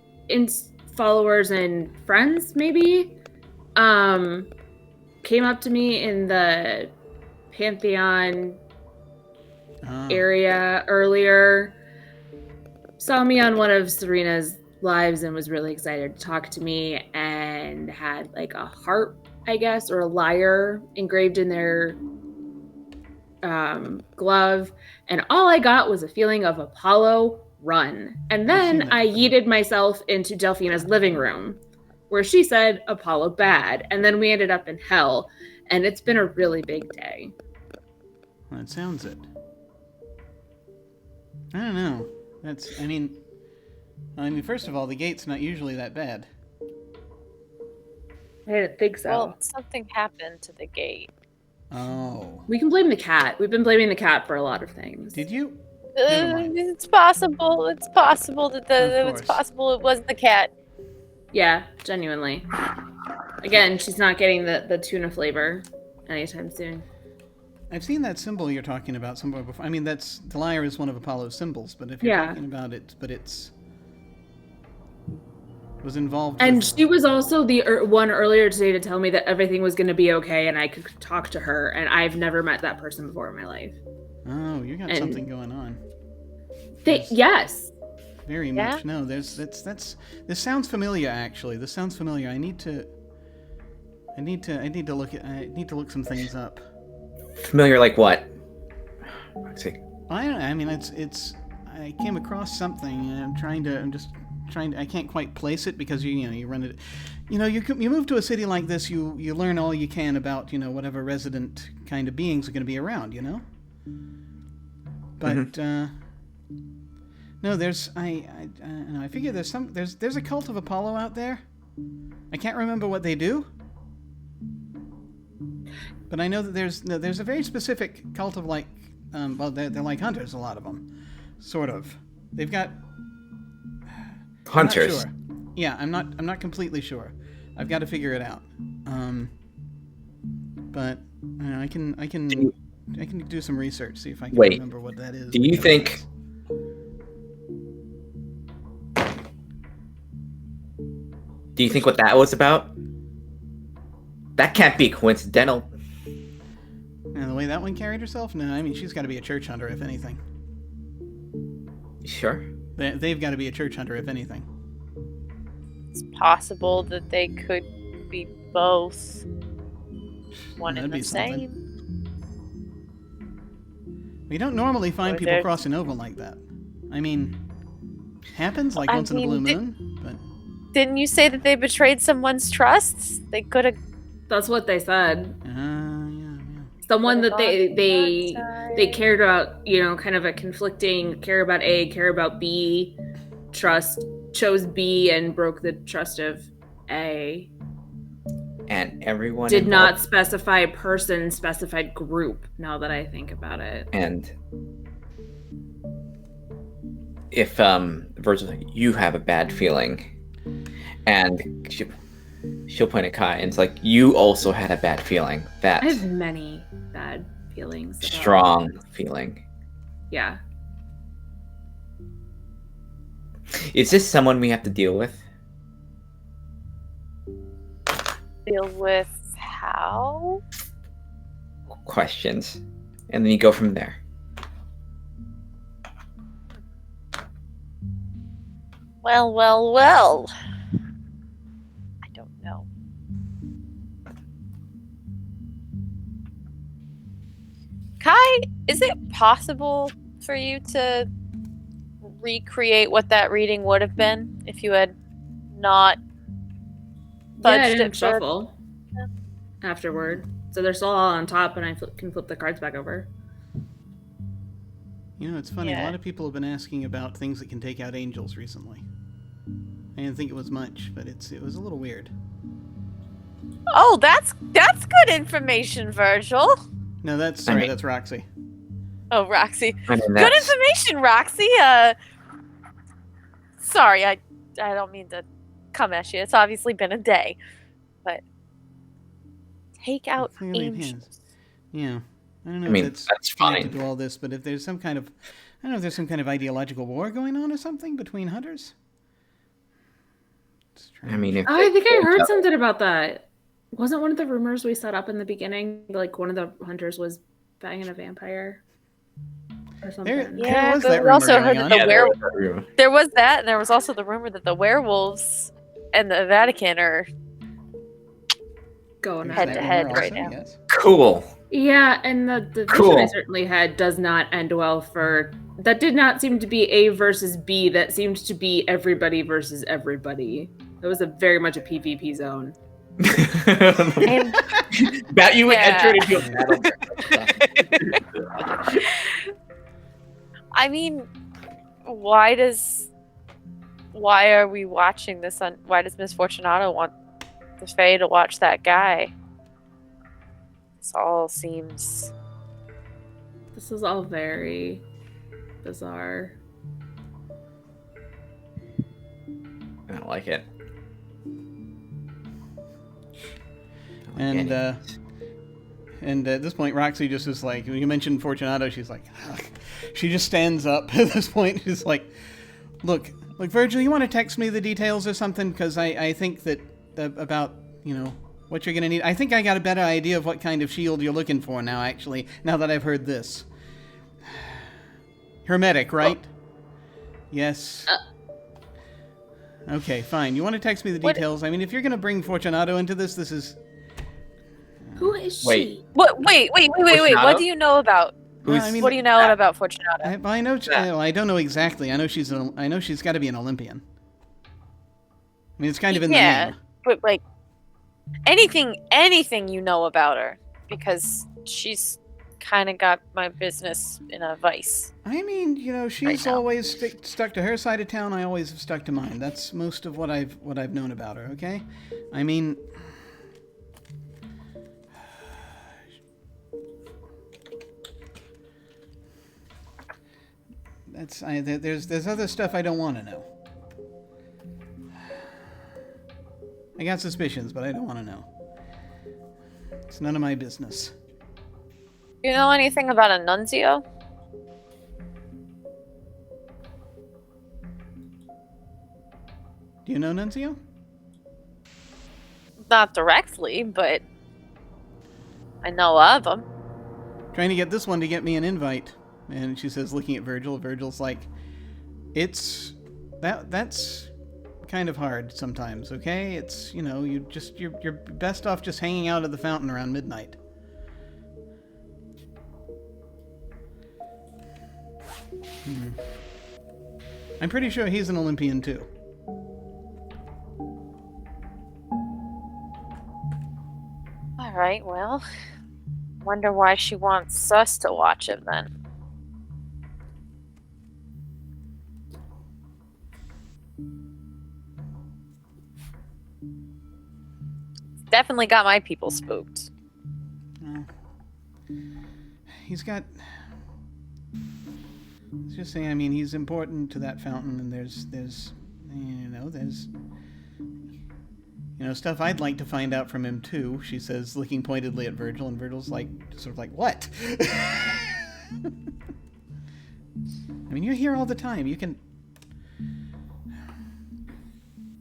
followers and friends, maybe, came up to me in the Pantheon area earlier, saw me on one of Serena's lives and was really excited to talk to me, and had like a heart, I guess, or a lyre engraved in their glove, and all I got was a feeling of Apollo, run. And then I yeeted myself into Delphina's living room, where she said Apollo bad, and then we ended up in hell, and it's been a really big day. Well, that sounds it. I don't know. I mean, first of all, the gate's not usually that bad. I didn't think so. Well, something happened to the gate. Oh. We can blame the cat. We've been blaming the cat for a lot of things. Did you? Never mind. It's possible. It's possible that Of it's course. possible it was the cat. Yeah, genuinely. Again, she's not getting the tuna flavor anytime soon. I've seen that symbol you're talking about somewhere before. I mean, the lyre is one of Apollo's symbols, but if you're talking about it, was involved. And with... she was also the one earlier today to tell me that everything was going to be okay and I could talk to her, and I've never met that person before in my life. Oh, you got something going on. Yes. Very much. No, this sounds familiar. Actually, this sounds familiar. I need to look some things up. Familiar like what? Let's see. I mean, I came across something, and I can't quite place it because you run it. You move to a city like this, you learn all you can about whatever resident kind of beings are going to be around. But no, I figure there's a cult of Apollo out there. I can't remember what they do, but I know that there's a very specific cult of they're like hunters, a lot of them, sort of. They've got hunters. I'm not sure. Yeah, I'm not completely sure. I've got to figure it out. But I can do some research, see if I can remember what that is. Do you think? Do you think what that was about? That can't be coincidental. And the way that one carried herself? No, I mean, she's got to be a church hunter, if anything. Sure. They've got to be a church hunter, if anything. It's possible that they could be both one and the same. We don't normally find people crossing over like that. I mean, happens like once in a blue moon, but... Didn't you say that they betrayed someone's trust? They could have... That's what they said. Yeah. Someone that they cared about, kind of a conflicting care about A, care about B, trust, chose B and broke the trust of A. And everyone did not specify person, specified group, now that I think about it. And if Virgil, you have a bad feeling, and she'll point at Kai, and it's like, you also had a bad feeling. That I have many bad feelings. Strong feeling. Yeah. Is this someone we have to deal with? Deal with how? Questions. And then you go from there. Well. I don't know. Kai, is it possible for you to recreate what that reading would have been if you had not I didn't shuffle afterward. So they're still all on top, and I can flip the cards back over. It's funny. A lot of people have been asking about things that can take out angels recently. I didn't think it was much, but it was a little weird. Oh, that's good information, Virgil. No, that's Roxy. Oh, Roxy. Good information, Roxy. Sorry, I don't mean to come at you. It's obviously been a day, but take out angels. Yeah, I don't know. If that's fine to do all this, but if there's some kind of, I don't know if there's some kind of ideological war going on or something between hunters. I mean, I think I heard something about that. Wasn't one of the rumors we set up in the beginning like one of the hunters was banging a vampire or something? There was that we also heard that there was that, and there was also the rumor that the werewolves and the Vatican are going head to head right now. Yes. Cool. Yeah, and the vision I certainly had does not end well for... That did not seem to be A versus B. That seemed to be everybody versus everybody. That was very much a PvP zone. And That you would Yeah. enter into a battle. I mean, why are we watching this on? Why does Miss Fortunato want the Fae to watch that guy? This all seems. This is all very bizarre. I don't like it. And at this point, Roxy just is like, when you mentioned Fortunato, she's like, ugh. She just stands up at this point. She's like, look, Virgil, you want to text me the details or something? Because I think that about, what you're going to need. I think I got a better idea of what kind of shield you're looking for now, actually, now that I've heard this. Hermetic, right? Yes. Okay, fine. You want to text me the details? I mean, if you're going to bring Fortunato into this is... Who is she? Wait. What? Wait. Fortunato? What do you know about? Well, I mean, What do you know about Fortunato? I know. I don't know exactly. I know she's got to be an Olympian. I mean, it's kind of in the name. But like anything you know about her, because she's kind of got my business in a vice. I mean, she's Right now. always stuck to her side of town. I always have stuck to mine. That's most of what I've known about her. Okay, I mean. There's other stuff I don't want to know. I got suspicions, but I don't want to know. It's none of my business. You know anything about a nuncio? Do you know Nunzio? Not directly, but I know of him. Trying to get this one to get me an invite. And she says, looking at Virgil. Virgil's like, that's kind of hard sometimes, okay? It's, you're best off just hanging out at the fountain around midnight. I'm pretty sure he's an Olympian too. Alright, well, wonder why she wants us to watch him then. Definitely got my people spooked. He's got... Let's just say, I mean, he's important to that fountain, and there's stuff I'd like to find out from him too, she says, looking pointedly at Virgil, and Virgil's like, sort of like, what? I mean, you're here all the time. You can...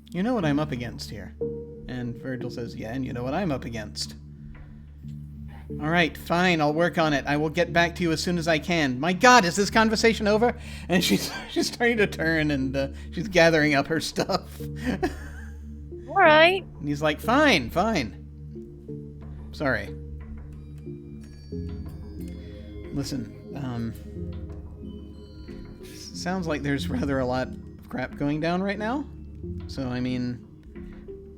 You know what I'm up against here. And Virgil says, yeah, and you know what I'm up against. All right, fine, I'll work on it. I will get back to you as soon as I can. My God, is this conversation over? And she's starting to turn, and she's gathering up her stuff. All right. And he's like, fine. Sorry. Listen, sounds like there's rather a lot of crap going down right now. So, I mean,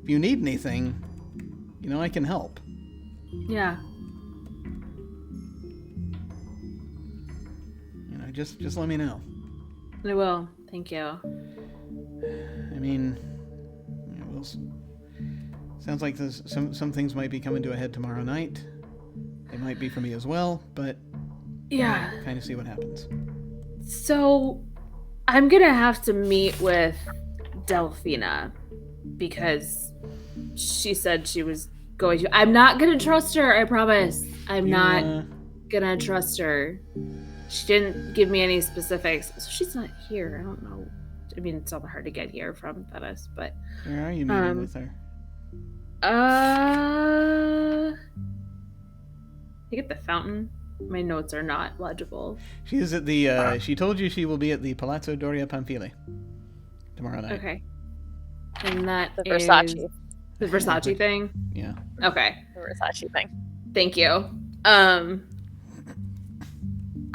if you need anything, I can help. Yeah. Just let me know. I will. Thank you. I mean, sounds like there's some things might be coming to a head tomorrow night. It might be for me as well, but yeah, kind of see what happens. So, I'm gonna have to meet with Delphina because she said she was going to. I'm not gonna trust her. I promise. I'm not gonna trust her. She didn't give me any specifics, so she's not here. I don't know. I mean, it's not hard to get here from Venice, but where are you meeting with her? I think at the fountain. My notes are not legible. She is at the. She told you she will be at the Palazzo Doria Pamphili tomorrow night. Okay. And that The is Versace. the Versace thing. Yeah. Okay. The Versace thing. Thank you.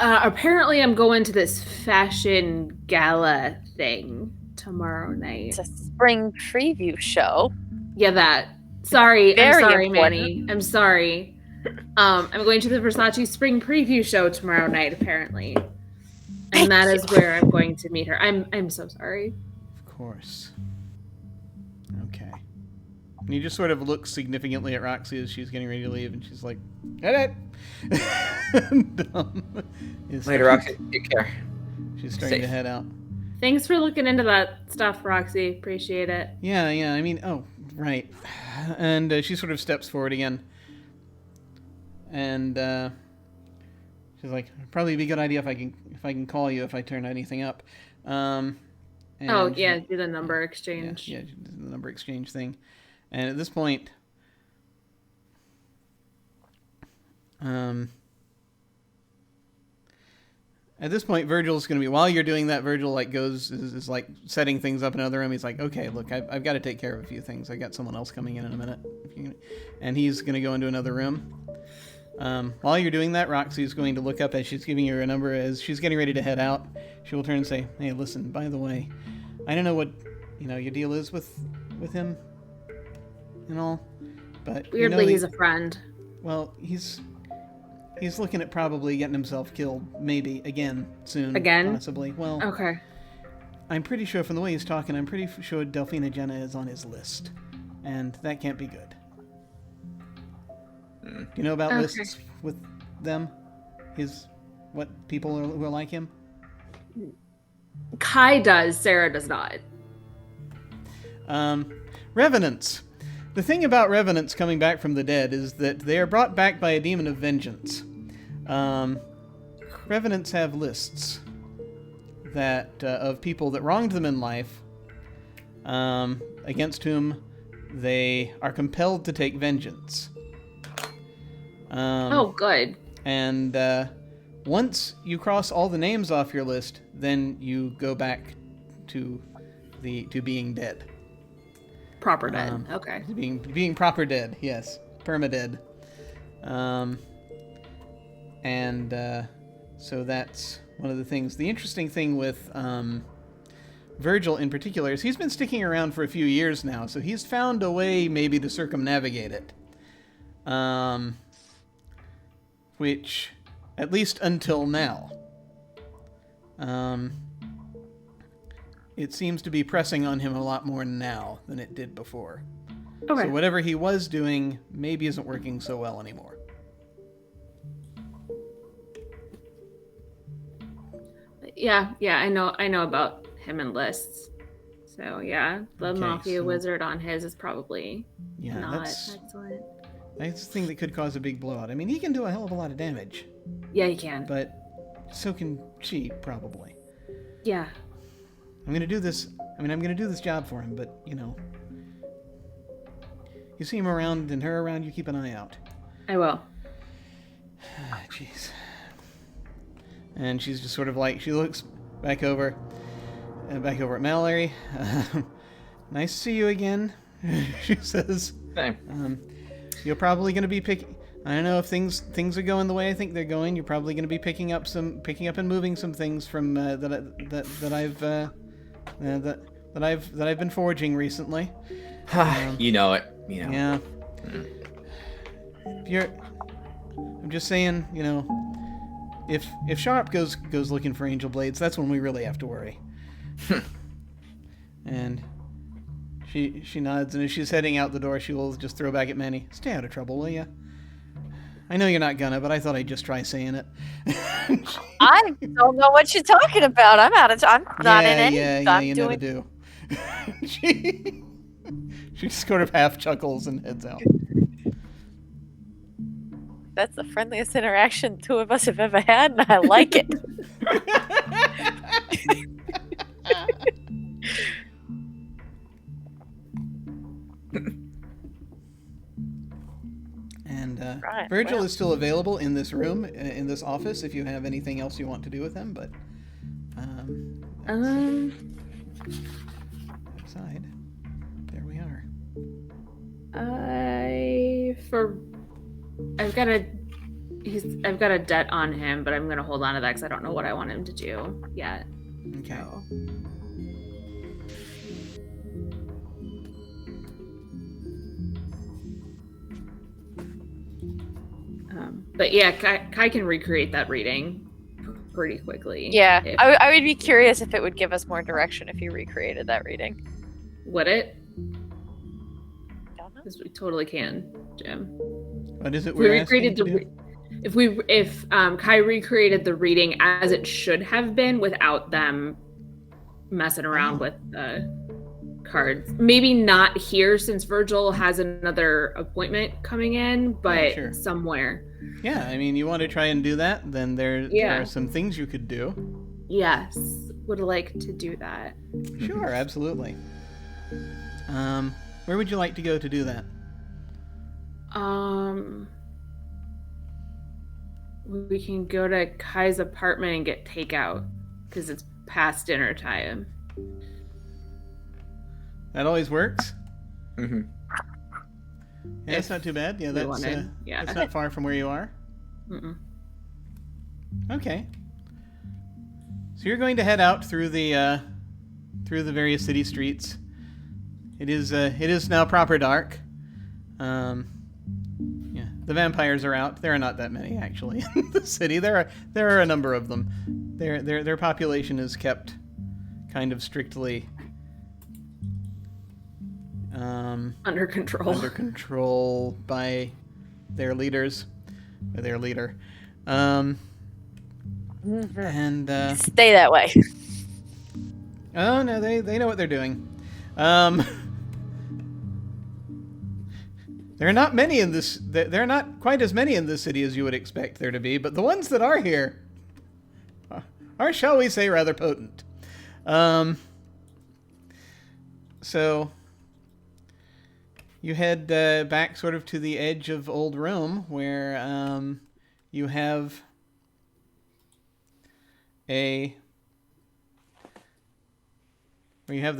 Apparently I'm going to this fashion gala thing tomorrow night? It's a spring preview show. Yeah, that. Sorry, I'm Very sorry, important. Manny. I'm sorry. I'm going to the Versace spring preview show tomorrow night, apparently. And that is where I'm going to meet her. I'm so sorry. Of course. Okay. And he just sort of looks significantly at Roxy as she's getting ready to leave, and she's like, "Edit." Later, Roxy. Take care. She's starting Safe. to head out. Thanks for looking into that stuff, Roxy. Appreciate it. Yeah. I mean, oh, right. And she sort of steps forward again, and she's like, "Probably be a good idea if I can call you if I turn anything up." And Oh, yeah, do the number exchange. Yeah, the number exchange thing. And at this point, Virgil's going to be, while you're doing that, Virgil is like setting things up in another room. He's like, okay, look, I've got to take care of a few things. I got someone else coming in a minute. And he's going to go into another room. While you're doing that, Roxy's going to look up as she's giving you a number. As she's getting ready to head out, she will turn and say, hey, listen, by the way, I don't know what, your deal is with him and all, but Weirdly, he's a friend. Well, he's looking at probably getting himself killed, maybe, again, soon. Again? Possibly. Well, Okay. I'm pretty sure from the way he's talking, I'm pretty sure Delphina Jenna is on his list. And that can't be good. Do you know about lists with them? What people who are like him? Kai does, Sara does not. Revenants. The thing about revenants coming back from the dead is that they are brought back by a demon of vengeance. Revenants have lists that of people that wronged them in life, against whom they are compelled to take vengeance. Oh, good. And once you cross all the names off your list, then you go back to being dead. Proper dead. Okay. Being proper dead, yes. Permadead. So that's one of the things. The interesting thing with Virgil in particular is he's been sticking around for a few years now, so he's found a way maybe to circumnavigate it. Which, at least until now, it seems to be pressing on him a lot more now than it did before. Okay. So whatever he was doing maybe isn't working so well anymore. Yeah, I know about him and lists. So yeah, the Okay, Mafia so- Wizard on his is probably not that's excellent. the thing that could cause a big blowout. I mean, he can do a hell of a lot of damage, Yeah, he can. but so can she, probably. Yeah. I'm gonna do this job for him, but, you see him around and her around, you keep an eye out. I will. Jeez. And she's just sort of like, she looks back over at Mallory. Nice to see you again, she says. Same. You're probably going to be picking. I don't know if things are going the way I think they're going. You're probably going to be picking up and moving some things from that I've been forging recently. You know it. Yeah. I'm just saying, if Sharp goes looking for angel blades, that's when we really have to worry. And she nods, and as she's heading out the door, she will just throw back at Manny, "Stay out of trouble, will ya? I know you're not gonna, but I thought I'd just try saying it." I don't know what you're talking about. I'm not in any. Yeah, you never do. She just sort of half chuckles and heads out. That's the friendliest interaction two of us have ever had, and I like it. And Right, Virgil well. is still available in this room, in this office, if you have anything else you want to do with him, but outside, there we are. I've got a debt on him, but I'm gonna hold on to that because I don't know what I want him to do yet. Okay. So. But yeah, Kai can recreate that reading pretty quickly. Yeah, if- I would be curious if it would give us more direction if you recreated that reading. Would it? Don't know. Because we totally can, Jim. What is it If we we're asking recreated to the do? if Kai recreated the reading as it should have been without them messing around with the cards, maybe not here since Virgil has another appointment coming in, but sure. somewhere. Yeah, I mean, you want to try and do that? Then there are some things you could do. Yes, would like to do that. Sure, absolutely. Where would you like to go to do that? We can go to Kai's apartment and get takeout because it's past dinner time. That always works. Mm-hmm. Yeah, that's not too bad. Yeah, that's not far from where you are. Mm-mm. Okay. So you're going to head out through the various city streets. It is now proper dark. Yeah, the vampires are out. There are not that many actually in the city. There are a number of them. Their population is kept kind of strictly Under control. Under control by their leaders, by their leader. And Stay that way. oh no, they know what they're doing. There are not many in this. There are not quite as many in this city as you would expect there to be, but the ones that are here are, shall we say, rather potent. So you head back sort of to the edge of Old Rome, where you have the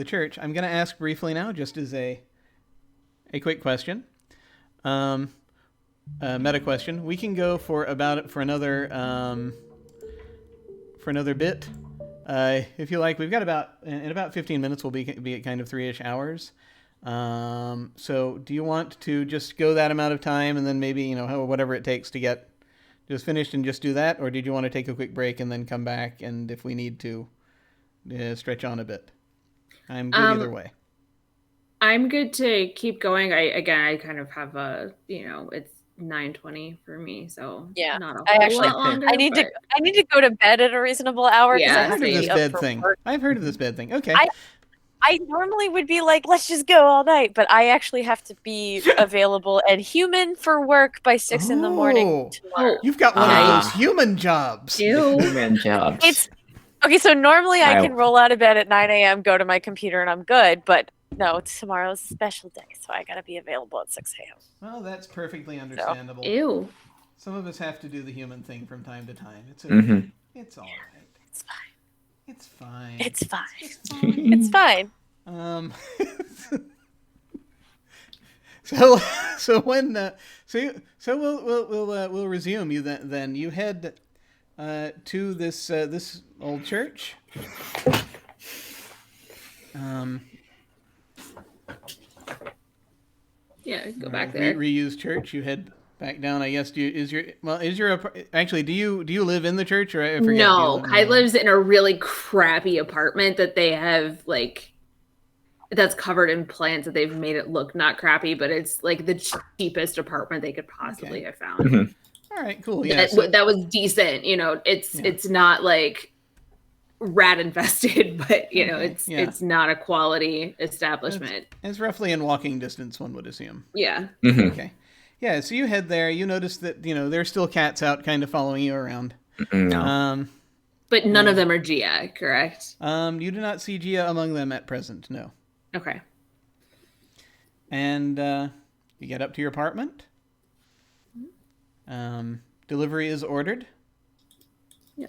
church. I'm going to ask briefly now, just as a quick question. Meta question. We can go for another bit, if you like. We've got in about 15 minutes. We'll be at kind of 3-ish hours. So do you want to just go that amount of time and then maybe whatever it takes to get just finished and just do that, or did you want to take a quick break and then come back and if we need to stretch on a bit? I'm good either way. I'm good to keep going. I kind of have it's 9:20 for me, so Yeah. not a I whole actually- lot longer. I need to go to bed at a reasonable hour because Yeah. I I've have heard to of be this up bed for thing. work. I've heard of this bed thing. Okay. I normally would be like, let's just go all night, but I actually have to be available and human for work by 6 in the morning tomorrow. You've got one of those human jobs. Ew. Human jobs. It's okay. So normally I can roll out of bed at 9 a.m., go to my computer, and I'm good. But no, tomorrow's a special day, so I gotta be available at 6 a.m. Well, that's perfectly understandable. Ew. Some of us have to do the human thing from time to time. It's okay. Mm-hmm. It's all right. It's fine. It's fine. It's fine. It's fine. It's fine. So when we'll resume. You then you head to this old church. Yeah, go back there. Reused church. You head back down. I guess. Do you live in the church, or I forget? No, Kai lives in a really crappy apartment that they have that's covered in plants that they've made it look not crappy, but it's like the cheapest apartment they could possibly have found. Mm-hmm. All right, cool. Yeah, that was decent. It's not like rat infested, but it's not a quality establishment. It's roughly in walking distance, one would assume. Yeah. Mm-hmm. Okay. Yeah, so you head there. You notice that there's still cats out, kind of following you around. No. But none of them are Gia, correct? You do not see Gia among them at present. No. Okay. And you get up to your apartment. Delivery is ordered. Yeah.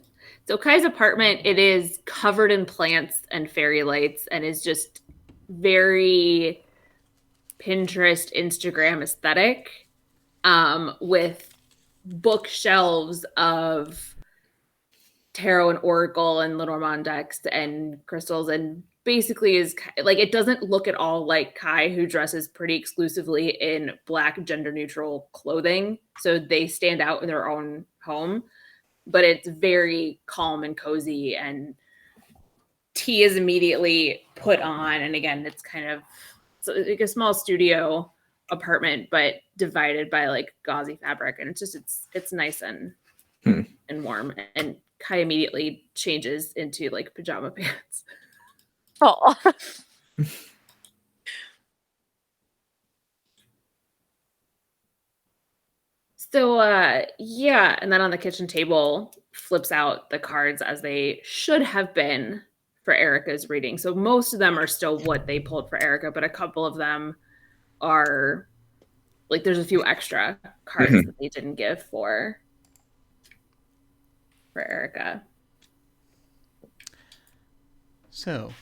So Kai's apartment, it is covered in plants and fairy lights and is just very Pinterest, Instagram aesthetic, with bookshelves of tarot and oracle and Lenormand decks and crystals and basically is like, it doesn't look at all like Kai, who dresses pretty exclusively in black gender neutral clothing. So they stand out in their own home, but it's very calm and cozy, and tea is immediately put on. And again, it's kind of like a small studio apartment, but divided by like gauzy fabric. And it's nice and warm. And Kai immediately changes into like pajama pants. Oh. So yeah, and then on the kitchen table flips out the cards as they should have been for Erica's reading. So most of them are still what they pulled for Erica, but a couple of them are like, there's a few extra cards that they didn't give for Erica. So,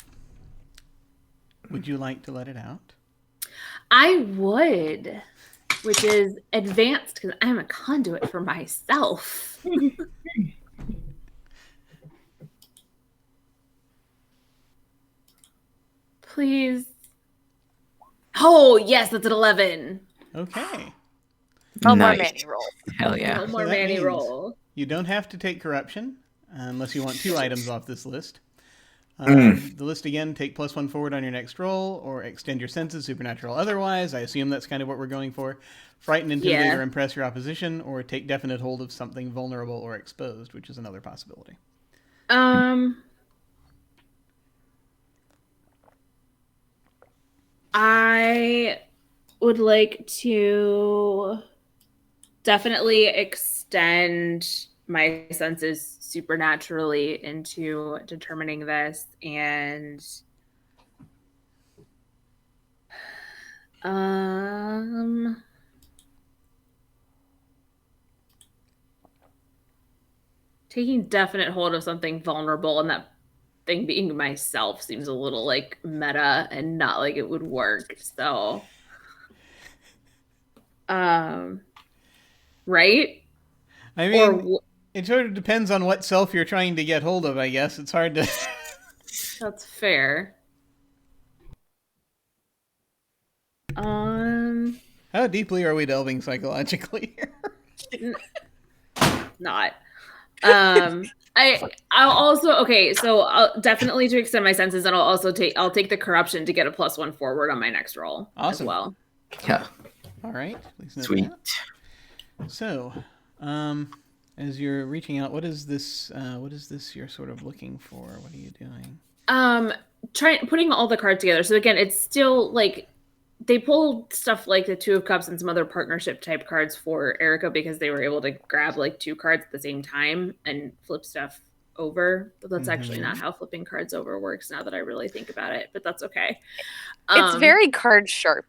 would you like to let it out? I would, which is advanced because I'm a conduit for myself. Please. Oh, yes, that's an 11. Okay. Oh, Nice. more Manny roll. Hell yeah. One more that Manny means roll. You don't have to take corruption unless you want 2 items off this list. The list again, take +1 forward on your next roll, or extend your senses, supernatural otherwise. I assume that's kind of what we're going for. Frighten, intimidate, or impress your opposition, or take definite hold of something vulnerable or exposed, which is another possibility. I would like to definitely extend my senses supernaturally into determining this, and taking definite hold of something vulnerable, and that thing being myself seems a little like meta and not like it would work. So right? I mean, it sort of depends on what self you're trying to get hold of, I guess. It's hard to... That's fair. How deeply are we delving psychologically here? Not. I'll also, okay, so I'll definitely to extend my senses, and I'll take the corruption to get a +1 forward on my next roll. Awesome. As well. Yeah. All right. Please note Sweet. that. So, as you're reaching out, what is this you're sort of looking for? What are you doing? Putting all the cards together. So again, it's still like they pulled stuff like the 2 of Cups and some other partnership type cards for Erica because they were able to grab like 2 cards at the same time and flip stuff over. But that's actually not how flipping cards over works now that I really think about it, but that's okay. It's very card sharp.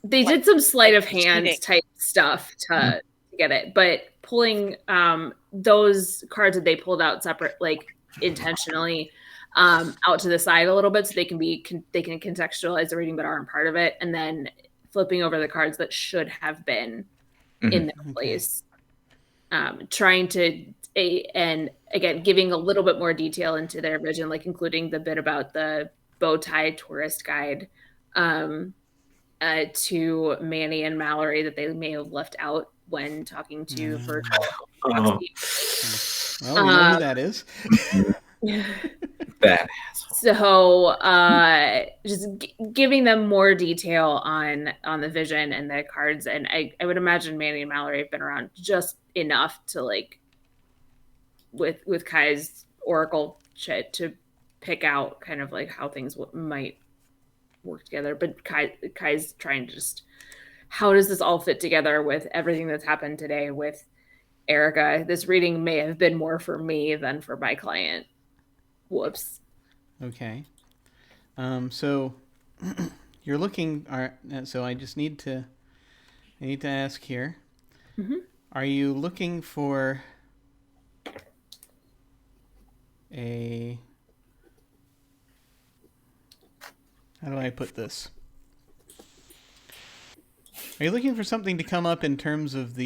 They did some sleight of hand type stuff to get it, but pulling those cards that they pulled out separate, like intentionally out to the side a little bit, so they can contextualize the reading but aren't part of it, and then flipping over the cards that should have been in their place. Trying to and again giving a little bit more detail into their vision, like including the bit about the bow tie tourist guide to Manny and Mallory that they may have left out when talking to Virgil. Well, we know who that is. Bad. So just giving them more detail on the vision and the cards, and I would imagine Manny and Mallory have been around just enough to like with Kai's oracle shit to pick out kind of like how things might work together. But Kai's trying to just, how does this all fit together with everything that's happened today with Erica? This reading may have been more for me than for my client. Whoops. Okay. So you're looking. So I just need to ask here. Are you looking for a? How do I put this? Are you looking for something to come up in terms of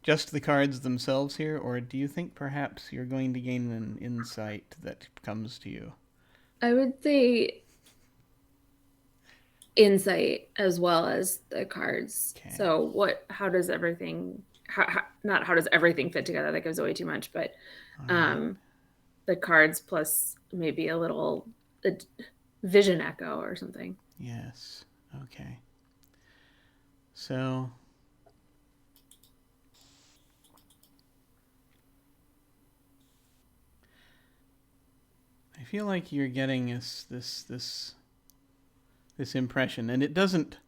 just the cards themselves here, or do you think perhaps you're going to gain an insight that comes to you I would say insight as well as the cards. Okay. So how does everything not how does everything fit together? That gives away too much, but the cards plus maybe a little vision echo or something. Yes. Okay. So I feel like you're getting this impression, and it doesn't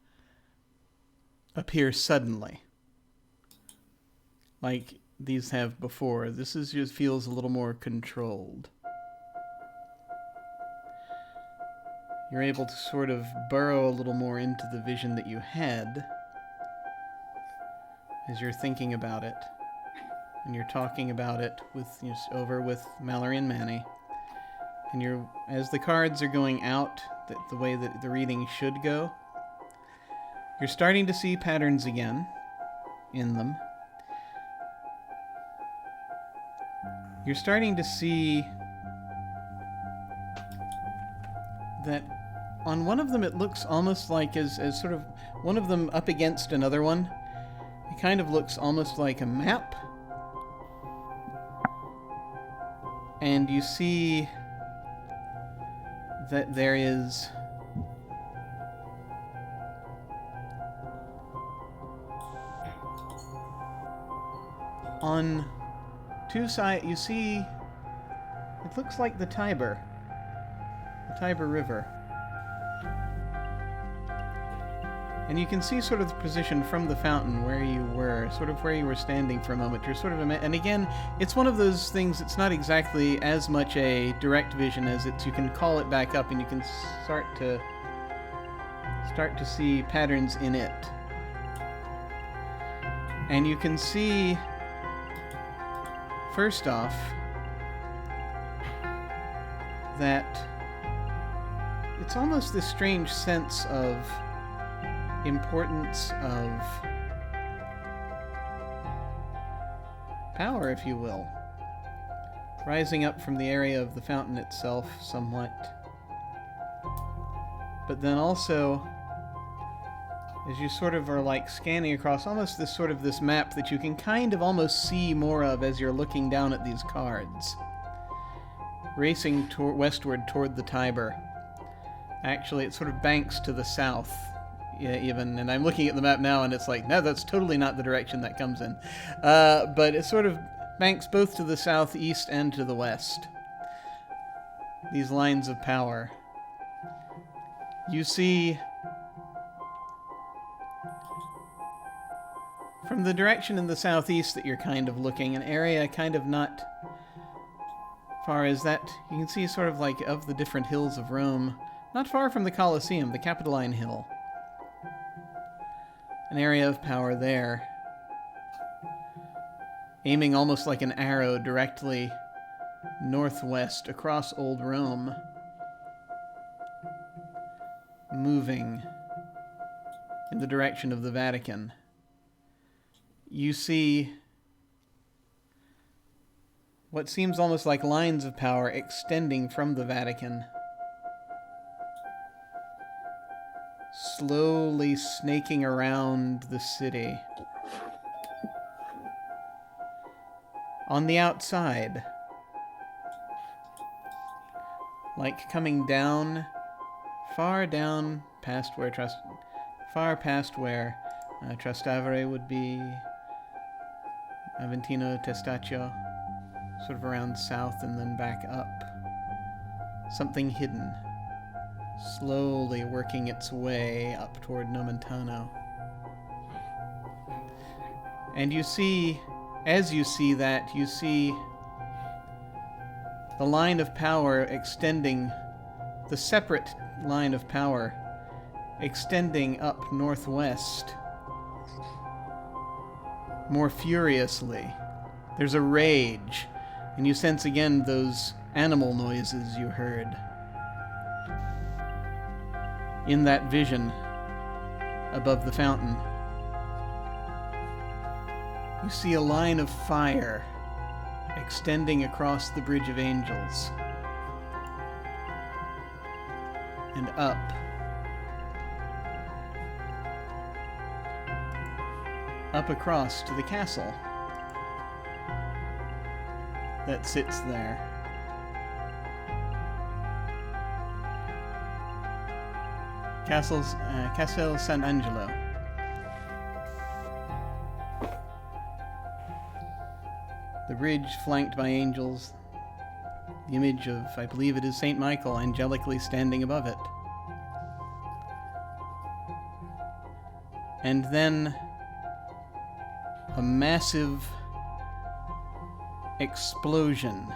appear suddenly like these have before. This is just feels a little more controlled. You're able to sort of burrow a little more into the vision that you had as you're thinking about it, and you're talking about it over with Mallory and Manny. And as the cards are going out the way that the reading should go, you're starting to see patterns again in them. You're starting to see that on one of them it looks almost like as sort of one of them up against another one. It kind of looks almost like a map. And you see that there is on two sides, you see, it looks like the Tiber River. And you can see sort of the position from the fountain where you were, sort of where you were standing for a moment. You're sort of, and again, it's one of those things, it's not exactly as much a direct vision as you can call it back up and you can start to see patterns in it. And you can see, first off, that it's almost this strange sense of importance of power, if you will, rising up from the area of the fountain itself somewhat. But then also, as you sort of are like scanning across almost this map that you can kind of almost see more of as you're looking down at these cards, racing westward toward the Tiber. Actually, it sort of banks to the south. Yeah, even, and I'm looking at the map now and it's like, no, that's totally not the direction that comes in. But it sort of banks both to the south, east, and to the west. These lines of power. You see, from the direction in the southeast that you're kind of looking, an area kind of not far as that, you can see sort of like of the different hills of Rome, not far from the Colosseum, the Capitoline Hill. An area of power there, aiming almost like an arrow directly northwest across Old Rome, moving in the direction of the Vatican. You see what seems almost like lines of power extending from the Vatican, slowly snaking around the city. On the outside, like coming down, far down past where Trastevere would be, Aventino Testaccio, sort of around south and then back up. Something hidden, slowly working its way up toward Nomentano. And you see, as you see that, you see the line of power extending, the separate line of power extending up northwest more furiously. There's a rage, and you sense again those animal noises you heard in that vision above the fountain. You see a line of fire extending across the Bridge of Angels. and up. Up across to the castle that sits there. Castle San Angelo. The bridge flanked by angels. The image of, I believe it is Saint Michael, angelically standing above it. And then a massive explosion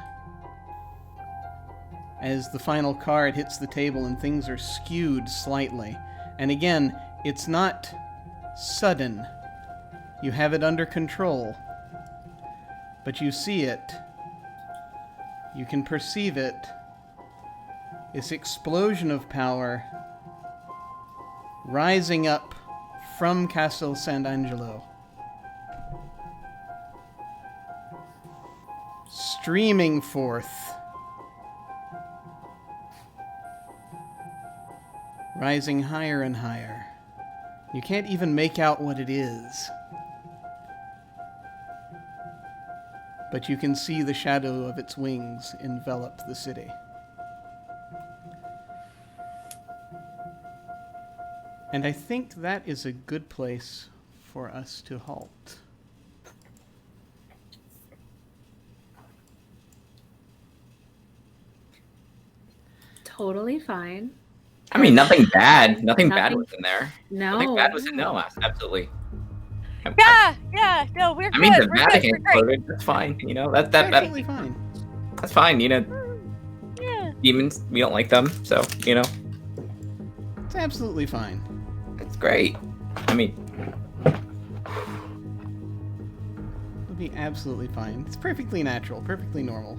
as the final card hits the table and things are skewed slightly. And again, it's not sudden. You have it under control. But you see it. You can perceive it. This explosion of power rising up from Castle Sant'Angelo. Streaming forth. Rising higher and higher. You can't even make out what it is. But you can see the shadow of its wings envelop the city. And I think that is a good place for us to halt. Totally fine. I mean, nothing bad. Nothing bad was in there. No. Nothing bad was in absolutely. Yeah, no, we're I mean, good. the We're Vatican good. We're great. exploded. That's fine. You know, It's absolutely fine. that's fine. You know, Yeah. demons, we don't like them. So, you know, It's absolutely fine. it's great. I mean, It'll be absolutely fine. It's perfectly natural, perfectly normal.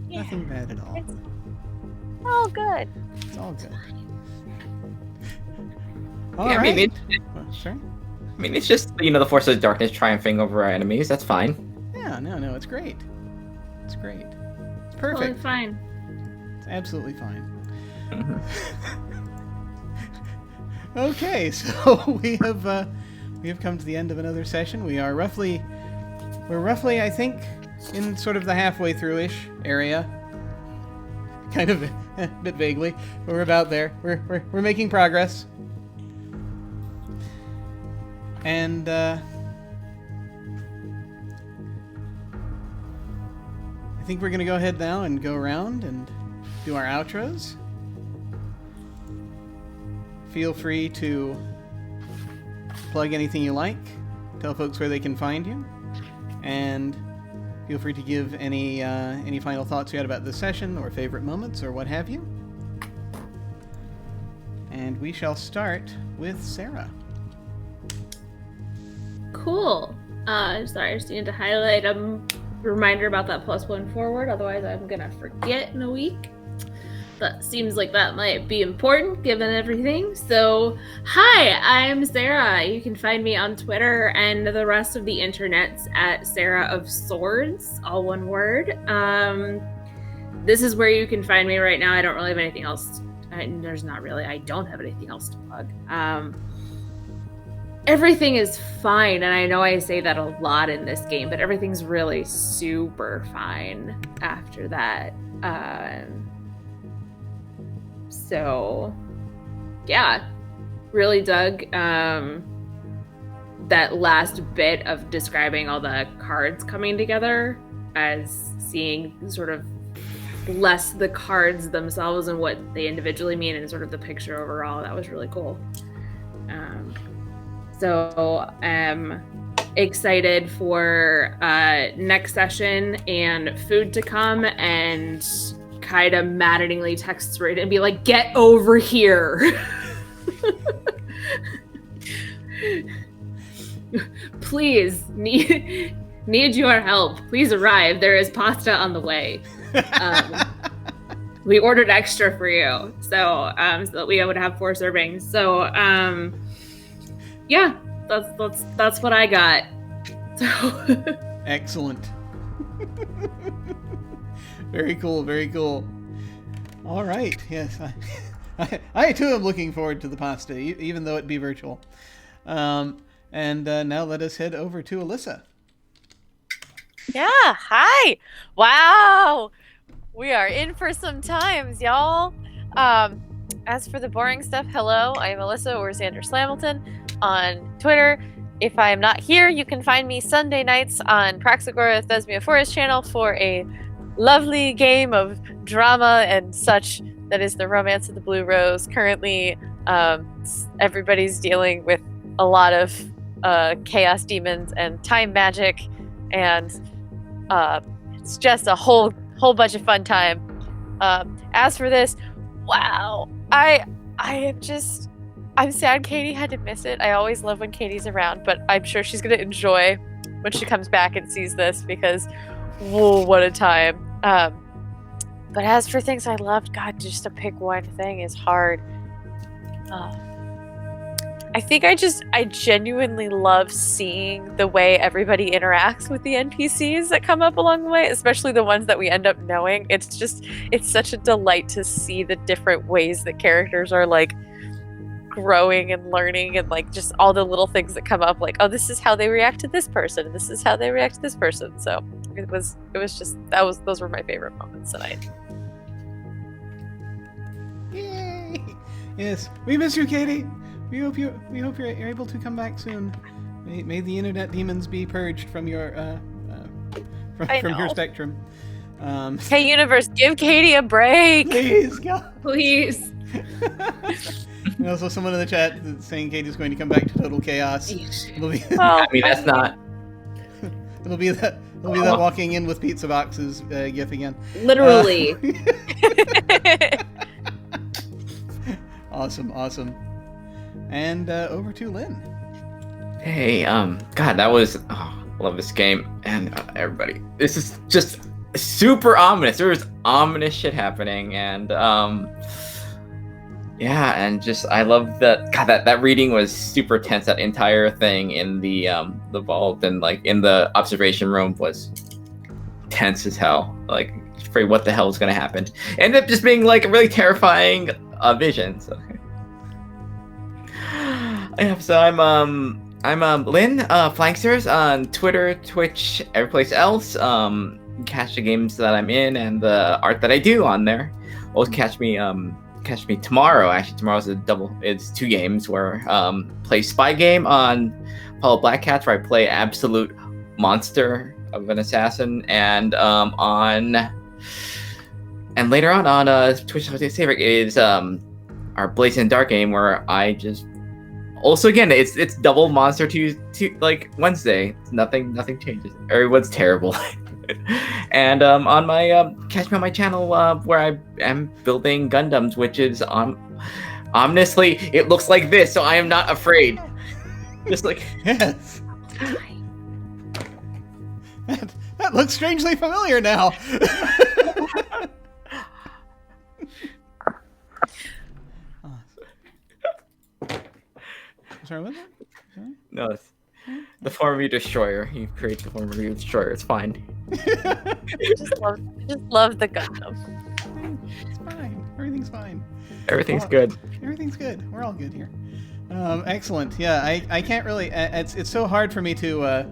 Yeah. Nothing bad at all. It's all good. It's all good. yeah, I mean, Sorry? I mean, it's just, you know, the forces of darkness triumphing over our enemies. That's fine. Yeah, no, it's great. It's great. It's Totally perfect. fine. It's absolutely fine. Mhm. Okay, so we have come to the end of another session. We're roughly, I think, in sort of the halfway through-ish area. Kind of a bit vaguely, but we're about there. We're making progress. And I think we're gonna go ahead now and go around and do our outros. Feel free to plug anything you like, tell folks where they can find you, and feel free to give any final thoughts you had about this session or favorite moments or what have you. And we shall start with Sara. Cool. Sorry, I just needed to highlight a reminder about that +1 forward, otherwise I'm gonna forget in a week. That seems like that might be important given everything. So, hi, I'm Sara. You can find me on Twitter and the rest of the internets at Sara of Swords, all one word. This is where you can find me right now. I don't really have anything else. I don't have anything else to plug. Everything is fine, and I know I say that a lot in this game, but everything's really super fine after that. So, yeah, really dug that last bit of describing all the cards coming together as seeing sort of less the cards themselves and what they individually mean and sort of the picture overall. That was really cool. So I'm excited for next session and food to come, and Kaida maddeningly texts Raiden and be like, "Get over here." Please, need your help. Please arrive. There is pasta on the way. We ordered extra for you, so that we would have 4 servings. So, yeah, that's what I got. So, Excellent. Very cool, very cool. All right. Yes, I too am looking forward to the pasta, even though it be virtual. And now let us head over to Alyssa. Yeah, hi. Wow. We are in for some times, y'all. As for the boring stuff, hello, I am Alyssa or Xander Slamilton on Twitter. If I am not here, you can find me Sunday nights on Praxagora Thesmia Forest channel for a lovely game of drama and such that is the Romance of the Blue Rose. Currently, everybody's dealing with a lot of chaos demons and time magic, and it's just a whole bunch of fun time. As for this, wow, I'm sad Katy had to miss it. I always love when Katy's around, but I'm sure she's gonna enjoy when she comes back and sees this, because whoa, what a time. But as for things I loved, God, just to pick one thing is hard. I think I genuinely love seeing the way everybody interacts with the NPCs that come up along the way, especially the ones that we end up knowing. It's such a delight to see the different ways that characters are like growing and learning, and like just all the little things that come up, like, oh, this is how they react to this person, and this is how they react to this person. So it was just those were my favorite moments tonight. Yay! Yes, we miss you, Katy. We hope you're able to come back soon. May the internet demons be purged from your from your spectrum. Hey, universe, give Katy a break. Please, God. Please. And also, someone in the chat saying Katy's going to come back to total chaos. It'll be. Well, I mean, that's not. It'll be that walking in with pizza boxes gif again. Literally. Awesome. And over to Lynn. Hey, God, that was. Oh, I love this game, and everybody. This is just super ominous. There was ominous shit happening, and yeah, and just I love that. God, that reading was super tense. That entire thing in the vault and like in the observation room was tense as hell. Like, afraid what the hell is gonna happen. Ended up just being like a really terrifying vision. So. Yeah, so I'm Lynn, Flanksters on Twitter, Twitch, every place else. Catch the games that I'm in and the art that I do on there. Always catch me tomorrow. Actually, tomorrow's it's 2 games where play Spy Game on Apollo Black Cats, where I play absolute monster of an assassin, and later on Twitch favorite is our Blazing Dark game, where I just also again it's double monster to like Wednesday. Nothing changes. Everyone's terrible. And on my catch me on my channel where I am building Gundams, which is ominously it looks like this, so I am not afraid. Just like Yes. That looks strangely familiar now. Sorry, what? Sorry? No, it's the form of your destroyer. You create the form of your destroyer. It's fine. just love the Gundam. It's fine. Everything's fine. Everything's good. Everything's good. We're all good here. Excellent. Yeah, I can't really. It's so hard for me to.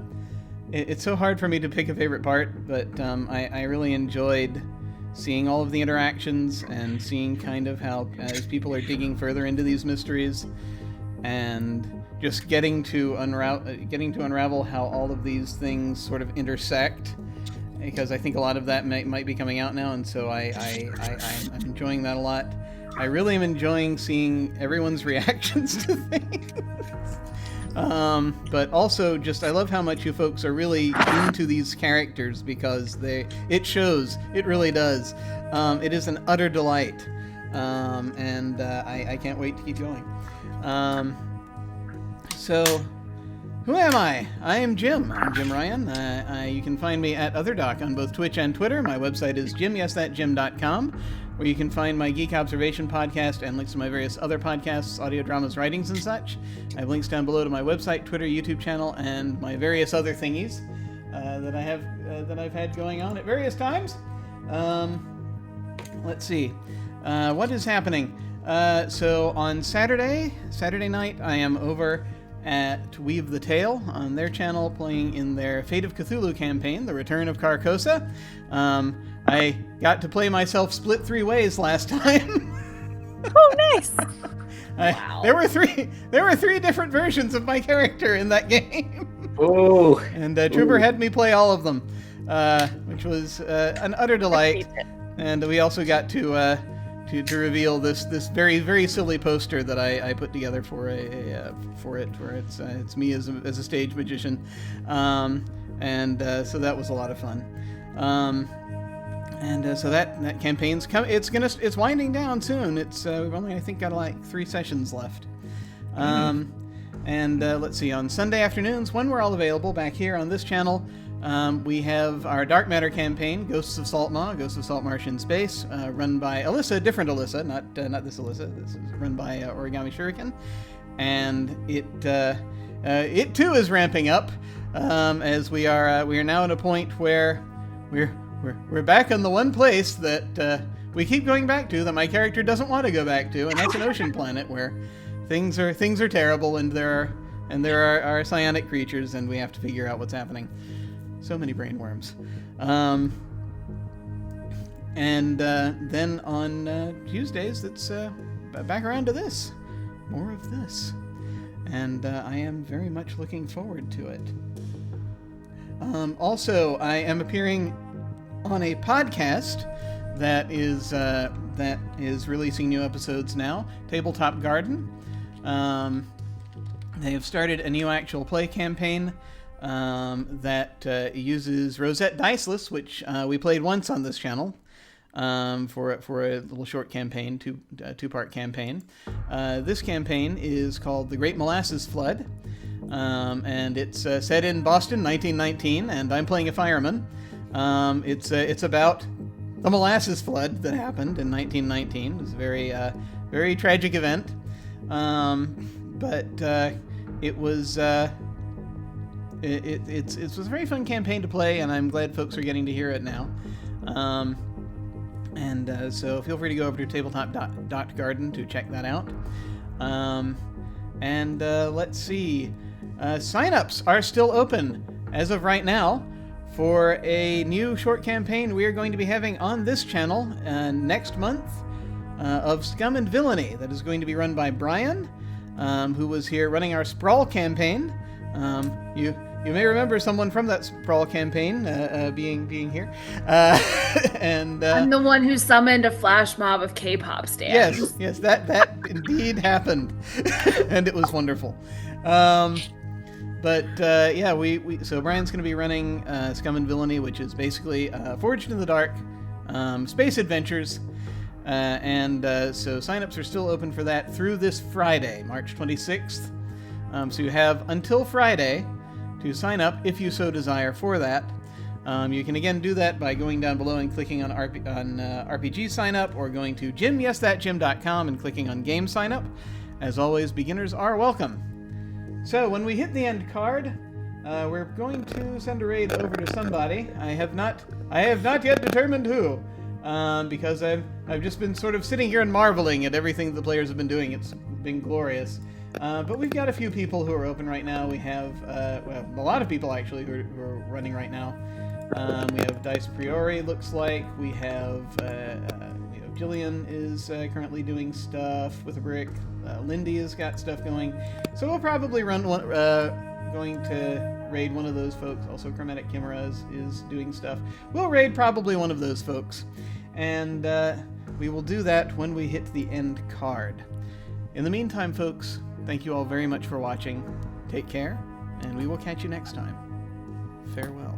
It's so hard for me to pick a favorite part, but I really enjoyed seeing all of the interactions and seeing kind of how as people are digging further into these mysteries, and just getting to unravel how all of these things sort of intersect, because I think a lot of that might be coming out now, and so I'm enjoying that a lot. I really am enjoying seeing everyone's reactions to things. But also just I love how much you folks are really into these characters, because it shows. It really does. It is an utter delight, and I can't wait to keep going. So, who am I? I am Jim. I'm Jim Ryan. You can find me at OtherDoc on both Twitch and Twitter. My website is jimyesthatjim.com, where you can find my Geek Observation podcast and links to my various other podcasts, audio dramas, writings, and such. I have links down below to my website, Twitter, YouTube channel, and my various other thingies that I've had going on at various times. Let's see. What is happening? So on Saturday night, I am over at Weave the Tale on their channel playing in their Fate of Cthulhu campaign, The Return of Carcosa. I got to play myself split 3 ways last time. Oh, nice. Wow. There were three different versions of my character in that game. Oh. And Trooper had me play all of them, which was an utter delight. And we also got to reveal this very, very silly poster that I put together for where it's me as a stage magician, and so that was a lot of fun. So that campaign's it's winding down soon. We've only, I think, got like 3 sessions left. Let's see, on Sunday afternoons when we're all available back here on this channel, we have our Dark Matter campaign, Ghosts of Saltmaw, Ghosts of Saltmarsh in Space, run by Alyssa, different Alyssa, not this Alyssa. This is run by Origami Shuriken, and it too is ramping up, as we are now at a point where we're back in the one place that we keep going back to that my character doesn't want to go back to, and that's an ocean planet where things are terrible, and there are psionic creatures, and we have to figure out what's happening. So many brain worms. Then on Tuesdays, it's back around to this. More of this. And I am very much looking forward to it. Also, I am appearing on a podcast that is releasing new episodes now, Tabletop Garden. They have started a new actual play campaign that uses Rosette Diceless, which we played once on this channel for a little short campaign, two-part campaign. This campaign is called The Great Molasses Flood, and it's set in Boston, 1919, and I'm playing a fireman. It's about the molasses flood that happened in 1919. It was a very tragic event, but it was. It was a very fun campaign to play, and I'm glad folks are getting to hear it now. So feel free to go over to tabletop.garden to check that out. Let's see. Sign-ups are still open as of right now for a new short campaign we are going to be having on this channel next month of Scum and Villainy. That is going to be run by Brian, who was here running our Sprawl campaign. You may remember someone from that Sprawl campaign being here. I'm the one who summoned a flash mob of K-pop stans. Yes, that indeed happened, and it was wonderful. So Brian's going to be running Scum and Villainy, which is basically Forged in the Dark space adventures. So signups are still open for that through this Friday, March 26th. So you have until Friday to sign up if you so desire for that. You can again do that by going down below and clicking on RPG sign up, or going to YesThatJim.com and clicking on Game Sign Up. As always, beginners are welcome. So when we hit the end card, we're going to send a raid over to somebody. I have not yet determined who, because I've just been sort of sitting here and marveling at everything the players have been doing. It's been glorious. But we've got a few people who are open right now. We have a lot of people actually who are running right now. We have Dice Priori, looks like. We have Jillian is currently doing stuff with a brick. Lindy has got stuff going. So we'll probably going to raid one of those folks. Also, Chromatic Chimera is doing stuff. We'll raid probably one of those folks. And we will do that when we hit the end card. In the meantime, folks, thank you all very much for watching. Take care, and we will catch you next time. Farewell.